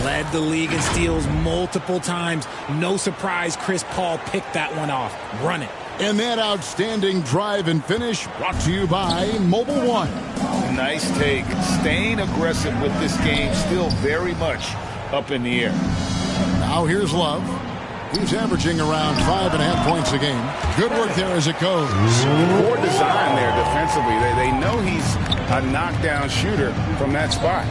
Led the league in steals multiple times. No surprise Chris Paul picked that one off. Run it. And that outstanding drive and finish brought to you by Mobile One. Nice take. Staying aggressive with this game, still very much up in the air. Now here's Love. He's averaging around 5.5 points a game. Good work there as it goes. Poor design there defensively. They know he's a knockdown shooter from that spot.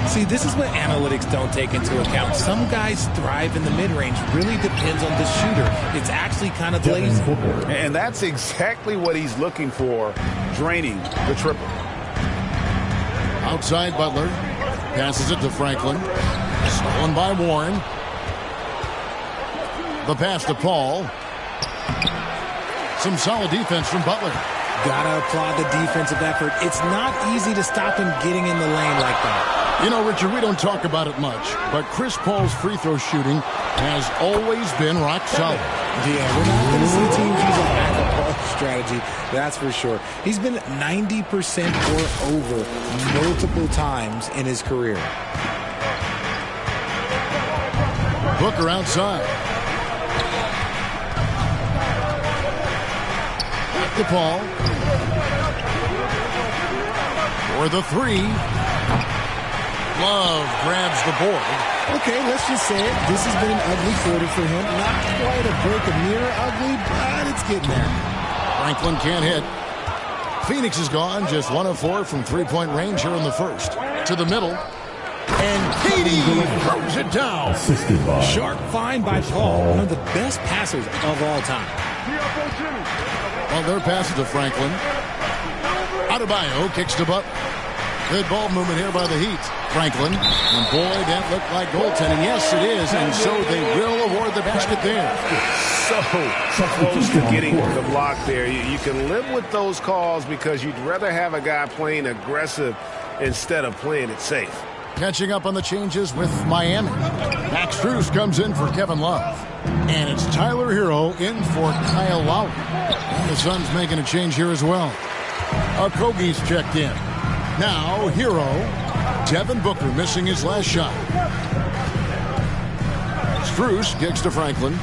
See, this is what analytics don't take into account. Some guys thrive in the mid-range. Really depends on the shooter. It's actually kind of lazy. And that's exactly what he's looking for, draining the triple. Outside Butler. Passes it to Franklin. Stolen by Warren. The pass to Paul. Some solid defense from Butler. Gotta applaud the defensive effort. It's not easy to stop him getting in the lane like that. You know, Richard, we don't talk about it much, but Chris Paul's free throw shooting has always been rock solid. Yeah, we're not going to see teams use a backup strategy, that's for sure. He's been 90% or over multiple times in his career. Booker outside. Back to Paul. For the three. Love grabs the board. Okay, let's just say it. This has been an ugly quarter for him. Not quite a break of mirror ugly, but it's getting there. Franklin can't hit. Phoenix is gone. Just 1 of 4 from three-point range here in the first. To the middle. And Katie throws it down. Sharp find by Paul, one of the best passers of all time. Well, their pass to Franklin. Adebayo kicks to Butler. Good ball movement here by the Heat. Franklin. And boy, that looked like goaltending. Yes, it is. And so they will award the basket there. So close to getting the block there. You can live with those calls because you'd rather have a guy playing aggressive instead of playing it safe. Catching up on the changes with Miami. Max Strus comes in for Kevin Love. And it's Tyler Hero in for Kyle Lowry. And the Suns making a change here as well. Okogie's checked in. Now, Hero. Devin Booker missing his last shot. Strus kicks to Franklin.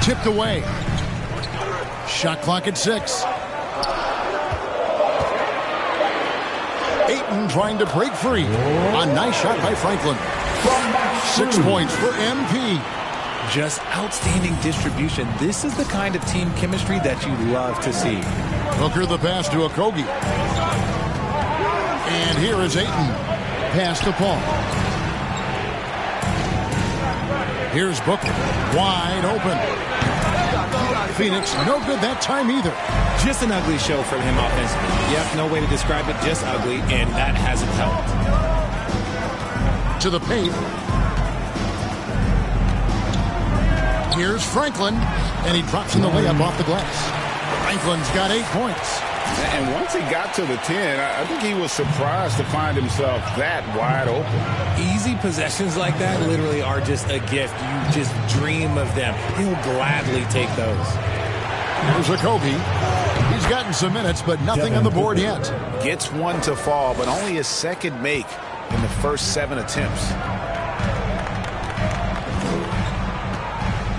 Tipped away. Shot clock at 6. Ayton trying to break free. A nice shot by Franklin. 6 points for MP. Just outstanding distribution. This is the kind of team chemistry that you love to see. Booker the pass to Okogie. And here is Ayton. Pass to Paul. Here's Booker. Wide open. Phoenix, no good that time either. Just an ugly show from him offensively. Yep, no way to describe it, just ugly, and that hasn't helped. To the paint. Here's Franklin, and he drops in the layup off the glass. Franklin's got 8 points. And once he got to the 10, I think he was surprised to find himself that wide open. Easy possessions like that literally are just a gift. You just dream of them. He'll gladly take those. Here's Okogie. He's gotten some minutes, but nothing on the board yet. Gets one to fall, but only his second make in the first 7 attempts.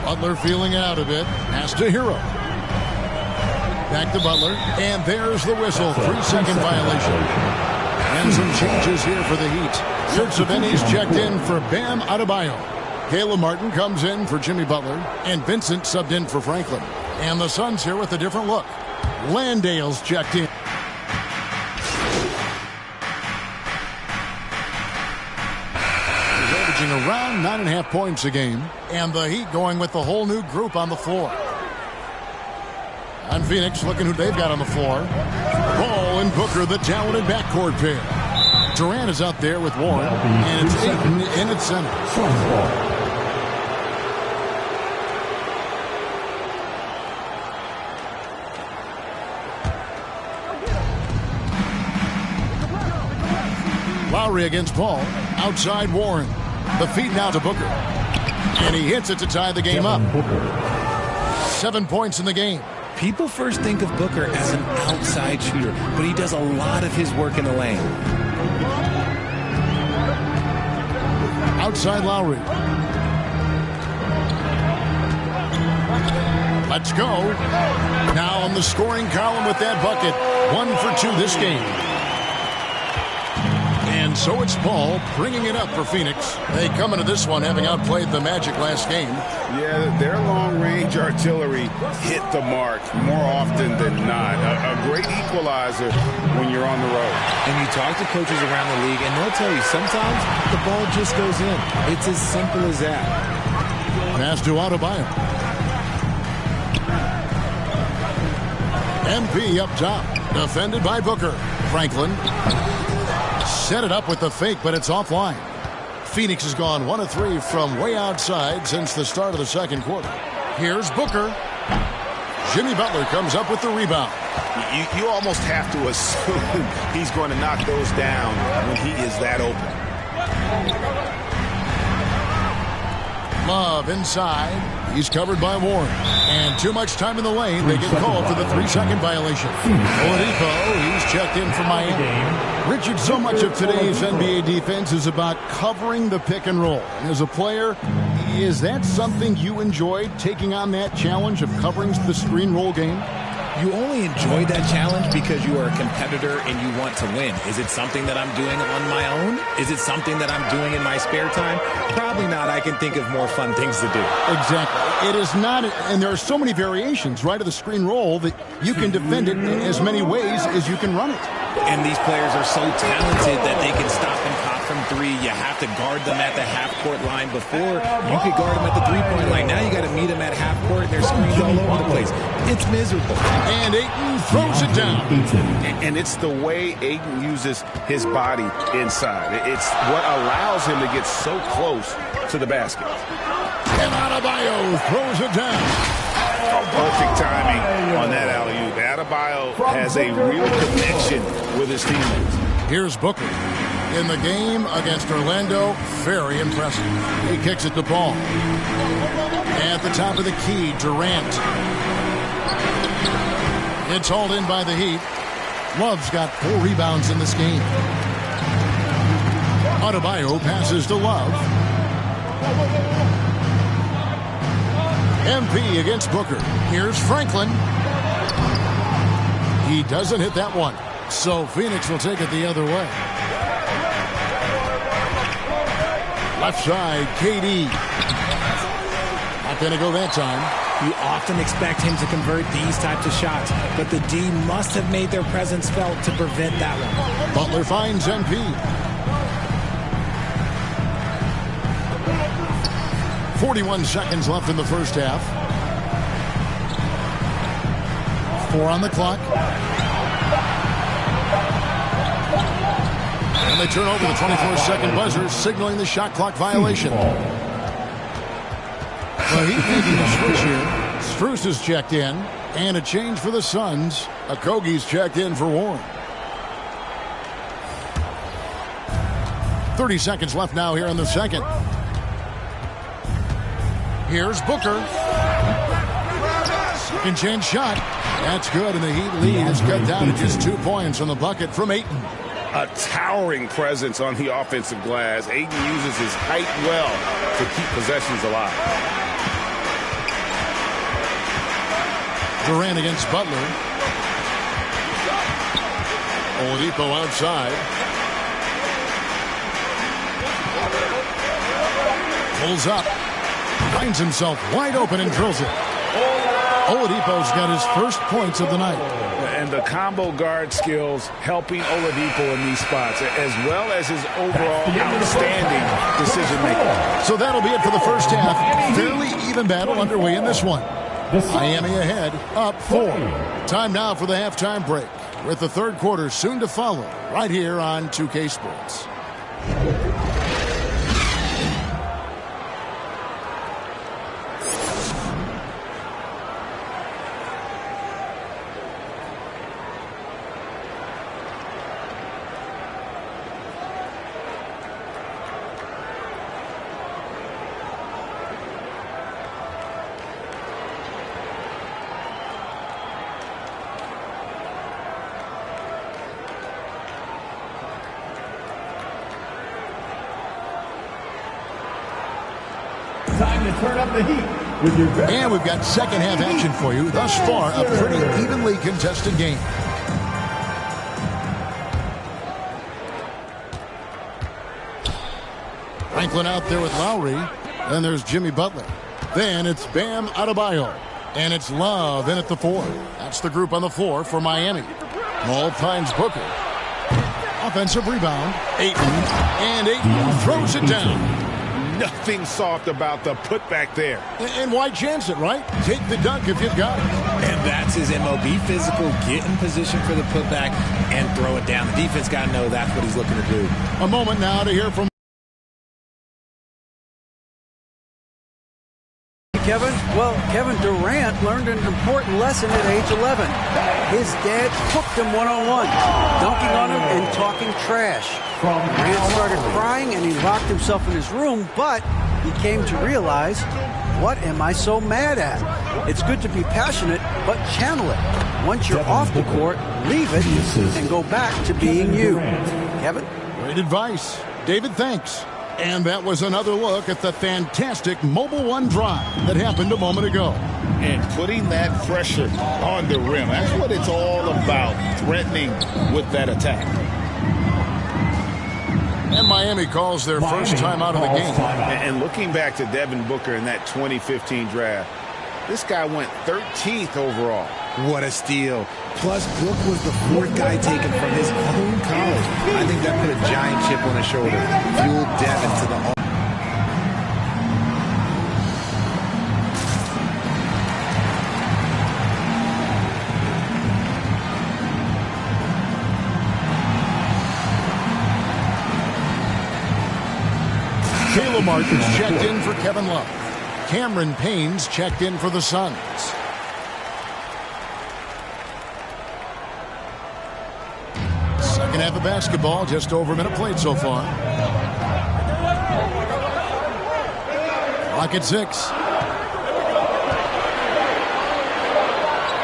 Butler feeling it out a bit. Pass to Hero. Back to Butler. And there's the whistle. 3-second violation. And some changes here for the Heat. Serge Savini's checked in for Bam Adebayo. Caleb Martin comes in for Jimmy Butler. And Vincent subbed in for Franklin. And the Suns here with a different look. Landale's checked in. He's averaging around 9.5 points a game. And the Heat going with the whole new group on the floor. And Phoenix looking who they've got on the floor. Paul and Booker, the talented backcourt pair. Durant is out there with Warren. And it's Ayton in at center. Lowry against Paul. Outside Warren. The feed now to Booker. And he hits it to tie the game up. 7 points in the game. People first think of Booker as an outside shooter, but he does a lot of his work in the lane. Outside Lowry. Let's go. Now on the scoring column with that bucket. 1 for 2 this game. And And so it's Paul bringing it up for Phoenix. They come into this one having outplayed the Magic last game. Yeah, their long-range artillery hit the mark more often than not. A great equalizer when you're on the road. And you talk to coaches around the league, and they'll tell you sometimes the ball just goes in. It's as simple as that. Pass to Adebayo. MP up top. Defended by Booker. Franklin set it up with the fake, but it's offline. Phoenix has gone 1 of 3 from way outside since the start of the second quarter. Here's Booker. Jimmy Butler comes up with the rebound. You almost have to assume he's going to knock those down when he is that open. Love inside. He's covered by Warren. And too much time in the lane. They get called for the 3-second violation. Oladipo, he's checked in for Miami. Richard, so much of today's NBA defense is about covering the pick and roll. And as a player, is that something you enjoyed, taking on that challenge of covering the screen roll game? You only enjoy that challenge because you are a competitor and you want to win. Is it something that I'm doing on my own? Is it something that I'm doing in my spare time? Probably not. I can think of more fun things to do. Exactly. It is not, and there are so many variations, right, of the screen roll that you can defend it in as many ways as you can run it. And these players are so talented that they can stop and pop from 3. You have to guard them at the half-court line. Before, you could guard them at the 3-point line. Now you got to meet them at half-court, and they're screens all over the place. It's miserable. And Ayton throws it down. And it's the way Ayton uses his body inside. It's what allows him to get so close to the basket. And Adebayo throws it down. Perfect timing on that alley-oop. Adebayo has a real connection with his teammates. Here's Booker. In the game against Orlando, very impressive. He kicks it to Paul. At the top of the key, Durant. It's hauled in by the Heat. Love's got 4 rebounds in this game. Adebayo passes to Love. MP against Booker. Here's Franklin. He doesn't hit that one. So Phoenix will take it the other way. Left side, KD. Not going to go that time. You often expect him to convert these types of shots, but the D must have made their presence felt to prevent that one. Butler finds MP. 41 seconds left in the first half. 4 on the clock. And they turn over the 24-second buzzer, signaling the shot clock violation. Well, he's making a switch here. Strus is checked in. And a change for the Suns. Okogie's checked in for Warren. 30 seconds left now here in the second. Here's Booker. Second chance shot. That's good, and the Heat lead is cut down to just 2 points on the bucket from Ayton. A towering presence on the offensive glass. Ayton uses his height well to keep possessions alive. Durant against Butler. Oladipo outside. Pulls up. Finds himself wide open and drills it. Oladipo's got his first points of the night. And the combo guard skills helping Oladipo in these spots, as well as his overall outstanding decision-making. So that'll be it for the first half. Fairly even battle underway in this one. Miami ahead, up 4. Time now for the halftime break, with the third quarter soon to follow, right here on 2K Sports. Time to turn up the heat with your best. And we've got second half action for you. Thus far, a pretty evenly contested game. Franklin out there with Lowry. Then there's Jimmy Butler. Then it's Bam Adebayo. And it's Love in at the 4. That's the group on the floor for Miami. Ball finds Booker. Offensive rebound. Ayton. And Ayton throws it down. Nothing soft about the putback there. And why chance it, right? Take the dunk if you've got it. And that's his MO. Be physical, get in position for the putback, and throw it down. The defense got to know that's what he's looking to do. A moment now to hear from Kevin? Well, Kevin Durant learned an important lesson at age 11. His dad cooked him one-on-one, dunking on him and talking trash. Durant started crying and he locked himself in his room, but he came to realize, what am I so mad at? It's good to be passionate, but channel it. Once you're off the court, leave it and go back to being you. Kevin? Great advice. David, thanks. And that was another look at the fantastic Mobile One drive that happened a moment ago. And putting that pressure on the rim. That's what it's all about, threatening with that attack. And Miami calls their first time out of the game. And looking back to Devin Booker in that 2015 draft, this guy went 13th overall. What a steal. Plus, Book was the 4th guy taken from his own college. I think that put a giant chip on his shoulder. Fueled Devin to the Caleb Martin's checked in for Kevin Love. Cameron Payne's checked in for the Suns. Second half of basketball, just over a minute played so far. Clock at 6.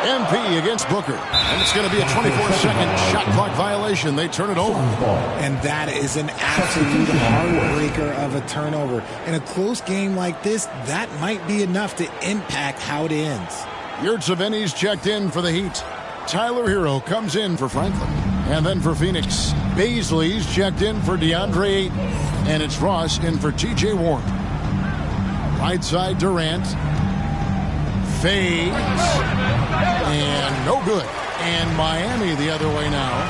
MP against Booker. And it's going to be a 24-second shot clock violation. They turn it over. And that is an absolute heartbreaker of a turnover. In a close game like this, that might be enough to impact how it ends. Yurtseven's checked in for the Heat. Tyler Hero comes in for Franklin. And then for Phoenix, Baisley's checked in for DeAndre Ayton. And it's Ross in for TJ Warren. Right side Durant. Fades. And no good. And Miami the other way now.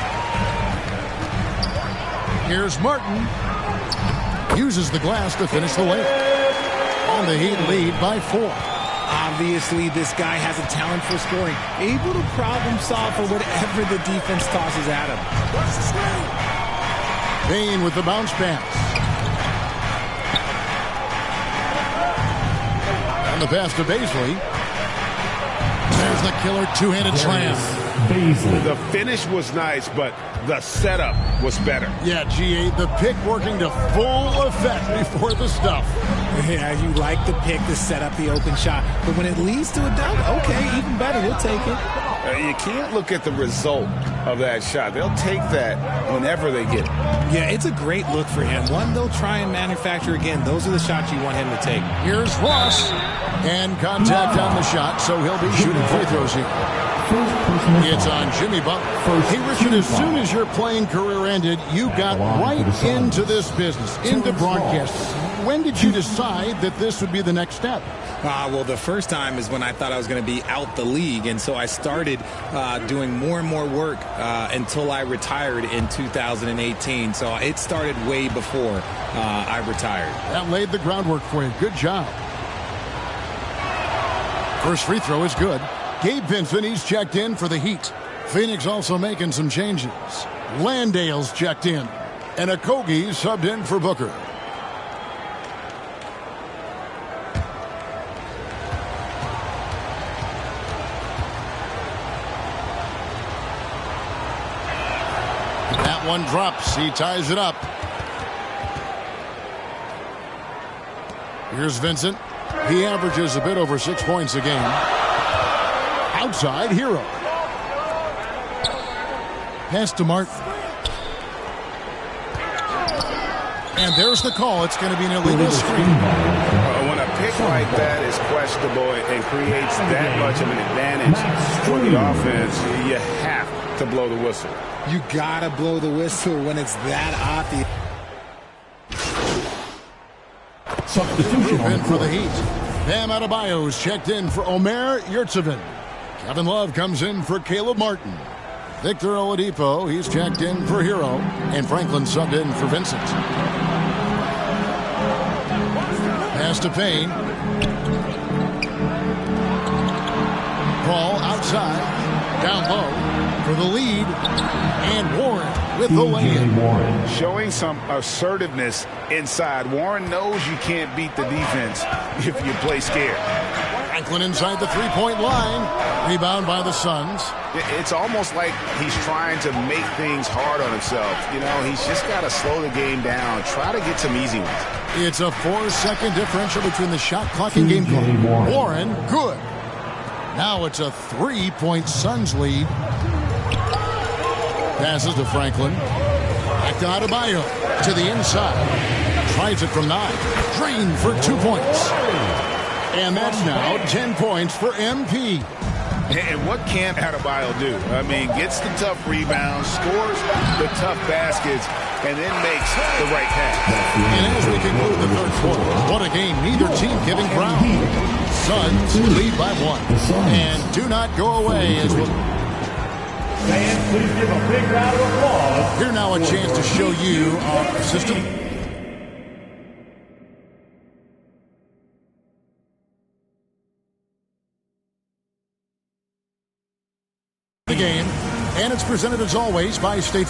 Here's Martin. Uses the glass to finish the layup. And the Heat lead by 4. Obviously, this guy has a talent for scoring. Able to problem solve for whatever the defense tosses at him. Payne with the bounce pass. And the pass to Baisley. There's the killer two-handed slam. The finish was nice, but the setup was better. Yeah, G8, the pick working to full effect before the stuff. Yeah, you like the pick to set up the open shot, but when it leads to a dunk, okay, even better, we'll take it. You can't look at the result of that shot. They'll take that whenever they get it. Yeah, it's a great look for him. One they'll try and manufacture again. Those are the shots you want him to take. Here's Ross. And contact on the shot, so he'll be shooting free throws here. It's on Jimmy Butler. Hey, Richard, as soon as your playing career ended, you got right into this business, into broadcasting. When did you decide that this would be the next step? Well, the first time is when I thought I was going to be out the league, and so I started doing more and more work until I retired in 2018. So it started way before I retired. That laid the groundwork for you. Good job. First free throw is good. Gabe Vincent, he's checked in for the Heat. Phoenix also making some changes. Landale's checked in. And Okogie subbed in for Booker. That one drops. He ties it up. Here's Vincent. He averages a bit over 6 points a game. Outside, Hero. Pass to Martin. And there's the call. It's going to be an illegal screen. When a pick like that is questionable and creates that much of an advantage for the offense, you have to blow the whistle. You got to blow the whistle when it's that obvious. Substitution in for the Heat. Bam Adebayo is checked in for Omer Yurtseven. Kevin Love comes in for Caleb Martin. Victor Oladipo, he's checked in for Hero. And Franklin subbed in for Vincent. Pass to Payne. Ball outside. Down low for the lead. And Warren with the lay-in. Showing some assertiveness inside. Warren knows you can't beat the defense if you play scared. Franklin inside the three-point line. Rebound by the Suns. It's almost like he's trying to make things hard on himself. You know, he's just got to slow the game down. Try to get some easy ones. It's a 4-second differential between the shot clock and game clock. Warren, good. Now it's a 3-point Suns lead. Passes to Franklin. Back to Adebayo. To the inside. Tries it from 9. Drained for 2 points. And that's now 10 points for MP. And what can't Adebayo do? I mean, gets the tough rebounds, scores the tough baskets, and then makes the right pass. And as we conclude the third quarter, what a game, neither team giving ground. Suns lead by 1. And do not go away as we'll... Fans, please give a big round of applause. Here now a chance to show you our system. The game, and it's presented as always by State Farm.